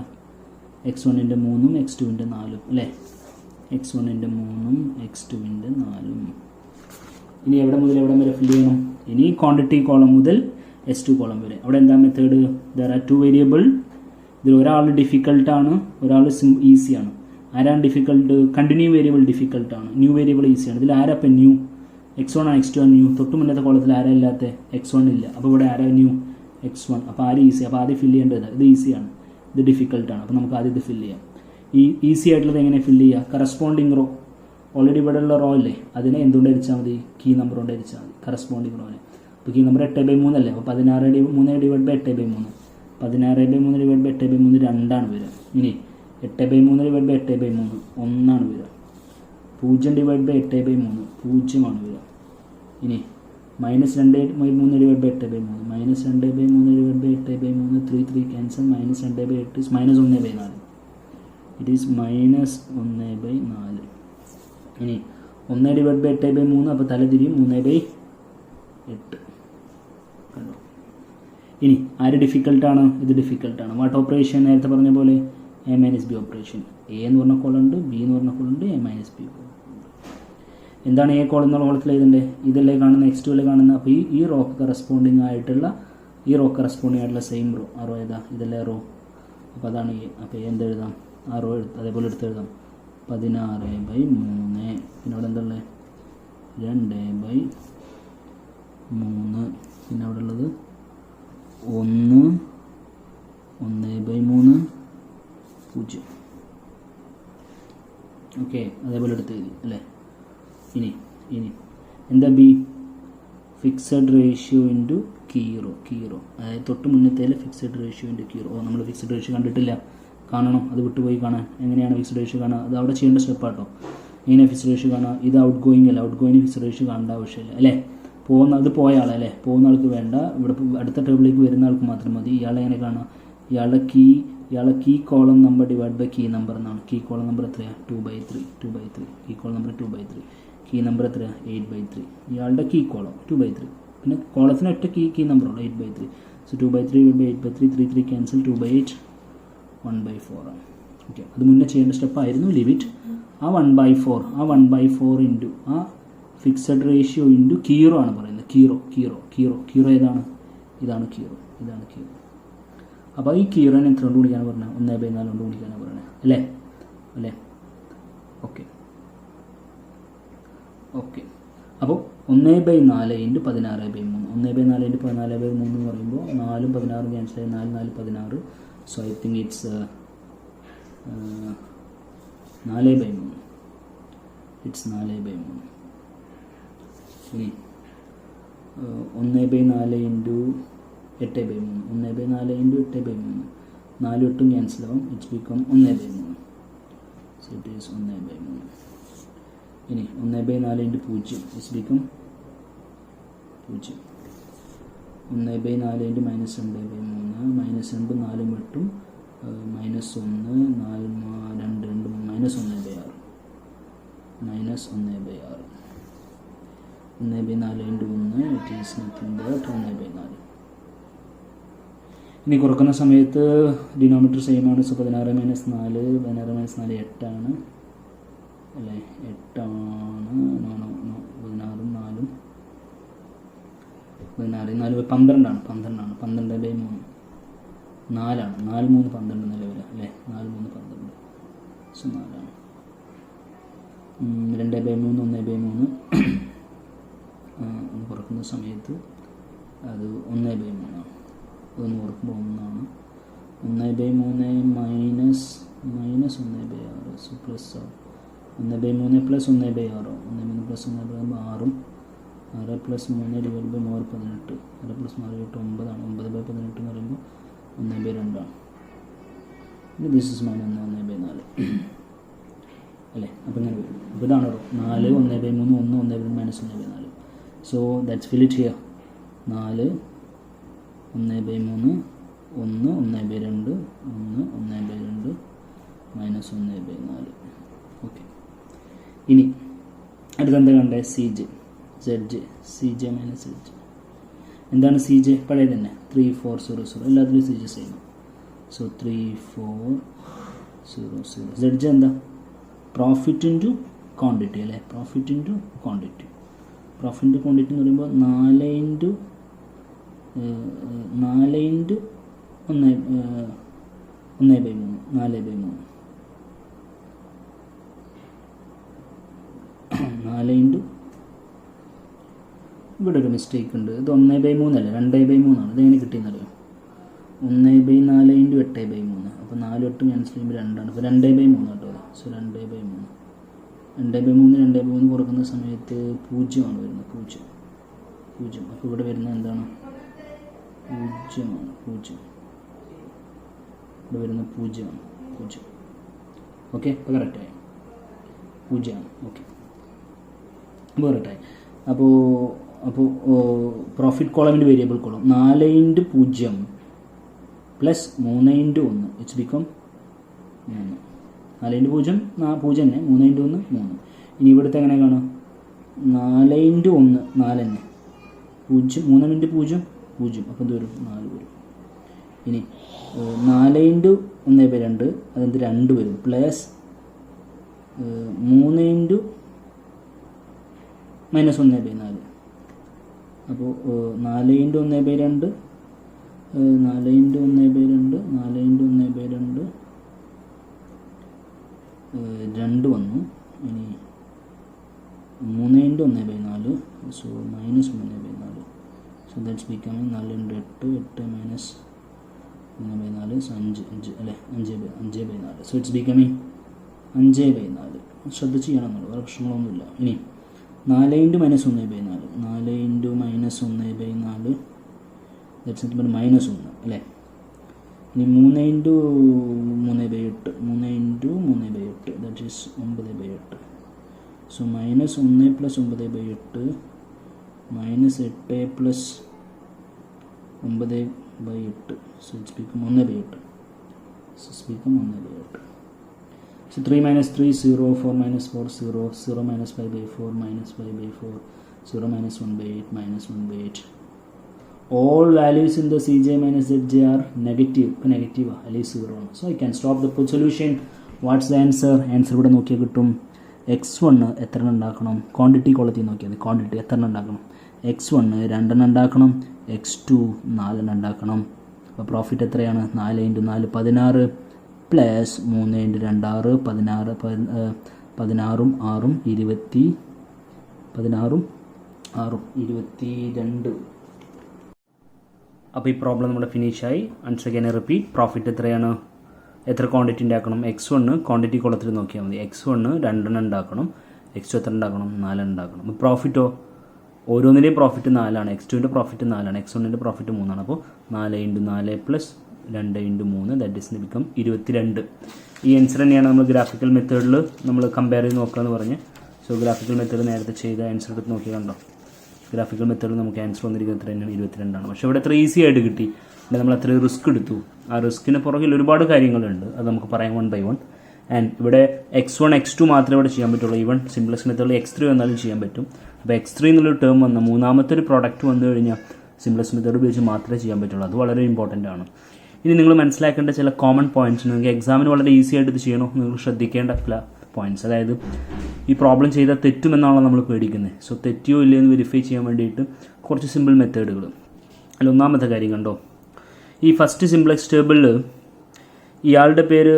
x1ൻ്റെ 3ഉം x2ൻ്റെ 4ഉം അല്ലേ. x1ൻ്റെ 3ഉം x2ൻ്റെ 4ഉം. ഇനി എവിടെ മുതൽ എവിടെ വരെ ഫില്ല് ചെയ്യണം? ഇനി ക്വാണ്ടിറ്റി കോളം മുതൽ S2 കോളം വരെ. അവിടെ എന്താ മെത്തേഡ്? There are 2 variable. ഇതിൽ ഒരാൾ ഡിഫിക്കൽട്ടാണ്, ഒരാൾ ഈസിയാണ്. ആരാണ് ഡിഫിക്കൽട്ട്? കണ്ടിന്യൂ വേരിയബിൾ ഡിഫിക്കൽട്ടാണ്, ന്യൂ വേരിയബിൾ ഈസിയാണ്. ഇതിൽ ആരാ ഇപ്പം ന്യൂ? x1 ആണ്, x2 ആണ് ന്യൂ. തൊട്ട് മുന്നത്തെ കോളത്തിൽ ആരാ ഇല്ലാത്ത? x1 ഇല്ല. അപ്പോൾ ഇവിടെ ആരാ ന്യൂ? x1. അപ്പോൾ ആര് ഈസി? അപ്പോൾ ആദ്യം ഫില്ല് ചെയ്യേണ്ടത് ഇത് ഈസിയാണ്, ഇത് ഡിഫിക്കൽട്ടാണ്. അപ്പോൾ നമുക്ക് ആദ്യം ഇത് ഫില്ല് ചെയ്യാം. ഈ ഈസി ആയിട്ടുള്ളത് എങ്ങനെ ഫില്ല് ചെയ്യുക? കറസ്പോണ്ടിങ് റോ, ഓൾറെഡി ഇവിടെ ഉള്ള റോ അല്ലേ, അതിനെ എന്തുകൊണ്ട് അടിച്ചാൽ മതി? കീ നമ്പർ കൊണ്ട് അടിച്ചാൽ മതി കറസ്പോണ്ടിങ് റോനെ. അപ്പോൾ കീ നമ്പർ 8/3 അല്ലേ. അപ്പോൾ 16/3 ഡിവൈഡ് ബൈ 8/3. 16/3 ഡിവൈഡ് ബൈ 8/3 2 വരിക. ഇനി 8/3 ഡിവൈഡ് ബൈ 8/3 1 വരിക. 0 ഡിവൈഡ് ബൈ 8/3 0 വരിക. ഇനി -2/3 divide by 8/3 -2/3 divide by 8/3 3 cancel. -2/8 is -1/4. It is -1/4. ഇനി 1 ഡിവൈഡ് ബൈ 8/3 അപ്പോൾ തലതിരിയും 3/8 കണ്ടോ. ഇനി ആര് ഡിഫിക്കൽട്ടാണ്? ഇത് ഡിഫിക്കൽട്ടാണ്. What operation? നേരത്തെ പറഞ്ഞ പോലെ A-B ഓപ്പറേഷൻ. A എന്ന് പറഞ്ഞ കോളുണ്ട്, B എന്ന് പറഞ്ഞ കോളുണ്ട്, A-B. എന്താണ് A കോളം എന്നുള്ള കോളത്തിൽ എഴുതണ്ടേ? ഇതല്ലേ കാണുന്ന, x2 അല്ലേ കാണുന്ന. അപ്പോൾ ഈ റോക്ക് കറസ്പോണ്ടിങ് ആയിട്ടുള്ള സെയിം റോ. ആ റോ ഏതാ? ഇതല്ലേ റോ. അപ്പോൾ അതാണ് A. അപ്പോൾ എന്ത് എഴുതാം? ആ റോ അതേപോലെ എടുത്തെഴുതാം. 16/3. പിന്നെ അവിടെ എന്തുള്ളത്? 2/3. പിന്നെ അവിടെ ഉള്ളത് 1/3 0. ഓക്കെ, അതേപോലെ എടുത്ത് എഴുതി അല്ലേ. ഇനി എന്താ B? Fixed ratio into key row. അതായത് തൊട്ട് മുന്നത്തേൽ fixed ratio into key row. നമ്മൾ ഫിക്സഡ് റേഷ്യോ കണ്ടിട്ടില്ല, കാണണം. അത് വിട്ടുപോയി കാണാൻ. എങ്ങനെയാണ് ഫിക്സഡ് റേഷ്യോ കാണുക? അത് അവിടെ ചെയ്യേണ്ട സ്റ്റെപ്പാട്ടോ. എങ്ങനെയാണ് ഫിക്സഡ് റേഷ്യോ കാണുക? ഇത് ഔട്ട് ഗോയിങ് അല്ല. ഔട്ട് ഗോയിങ് ഫിക്സഡ് റേഷ്യോ കാണേണ്ട ആവശ്യമില്ല അല്ലേ. പോയ ആളല്ലേ, പോകുന്ന ആൾക്ക് വേണ്ട. ഇവിടെ അടുത്ത ടേബിളിലേക്ക് വരുന്ന ആൾക്ക് മാത്രം മതി. ഇയാളെ എങ്ങനെ കാണാം? ഇയാളുടെ key column number divide by key number എന്നാണ്. കീ കോളം നമ്പർ എത്രയാണ്? 2/3. Key column number 2/3. Key number എത്രയാണ്? 8/3. ഇയാളുടെ കീ കോളം 2/3. പിന്നെ കോളത്തിന് ഒറ്റ കീ നമ്പറുള്ളൂ 8/3. So 2/3 / 8/3 3 cancel. 2/8 1/4 ആണ്. ഓക്കെ, അത് മുന്നേ ചെയ്യേണ്ട സ്റ്റെപ്പായിരുന്നു. ലിമിറ്റ് ആ 1/4 ഇൻറ്റു ആ ഫിക്സഡ് റേഷ്യോ ഇൻറ്റു കീറോ ആണ് പറയുന്നത്. കീറോ ഏതാണ്? ഇതാണ് കീറോ. അപ്പോൾ ഈ കീറോനെ എത്ര കൊണ്ട് ഗുണിക്കാനാണ് പറഞ്ഞത്? 1/4 കൊണ്ട് ഗുണിക്കാനാണ് പറയുന്നത് അല്ലേ. ഓക്കെ. അപ്പോൾ 1/4 ഇൻറ്റു 16/3. 1/4 ഇൻറ്റു 14/3 എന്ന് പറയുമ്പോൾ 4 16 ക്യാൻസൽ ആയി 4 16. So I think it's 4/3. It's 4/3. ഇനി 1/4 ഇൻറ്റു 8/3. 1/4 ഇൻറ്റു 8/3. 4 8 ക്യാൻസൽ ആവും. It's become 1/3. So it is 1/3. ഇനി 1/4 ഇൻറ്റു 0 ഇറ്റ്സ് ബിക്കം 0. 1/4 ഇൻറ്റു -2/3. -2 4 വെട്ടും. -1 4 2 2 -1/6. -1/6. 1/4 into 1 it is nothing but 1/4. ഇനി കുറക്കുന്ന സമയത്ത് ഡിനോമിനേറ്റർ സെയിം ആണ്. സോ 16 - 4 16 - 4 8 ആണ് അല്ലേ? 8 ആണ്. 16 4 16 4 12 ആണ്. 12/3 4 ആണ്. 4 3 12 നിലവിൽ അല്ലേ? 4 3 12. സോ 4 ആണ്. 2/3 1/3 കുറക്കുന്ന സമയത്ത് അത് 1/3 ആണ്. അതൊന്ന് കുറക്കുമ്പോൾ 1 ആണ്. 1/3 minus 1/6. So plus 1/3 plus 1/6. 1/3 plus 1/6 6. 6 plus 3 divide by 3 18. 6 plus 4 9 ആണ്. 9/18 എന്ന് പറയുമ്പോൾ 1/2 ആണ്. ഇനി ദിസ് ഇസ് മൈനസ് 1/4 അല്ലേ? അപ്പോൾ ഇങ്ങനെ വരും. അപ്പോൾ ഇതാണ് 4 1/3 1 1/3 minus 1/4. So that's fill it here. 4 1/3 1 1/2 1 1/2 minus 1/4. Okay. ഇനി അടുത്തെന്താ കണ്ടേ? ZJ. CJ minus ZJ. എന്താണ് CJ? പഴയത് തന്നെ 3 4 0 0. എല്ലാത്തിലും CJ സെയിം. സോ 3 4 0 0. ZJ എന്താ? പ്രോഫിറ്റ് ഇൻറ്റു ക്വാണ്ടിറ്റി അല്ലേ? Profit into quantity. Profit into quantity എന്ന് പറയുമ്പോൾ 4 ഇൻറ്റു 1/3 4/3 4 ഇൻറ്റു ഇവിടെ ഒരു മിസ്റ്റേക്ക് ഉണ്ട്. ഇത് 1/3 അല്ല 2/3 ആണ്. ഇതെങ്ങനെ കിട്ടിയെന്നറിയോ? 1/4 ഇൻറ്റു 8/3. അപ്പോൾ 4 8 ക്യാൻസൽ ചെയ്യുമ്പോൾ 2 ആണ്. അപ്പോൾ 2/3 കേട്ടോ. സോ 2/3 2/3 കുറക്കുന്ന സമയത്ത് 0 ആണ് വരുന്നത്. 0. അപ്പോൾ ഇവിടെ വരുന്നത് എന്താണ്? 0 ആണ്. 0 ഇവിടെ വരുന്നത് 0 ആണ്. 0. ഓക്കെ. അപ്പോൾ കറക്റ്റായി 0 ആണ്. ഓക്കെ. അപ്പോൾ കറക്റ്റായി. അപ്പോൾ പ്രോഫിറ്റ് കോളമിൻ്റെ variable column 4 into 0 plus 3 into 1 it's become 3. 4 into 0 0 തന്നെ. 3 ഇൻറ്റു 1 3. ഇനി ഇവിടുത്തെ എങ്ങനെ കാണാം? 4 ഇൻറ്റു 1 4 തന്നെ. 3 ഇൻറ്റു 0 0. അപ്പോൾ ഇത് വരും 4 വരും. ഇനി 4 ഇൻറ്റു 1/2 അതെന്ത് 2 വരും. Plus 3 into minus 1/4. അപ്പോൾ 4 ഇൻറ്റു 1/2 4 ഇൻറ്റു 1/2 4 ഇൻറ്റു 1/2 2 വന്നു. ഇനി 3 into 1/4 so minus 1/4. So that's becoming 4 into 8 minus 1/4 5 അല്ലേ? 5/4. So it's becoming 5/4. ശ്രദ്ധിച്ച് ചെയ്യണം എന്നുള്ളൂ. വേറെ പ്രശ്നങ്ങളൊന്നുമില്ല. ഇനി 4 into minus 1/4 4 into minus 1/4 that's minus 1 അല്ലേ? ഇനി 3 into 3/8 3 into 3/8 that is 9/8. So minus 1 plus 9/8 minus 8 plus 9/8. So it's become 1/8. So it's become 1/8. So 3 minus 3 0, 4 minus 4 0, 0 minus 5/4 minus 5/4, 0 minus 1/8 minus 1/8. All values in the Cj minus Zj are negative. Negative at least 0. So I can stop the solution. What's the answer? Answer ഇവിടെ നോക്കിയാൽ കിട്ടും. x1 എത്ര ഉണ്ടാക്കണം? Quantity quality നോക്കിയാൽ quantity എത്ര ഉണ്ടാക്കണം? x1 2 ഉണ്ടാക്കണം, x2 4 ഉണ്ടാക്കണം. അപ്പോൾ പ്രോഫിറ്റ് എത്രയാണ്? 4 × 4 16 പ്ലസ് 3 × 2 6 16 6 22. അപ്പോൾ ഈ പ്രോബ്ലം നമ്മുടെ ഫിനിഷായി. Once again repeat. പ്രോഫിറ്റ് എത്രയാണ്? എത്ര ക്വാണ്ടിറ്റി ഉണ്ടാക്കണം? x1 ക്വാണ്ടിറ്റി കോളത്തിൽ നോക്കിയാൽ മതി. x1 2 ഉണ്ടാക്കണം, x2 എത്ര ഉണ്ടാക്കണം? 4 ഉണ്ടാക്കണം. അപ്പോൾ പ്രോഫിറ്റോ ഓരോന്നിൻ്റെയും പ്രോഫിറ്റ് 4ആണ്. x2ൻ്റെ പ്രോഫിറ്റ് 4ആണ്, x1ൻ്റെ പ്രോഫിറ്റ് 3ആണ്. അപ്പോൾ 4 × 4 + 2 × 3 ദാറ്റ് ഈസ് ബിക്കം 22. ഈ ആൻസർ തന്നെയാണ് നമ്മൾ ഗ്രാഫിക്കൽ മെത്തേഡിൽ നമ്മൾ കമ്പയർ ചെയ്ത് നോക്കുക എന്ന് പറഞ്ഞ്. സോ ഗ്രാഫിക്കൽ മെത്തേഡ് നേരത്തെ ചെയ്ത ആൻസർ എടുത്ത് നോക്കി കണ്ടോ. ഗ്രാഫിക്കൽ മെത്തേഡിൽ നമുക്ക് ആൻസർ വന്നിരിക്കുന്നത് എത്ര തന്നെയാണ്? 22ആണ്. പക്ഷേ ഇവിടെ എത്ര ഈസി ആയിട്ട് കിട്ടി. ഇവിടെ നമ്മൾ അത്ര റിസ്ക് എടുത്തു. ആ റിസ്കിന് പുറകിൽ ഒരുപാട് കാര്യങ്ങളുണ്ട്, അത് നമുക്ക് പറയാം 1 by 1. ആൻഡ് ഇവിടെ x1 x2 മാത്രമേ ഇവിടെ ചെയ്യാൻ പറ്റുള്ളൂ. ഈവൻ സിംപ്ലക്സ് മെത്തേഡിൽ x3 വന്നാലും ചെയ്യാൻ പറ്റും. അപ്പോൾ x3 എന്നുള്ളൊരു ടേം വന്ന മൂന്നാമത്തെ ഒരു പ്രോഡക്റ്റ് വന്നു കഴിഞ്ഞാൽ സിംപ്ലക്സ് മെത്തേഡ് ഉപയോഗിച്ച് മാത്രമേ ചെയ്യാൻ പറ്റുള്ളൂ. അത് വളരെ ഇമ്പോർട്ടൻ്റ് ആണ്. ഇനി നിങ്ങൾ മനസ്സിലാക്കേണ്ട ചില കോമൺ പോയിന്റ്സ്, നിങ്ങൾക്ക് എക്സാമിന് വളരെ ഈസി ആയിട്ട് ഇത് ചെയ്യണോ, നിങ്ങൾ ശ്രദ്ധിക്കേണ്ട പോയിന്റ്സ്. അതായത് ഈ പ്രോബ്ലം ചെയ്താൽ തെറ്റുമെന്നാണല്ലോ നമ്മൾ പേടിക്കുന്നത്. സോ തെറ്റിയോ ഇല്ലയോ എന്ന് വെരിഫൈ ചെയ്യാൻ വേണ്ടിയിട്ട് കുറച്ച് സിമ്പിൾ മെത്തേഡുകൾ. അതിൽ ഒന്നാമത്തെ കാര്യം കണ്ടോ, ഈ ഫസ്റ്റ് സിംപ്ലക്സ് ടേബിളിൽ ഇയാളുടെ പേര്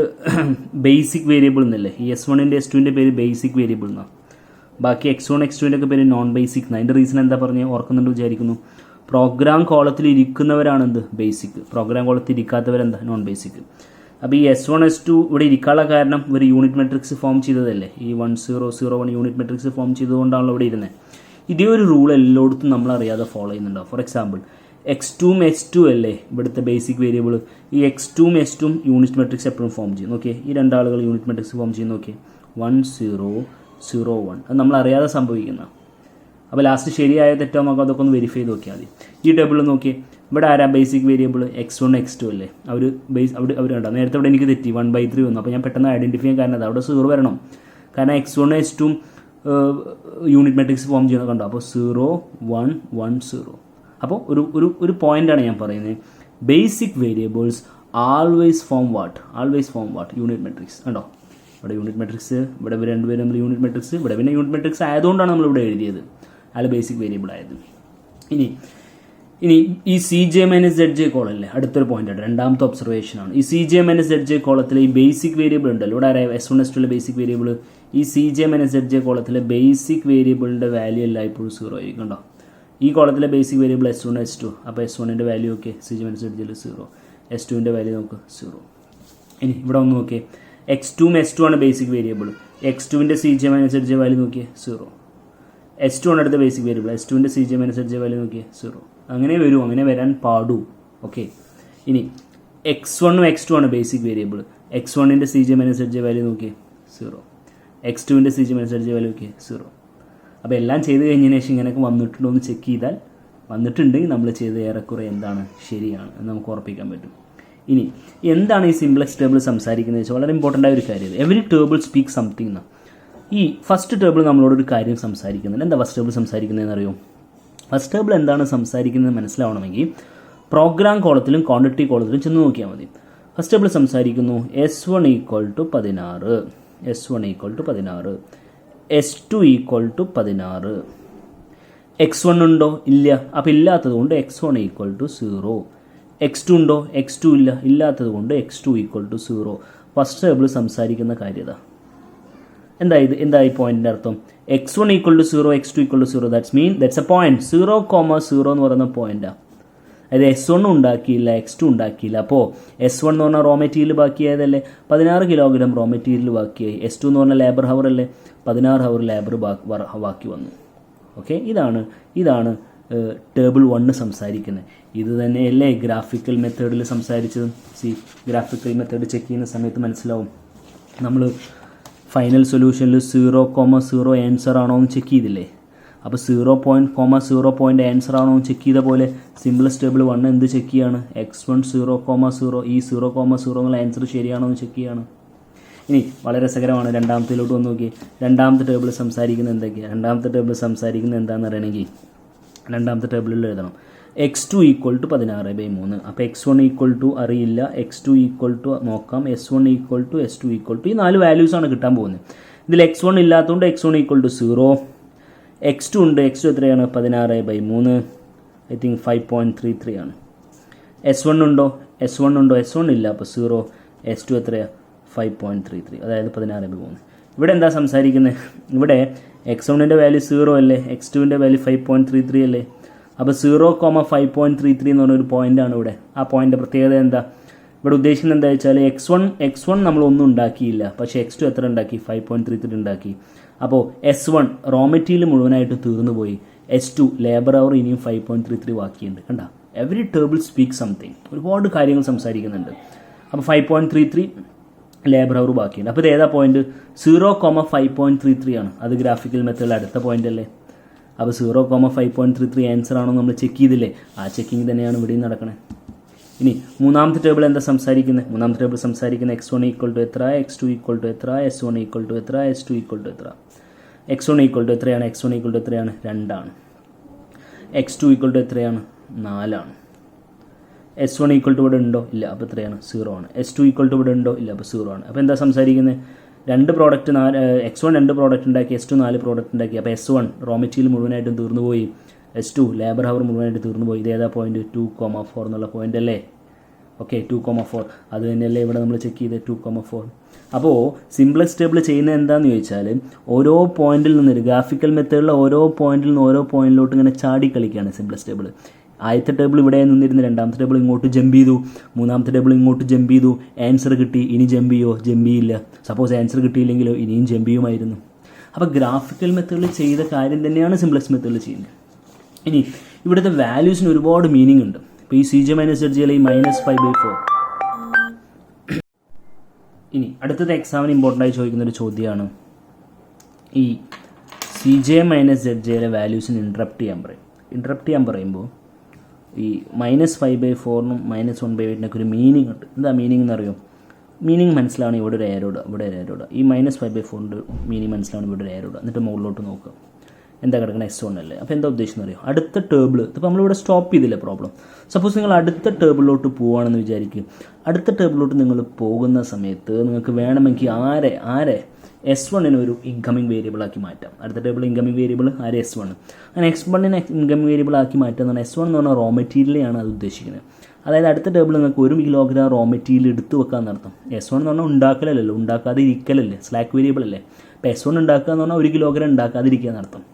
ബേസിക് വേരിയബിൾ എന്നല്ലേ, ഈ S1ൻ്റെ S2ൻ്റെ പേര് ബേസിക് വേരിയബിൾ എന്നാണ്. ബാക്കി x1 x2ൻ്റെ ഒക്കെ പേര് നോൺ ബേസിക് എന്നാണ്. അതിൻ്റെ റീസൺ എന്താ പറഞ്ഞാൽ ഓർക്കുന്നുണ്ട് വിചാരിക്കുന്നു. പ്രോഗ്രാം കോളത്തിൽ ഇരിക്കുന്നവരാണ് എന്ത്? ബേസിക്. പ്രോഗ്രാം കോളത്തിൽ ഇരിക്കാത്തവരെന്താ? Non basic. അപ്പോൾ ഈ S1 S2 ഇവിടെ ഇരിക്കാനുള്ള കാരണം ഇവർ യൂണിറ്റ് മെട്രിക്സ് ഫോം ചെയ്തതല്ലേ, ഈ 1 0 0 1 യൂണിറ്റ് മെട്രിക്സ് ഫോം ചെയ്തുകൊണ്ടാണല്ലോ ഇവിടെ ഇരുന്നത്. ഇതേ ഒരു റൂൾ എല്ലായിടത്തും നമ്മൾ അറിയാതെ ഫോളോ ചെയ്യുന്നുണ്ടാവും. ഫോർ എക്സാമ്പിൾ x2 S2 അല്ലേ ഇവിടുത്തെ ബേസിക് വേരിയബിൾ. ഈ x2 S2 യൂണിറ്റ് മെട്രിക്സ് എപ്പോഴും ഫോം ചെയ്യും. ഓക്കെ, ഈ രണ്ടാളുകൾ യൂണിറ്റ് മെട്രിക്സ് ഫോം ചെയ്യുന്ന നോക്കിയേ 1 0 0 1. അത് നമ്മൾ അറിയാതെ സംഭവിക്കുന്ന. അപ്പോൾ ലാസ്റ്റ് ശരിയായ തെറ്റോ നോക്കാം, അതൊക്കെ ഒന്ന് വെരിഫൈ ചെയ്ത് നോക്കിയാൽ മതി. ഈ ടേബിൾ നോക്കിയേ, ഇവിടെ ആരാ ബേസിക് വേരിയബിൾ? x1 x2 അല്ലേ. അവർ കണ്ടോ, നേരത്തെ ഇവിടെ എനിക്ക് തെറ്റി 1/3 വന്നു. അപ്പോൾ ഞാൻ പെട്ടെന്ന് ഐഡൻറ്റിഫൈ ചെയ്യാൻ കാരണം അവിടെ 0 വരണം. കാരണം x1 S2 unit matrix form ചെയ്യുന്നത് കണ്ടോ. അപ്പോൾ 0 1 1 0. അപ്പോൾ ഒരു പോയിൻ്റാണ് ഞാൻ പറയുന്നത്. Basic variables always form what? Unit matrix. കണ്ടോ, ഇവിടെ യൂണിറ്റ് മെട്രിക്സ്, ഇവിടെ രണ്ടുപേരും നമ്മൾ യൂണിറ്റ് മെട്രിക്സ്, ഇവിടെ പിന്നെ യൂണിറ്റ് മെട്രിക്സ് ആയതുകൊണ്ടാണ് നമ്മളിവിടെ എഴുതിയത്, അയാൾ ബേസിക് വേരിയബിൾ ആയത്. ഇനി ഈ CJ-ZJ കോളല്ലേ അടുത്തൊരു പോയിൻ്റാണ്, രണ്ടാമത്തെ ഒബ്സർവേഷനാണ്. ഈ CJ-ZJ കോളത്തിലെ ഈ ബേസിക് വേരിയബിൾ ഉണ്ടല്ലോ, ഇവിടെ ആരായ S1 S2 ബേസിക് വേരിയബിൾ. ഈ CJ-ZJ കോളത്തിലെ ബേസിക് വേരിയബിളിൻ്റെ വാല്യൂ എല്ലായ്പ്പോഴും 0 ആയിരിക്കും. കണ്ടോ, ഈ കോളത്തിലെ ബേസിക് വേരിയബിൾ S1 S2. അപ്പോൾ S1ൻ്റെ വാല്യൂ ഓക്കെ, CJ-ZJ 0, S2ൻ്റെ വാല്യൂ നമുക്ക് 0. ഇനി ഇവിടെ ഒന്ന് നോക്കിയേ, x2 S2 ആണ് ബേസിക് വേരിയബിൾ. x2ൻ്റെ CJ-ZJ വാല്യൂ നോക്കിയേ 0. S2 ആണ് അടുത്ത ബേസിക് വേരിയബിൾ. S2ൻ്റെ CJ-ZJ വാല്യൂ നോക്കിയേ 0. അങ്ങനെ വരൂ, അങ്ങനെ വരാൻ പാടൂ. ഓക്കെ, ഇനി x1 x2 ആണ് ബേസിക് വേരിയബിൾ. x1ൻ്റെ CJ-ZJ വാല്യൂ നോക്കിയേ 0. x2ൻ്റെ CJ-ZJ വാല്യൂ നോക്കിയേ 0. അപ്പോൾ എല്ലാം ചെയ്ത് കഴിഞ്ഞതിന് ശേഷം ഇങ്ങനെയൊക്കെ വന്നിട്ടുണ്ടോ എന്ന് ചെക്ക് ചെയ്താൽ, വന്നിട്ടുണ്ടെങ്കിൽ നമ്മൾ ചെയ്ത് ഏറെക്കുറെ എന്താണ് ശരിയാണ് എന്ന് നമുക്ക് ഉറപ്പിക്കാൻ പറ്റും. ഇനി എന്താണ് ഈ സിംപ്ലക്സ് ടേബിൾ സംസാരിക്കുന്നത് വെച്ചാൽ വളരെ ഇമ്പോർട്ടൻ്റ് ആയ ഒരു കാര്യം. എവരി ടേബിൾ സ്പീക്ക് സംതിങ് എന്നാണ്. ഈ ഫസ്റ്റ് ടേബിൾ നമ്മളോടൊരു കാര്യം സംസാരിക്കുന്നുണ്ട്. എന്താ ഫസ്റ്റ് ടേബിൾ സംസാരിക്കുന്നതെന്ന് അറിയോ? ഫസ്റ്റ് ടേബിൾ എന്താണ് സംസാരിക്കുന്നത് മനസ്സിലാവണമെങ്കിൽ പ്രോഗ്രാം കോളത്തിലും ക്വാണ്ടിറ്റി കോളത്തിലും ചെന്ന് നോക്കിയാൽ മതി. ഫസ്റ്റ് ടേബിൾ സംസാരിക്കുന്നു S1 = 16, S1 = 16, S2 = 16. x1 ഉണ്ടോ? ഇല്ല. അപ്പോൾ ഇല്ലാത്തത് കൊണ്ട് x1 = 0. x2 ഉണ്ടോ? x2 ഇല്ല. ഇല്ലാത്തത് കൊണ്ട് x2 = 0. ഫസ്റ്റ് ടേബിൾ സംസാരിക്കുന്ന കാര്യത എന്താ ഈ പോയിന്റിൻ്റെ അർത്ഥം? x1 = 0, x2 = 0. That's A point. 0,0 എന്ന് പറയുന്ന പോയിന്റാണ്. അതായത് S1 ഉണ്ടാക്കിയില്ല, x2 ഉണ്ടാക്കിയില്ല. അപ്പോൾ S1 എന്ന് പറഞ്ഞാൽ റോ മെറ്റീരിയൽ ബാക്കിയായതല്ലേ, 16 കിലോഗ്രാം റോ മെറ്റീരിയൽ ബാക്കിയായി. S2 എന്ന് പറഞ്ഞാൽ ലേബർ ഹവർ അല്ലേ, 16 ഹവർ ലേബർ ബാക്കി വന്നു. ഓക്കെ, ഇതാണ് ടേബിൾ 1 സംസാരിക്കുന്നത്. ഇത് തന്നെയല്ലേ ഗ്രാഫിക്കൽ മെത്തേഡിൽ സംസാരിച്ചതും. ഗ്രാഫിക്കൽ മെത്തേഡ് ചെക്ക് ചെയ്യുന്ന സമയത്ത് മനസ്സിലാവും. നമ്മൾ ഫൈനൽ സൊല്യൂഷനിൽ 0,0 ആൻസർ ആണോ എന്ന് ചെക്ക് ചെയ്തില്ലേ? അപ്പോൾ 0.0 ആൻസർ ആണോ എന്ന് ചെക്ക് ചെയ്ത പോലെ സിംപ്ലക്സ് ടേബിൾ 1 എന്ത് ചെക്ക് ചെയ്യാണ്? x1 0,0, ഈ 0,0 എന്നുള്ള ആൻസർ ശരിയാണോ എന്ന് ചെക്ക് ചെയ്യാണ്. ഇനി വളരെ രസകരമാണ്, രണ്ടാമത്തിലോട്ട് വന്ന് നോക്കി. രണ്ടാമത്തെ ടേബിൾ സംസാരിക്കുന്നത് എന്തൊക്കെയാണ്? രണ്ടാമത്തെ ടേബിൾ സംസാരിക്കുന്നത് എന്താണെന്ന് അറിയണമെങ്കിൽ രണ്ടാമത്തെ ടേബിളിൽ എഴുതണം x2 = 16/3. അപ്പോൾ x1 അറിയില്ല, x2 നോക്കാം, S1 S2 ഈ 4 വാല്യൂസാണ് കിട്ടാൻ പോകുന്നത്. ഇതിൽ x1 ഇല്ലാത്തതുകൊണ്ട് x1 = 0, x2 ഉണ്ട്. x2 എത്രയാണ്? 16/3, ഐ തിങ്ക് 5.33 ആണ്. S1 ഉണ്ടോ? S1 ഇല്ല, അപ്പോൾ 0. S2 എത്രയാണ്? 5.33, അതായത് 16/3. ഇവിടെ എന്താ സംസാരിക്കുന്നത്? ഇവിടെ x1ൻ്റെ വാല്യൂ 0 അല്ലേ, x2ൻ്റെ വാല്യൂ 5.33 അല്ലേ. അപ്പോൾ 0,5.33 എന്ന് പറഞ്ഞൊരു പോയിൻ്റാണ് ഇവിടെ. ആ പോയിൻ്റ് പ്രത്യേകത എന്താ? ഇവിടെ ഉദ്ദേശിക്കുന്നത് എന്താ വെച്ചാൽ x1 നമ്മളൊന്നും ഉണ്ടാക്കിയില്ല, പക്ഷേ x2 എത്ര ഉണ്ടാക്കി? 5.33 ഉണ്ടാക്കി. അപ്പോൾ S1 റോ മെറ്റീരിയൽ മുഴുവനായിട്ട് തീർന്നു പോയി. S2 ലേബർ അവർ ഇനിയും 5.33 ബാക്കിയുണ്ട്. കണ്ട, എവറി ടേബിൾ സ്പീക്ക് സംതിങ്, ഒരുപാട് കാര്യങ്ങൾ സംസാരിക്കുന്നുണ്ട്. അപ്പോൾ 5.33 ലേബർ അവർ ബാക്കിയുണ്ട്. അപ്പോൾ ഇത് ഏതാ പോയിന്റ്? 0,5.33 ആണ്. അത് ഗ്രാഫിക്കൽ മെത്തേഡിൽ അടുത്ത പോയിന്റ് അല്ലേ? അപ്പോൾ 0,5.33 ആൻസർ ആണോ നമ്മൾ ചെക്ക് ചെയ്തില്ലേ? ആ ചെക്കിങ് തന്നെയാണ് ഇവിടെയും നടക്കണേ. ഇനി മൂന്നാമത്തെ ടേബിൾ എന്താ സംസാരിക്കുന്നത്? മൂന്നാമത്തെ ടേബിൾ സംസാരിക്കുന്നത് x1 ഈക്വൽ ടു എത്ര, x2 ഈക്വൽ ടു എത്ര, s1 ഈക്വൽ ടു എത്ര, s2 ഈക്വൽ ടു എത്ര. x1 ഈക്വൽ ടു എത്രയാണ്? x1 ഈക്വൽ ടു എത്രയാണ്? 2 ആണ്. x2 ഈക്വൽ ടു എത്രയാണ്? 4 ആണ്. s1 ഈക്വൽ ടു ഇവിടെ ഉണ്ടോ? ഇല്ല. അപ്പോൾ എത്രയാണ്? 0 ആണ്. s2 ഈക്വൽ ടു ഇവിടെ ഉണ്ടോ? ഇല്ല. അപ്പോൾ 0 ആണ്. അപ്പോൾ എന്താ സംസാരിക്കുന്നത്? രണ്ട് പ്രോഡക്റ്റ് x1 2 പ്രോഡക്റ്റ് ഉണ്ടാക്കി, s2 4 പ്രോഡക്റ്റ് ഉണ്ടാക്കി. അപ്പോൾ s1 റോ മെറ്റീരിയൽ മുഴുവനായിട്ടും തീർന്നു പോയി, s2 ലേബർ ഹവർ മുഴുവനായിട്ട് തീർന്നു പോയി. ഇത് ഏതാ പോയിന്റ്? 2,4 എന്നുള്ള പോയിന്റ് അല്ലേ? ഓക്കെ, 2,4 അത് തന്നെയല്ലേ ഇവിടെ നമ്മൾ ചെക്ക് ചെയ്ത് 2,4. അപ്പോൾ സിംപ്ലക്സ് ടേബിൾ ചെയ്യുന്നത് എന്താണെന്ന് ചോദിച്ചാൽ ഓരോ പോയിന്റിൽ നിന്ന് ഗ്രാഫിക്കൽ മെത്തേഡിൽ ഓരോ പോയിന്റിൽ നിന്ന് ഓരോ പോയിന്റിലോട്ട് ഇങ്ങനെ ചാടി കളിക്കുകയാണ് സിംപ്ലക്സ് ടേബിൾ. ആദ്യത്തെ ടേബിൾ ഇവിടെ നിന്നിരുന്നു, രണ്ടാമത്തെ ടേബിൾ ഇങ്ങോട്ട് ജമ്പ് ചെയ്തു, മൂന്നാമത്തെ ടേബിൾ ഇങ്ങോട്ട് ജമ്പ് ചെയ്തു, ആൻസർ കിട്ടി. ഇനി ജമ്പ് ചെയ്യോ? ജമ്പ് ചെയ്യില്ല. സപ്പോസ് ആൻസർ കിട്ടിയില്ലെങ്കിലോ ഇനിയും ജമ്പ് ചെയ്യുമായിരുന്നു. അപ്പോൾ ഗ്രാഫിക്കൽ മെത്തേഡിൽ ചെയ്ത കാര്യം തന്നെയാണ് സിംപ്ലക്സ് മെത്തേഡിൽ ചെയ്യുന്നത്. ഇനി ഇവിടുത്തെ വാല്യൂസിന് ഒരുപാട് മീനിങ് ഉണ്ട്. ഇപ്പോൾ ഈ CJ - ZJ ഈ -5/4. ഇനി അടുത്തത് എക്സാമിന് ഇമ്പോർട്ടൻ്റ് ആയി ചോദിക്കുന്ന ഒരു ചോദ്യമാണ് ഈ CJ - ZJ വാല്യൂസിന് ഇൻട്രപ്റ്റ് ചെയ്യാൻ പറയുമ്പോൾ ഈ -5/4നും -1/8 ഒരു മീനിങ് ഉണ്ട്. എന്താ മീനിങ് എന്നറിയോ? മീനിങ് മനസ്സിലാണ് ഇവിടെ ഒരു ഏരോട്, ഈ -5/4ൻ്റെ മീനിങ് മനസ്സിലാണ് ഇവിടെ ഒരു ഏരോട്. എന്നിട്ട് മുകളിലോട്ട് നോക്കുക, എന്താ കിടക്കണം? S1 അല്ലേ? അപ്പോൾ എന്താ ഉദ്ദേശിക്കുന്നത് അറിയോ? അടുത്ത ടേബിൾ, ഇപ്പോൾ നമ്മളിവിടെ സ്റ്റോപ്പ് ചെയ്തില്ലേ പ്രോബ്ലം. സപ്പോസ് നിങ്ങൾ അടുത്ത ടേബിളിലോട്ട് പോവുകയാണെന്ന് വിചാരിക്കും. അടുത്ത ടേബിളിലോട്ട് നിങ്ങൾ പോകുന്ന സമയത്ത് നിങ്ങൾക്ക് വേണമെങ്കിൽ ആരെ S1 ഒരു ഇൻകമിങ് വേരിയബിൾ ആക്കി മാറ്റാം. അടുത്ത ടേബിൾ ഇൻകമിങ് വേരിയബിൾ ആര്? S1. അങ്ങനെ x1 ഇൻകമിങ് വേരിയബിൾ ആക്കി മാറ്റുക എന്ന് പറഞ്ഞാൽ S1 എന്ന് പറഞ്ഞാൽ റോ മെറ്റീരിയലാണ് അത് ഉദ്ദേശിക്കുന്നത്. അതായത് അടുത്ത ടേബിൾ നിങ്ങൾക്ക് 1 കിലോഗ്രാം റോ മെറ്റീരിയൽ എടുത്ത് വെക്കാമെന്നർത്ഥം. S1 എന്ന് പറഞ്ഞാൽ ഉണ്ടാക്കലല്ലോ, ഉണ്ടാക്കാതെ ഇരിക്കലല്ലേ, സ്ലാക്ക് വേരിയബിൾ അല്ലേ. അപ്പോൾ S1 ഉണ്ടാക്കുക എന്ന് പറഞ്ഞാൽ 1 കിലോഗ്രാം ഉണ്ടാക്കാതിരിക്കുക എന്നർത്ഥം.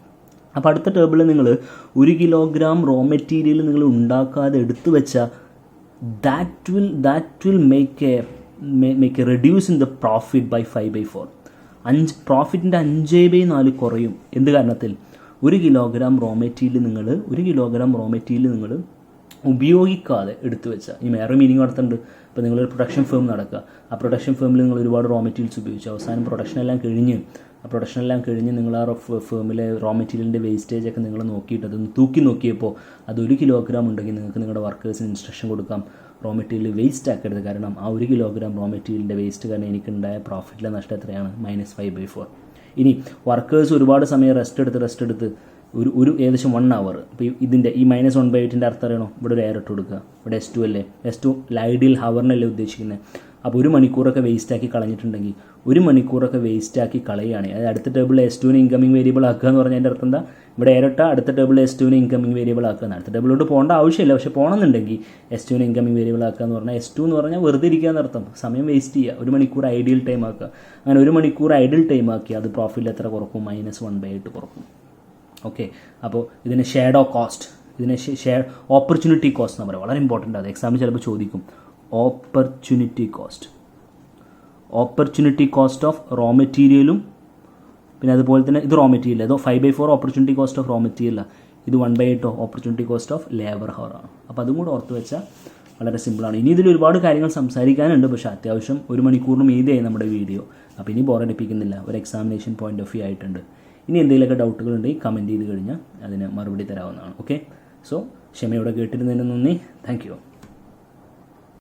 അപ്പോൾ അടുത്ത ടേബിളിൽ നിങ്ങൾ 1 കിലോഗ്രാം റോ മെറ്റീരിയൽ നിങ്ങൾ ഉണ്ടാക്കാതെ എടുത്തു വെച്ചാൽ that will make a reduce in the profit by 5/4. പ്രോഫിറ്റിൻ്റെ 5/4 കുറയും. എന്ത് കാരണത്തിൽ? 1 കിലോഗ്രാം റോ മെറ്റീരിയൽ നിങ്ങൾ ഉപയോഗിക്കാതെ എടുത്തു വെച്ചാൽ. ഈ വേറെ മീനിങ് നടത്തുന്നുണ്ട്. ഇപ്പോൾ നിങ്ങളൊരു പ്രൊഡക്ഷൻ ഫേം നടക്കുക, ആ പ്രൊഡക്ഷൻ ഫേമിൽ നിങ്ങൾ ഒരുപാട് റോ മെറ്റീരിയൽസ് ഉപയോഗിച്ചു, അവസാനം പ്രൊഡക്ഷൻ എല്ലാം കഴിഞ്ഞ് നിങ്ങൾ ആ ഫേമിലെ റോ മെറ്റീരിയലിൻ്റെ വേസ്റ്റേജ് ഒക്കെ നിങ്ങൾ നോക്കിയിട്ട് അതൊന്ന് തൂക്കി നോക്കിയപ്പോൾ അത് 1 കിലോഗ്രാം ഉണ്ടെങ്കിൽ നിങ്ങൾക്ക് നിങ്ങളുടെ വർക്കേഴ്സിന് ഇൻസ്ട്രക്ഷൻ കൊടുക്കാം, റോ മെറ്റീരിയൽ വേസ്റ്റ് ആക്കരുത്. കാരണം ആ 1 കിലോഗ്രാം റോ മെറ്റീരിയലിൻ്റെ വേസ്റ്റ് കാരണം എനിക്കുണ്ടായ പ്രോഫിറ്റിലെ നഷ്ടം എത്രയാണ്? -5/4. ഇനി വർക്കേഴ്സ് ഒരുപാട് സമയം റെസ്റ്റ് എടുത്ത് ഒരു ഏകദേശം 1 hour. ഇപ്പോൾ ഈ -1/8ൻ്റെ അർത്ഥം അറിയണോ? ഇവിടെ ഒരു ഇട്ട് കൊടുക്കുക. ഇവിടെ S2 അല്ലേ? S2 ഐഡിയൽ ഹവറിനല്ലേ ഉദ്ദേശിക്കുന്നത്. അപ്പോൾ 1 മണിക്കൂറൊക്കെ വേസ്റ്റാക്കി കളഞ്ഞിട്ടുണ്ടെങ്കിൽ 1 മണിക്കൂറൊക്കെ വേസ്റ്റാക്കി കളയുകയാണ്. അതായത് അടുത്ത ടേബിളിൽ S2 ഇൻകമിങ് വേരിയബിൾ ആക്കുക എന്ന് പറഞ്ഞാൽ അതിൻ്റെ അർത്ഥം എന്താ? ഇവിടെ ഇരട്ട അടുത്ത ടേബിളിൽ S2 ഇൻകമിങ് വേരിയബിൾ ആക്കുക. അടുത്ത ടേബിളിലോട്ട് പോകേണ്ട ആവശ്യമില്ല, പക്ഷേ പോകണമെന്നുണ്ടെങ്കിൽ S2 ഇൻകമിങ് വേരിയബിൾ ആക്കുക എന്ന് പറഞ്ഞാൽ S2 എന്ന് പറഞ്ഞാൽ വെറുതെ ഇരിക്കുക എന്നർത്ഥം, സമയം വേസ്റ്റ് ചെയ്യുക. 1 മണിക്കൂർ ഐഡിയൽ ടൈം ആക്കുക. അങ്ങനെ 1 മണിക്കൂർ ഐഡിയൽ ടൈം ആക്കി അത് പ്രോഫിറ്റിൽ എത്ര കുറക്കും? -1/8 കുറക്കും. ഓക്കെ, അപ്പോൾ ഇതിന് ഷേഡോ കോസ്റ്റ്, ഇതിനെ ഓപ്പർച്യൂണിറ്റി കോസ്റ്റ് എന്ന് പറയുക. വളരെ ഇമ്പോർട്ടൻ്റ്. അത് എക്സാമിൽ ചിലപ്പോൾ ചോദിക്കും. ഓപ്പർച്യൂണിറ്റി കോസ്റ്റ് ഓഫ് റോ മെറ്റീരിയലും, പിന്നെ അതുപോലെ തന്നെ ഇത് റോ മെറ്റീരിയൽ, അതോ 5/4 ഓപ്പർച്യൂണിറ്റി കോസ്റ്റ് ഓഫ് റോ മെറ്റീരിയലാണ്, ഇത് 1/8 ഓപ്പർച്യൂണിറ്റി കോസ്റ്റ് ഓഫ് ലേബർ ഹവറാണ്. അപ്പോൾ അതും കൂടെ ഓർത്ത് വെച്ചാൽ വളരെ സിമ്പിളാണ്. ഇനി ഇതിൽ ഒരുപാട് കാര്യങ്ങൾ സംസാരിക്കാനുണ്ട്, പക്ഷേ അത്യാവശ്യം 1 മണിക്കൂറിന് മീതിയായി നമ്മുടെ വീഡിയോ. അപ്പോൾ ഇനി ബോറടിപ്പിക്കുന്നില്ല, ഒരു എക്സാമിനേഷൻ പോയിന്റ് ഓഫ് വ്യൂ ആയിട്ടുണ്ട്. ഇനി എന്തെങ്കിലുമൊക്കെ ഡൗട്ടുകളുണ്ടെങ്കിൽ കമൻറ്റ് ചെയ്ത് കഴിഞ്ഞാൽ അതിന് മറുപടി തരാവുന്നതാണ്. ഓക്കെ, സോ ക്ഷമയോടെ കേട്ടിരുന്നതിന് നന്ദി. Thank you.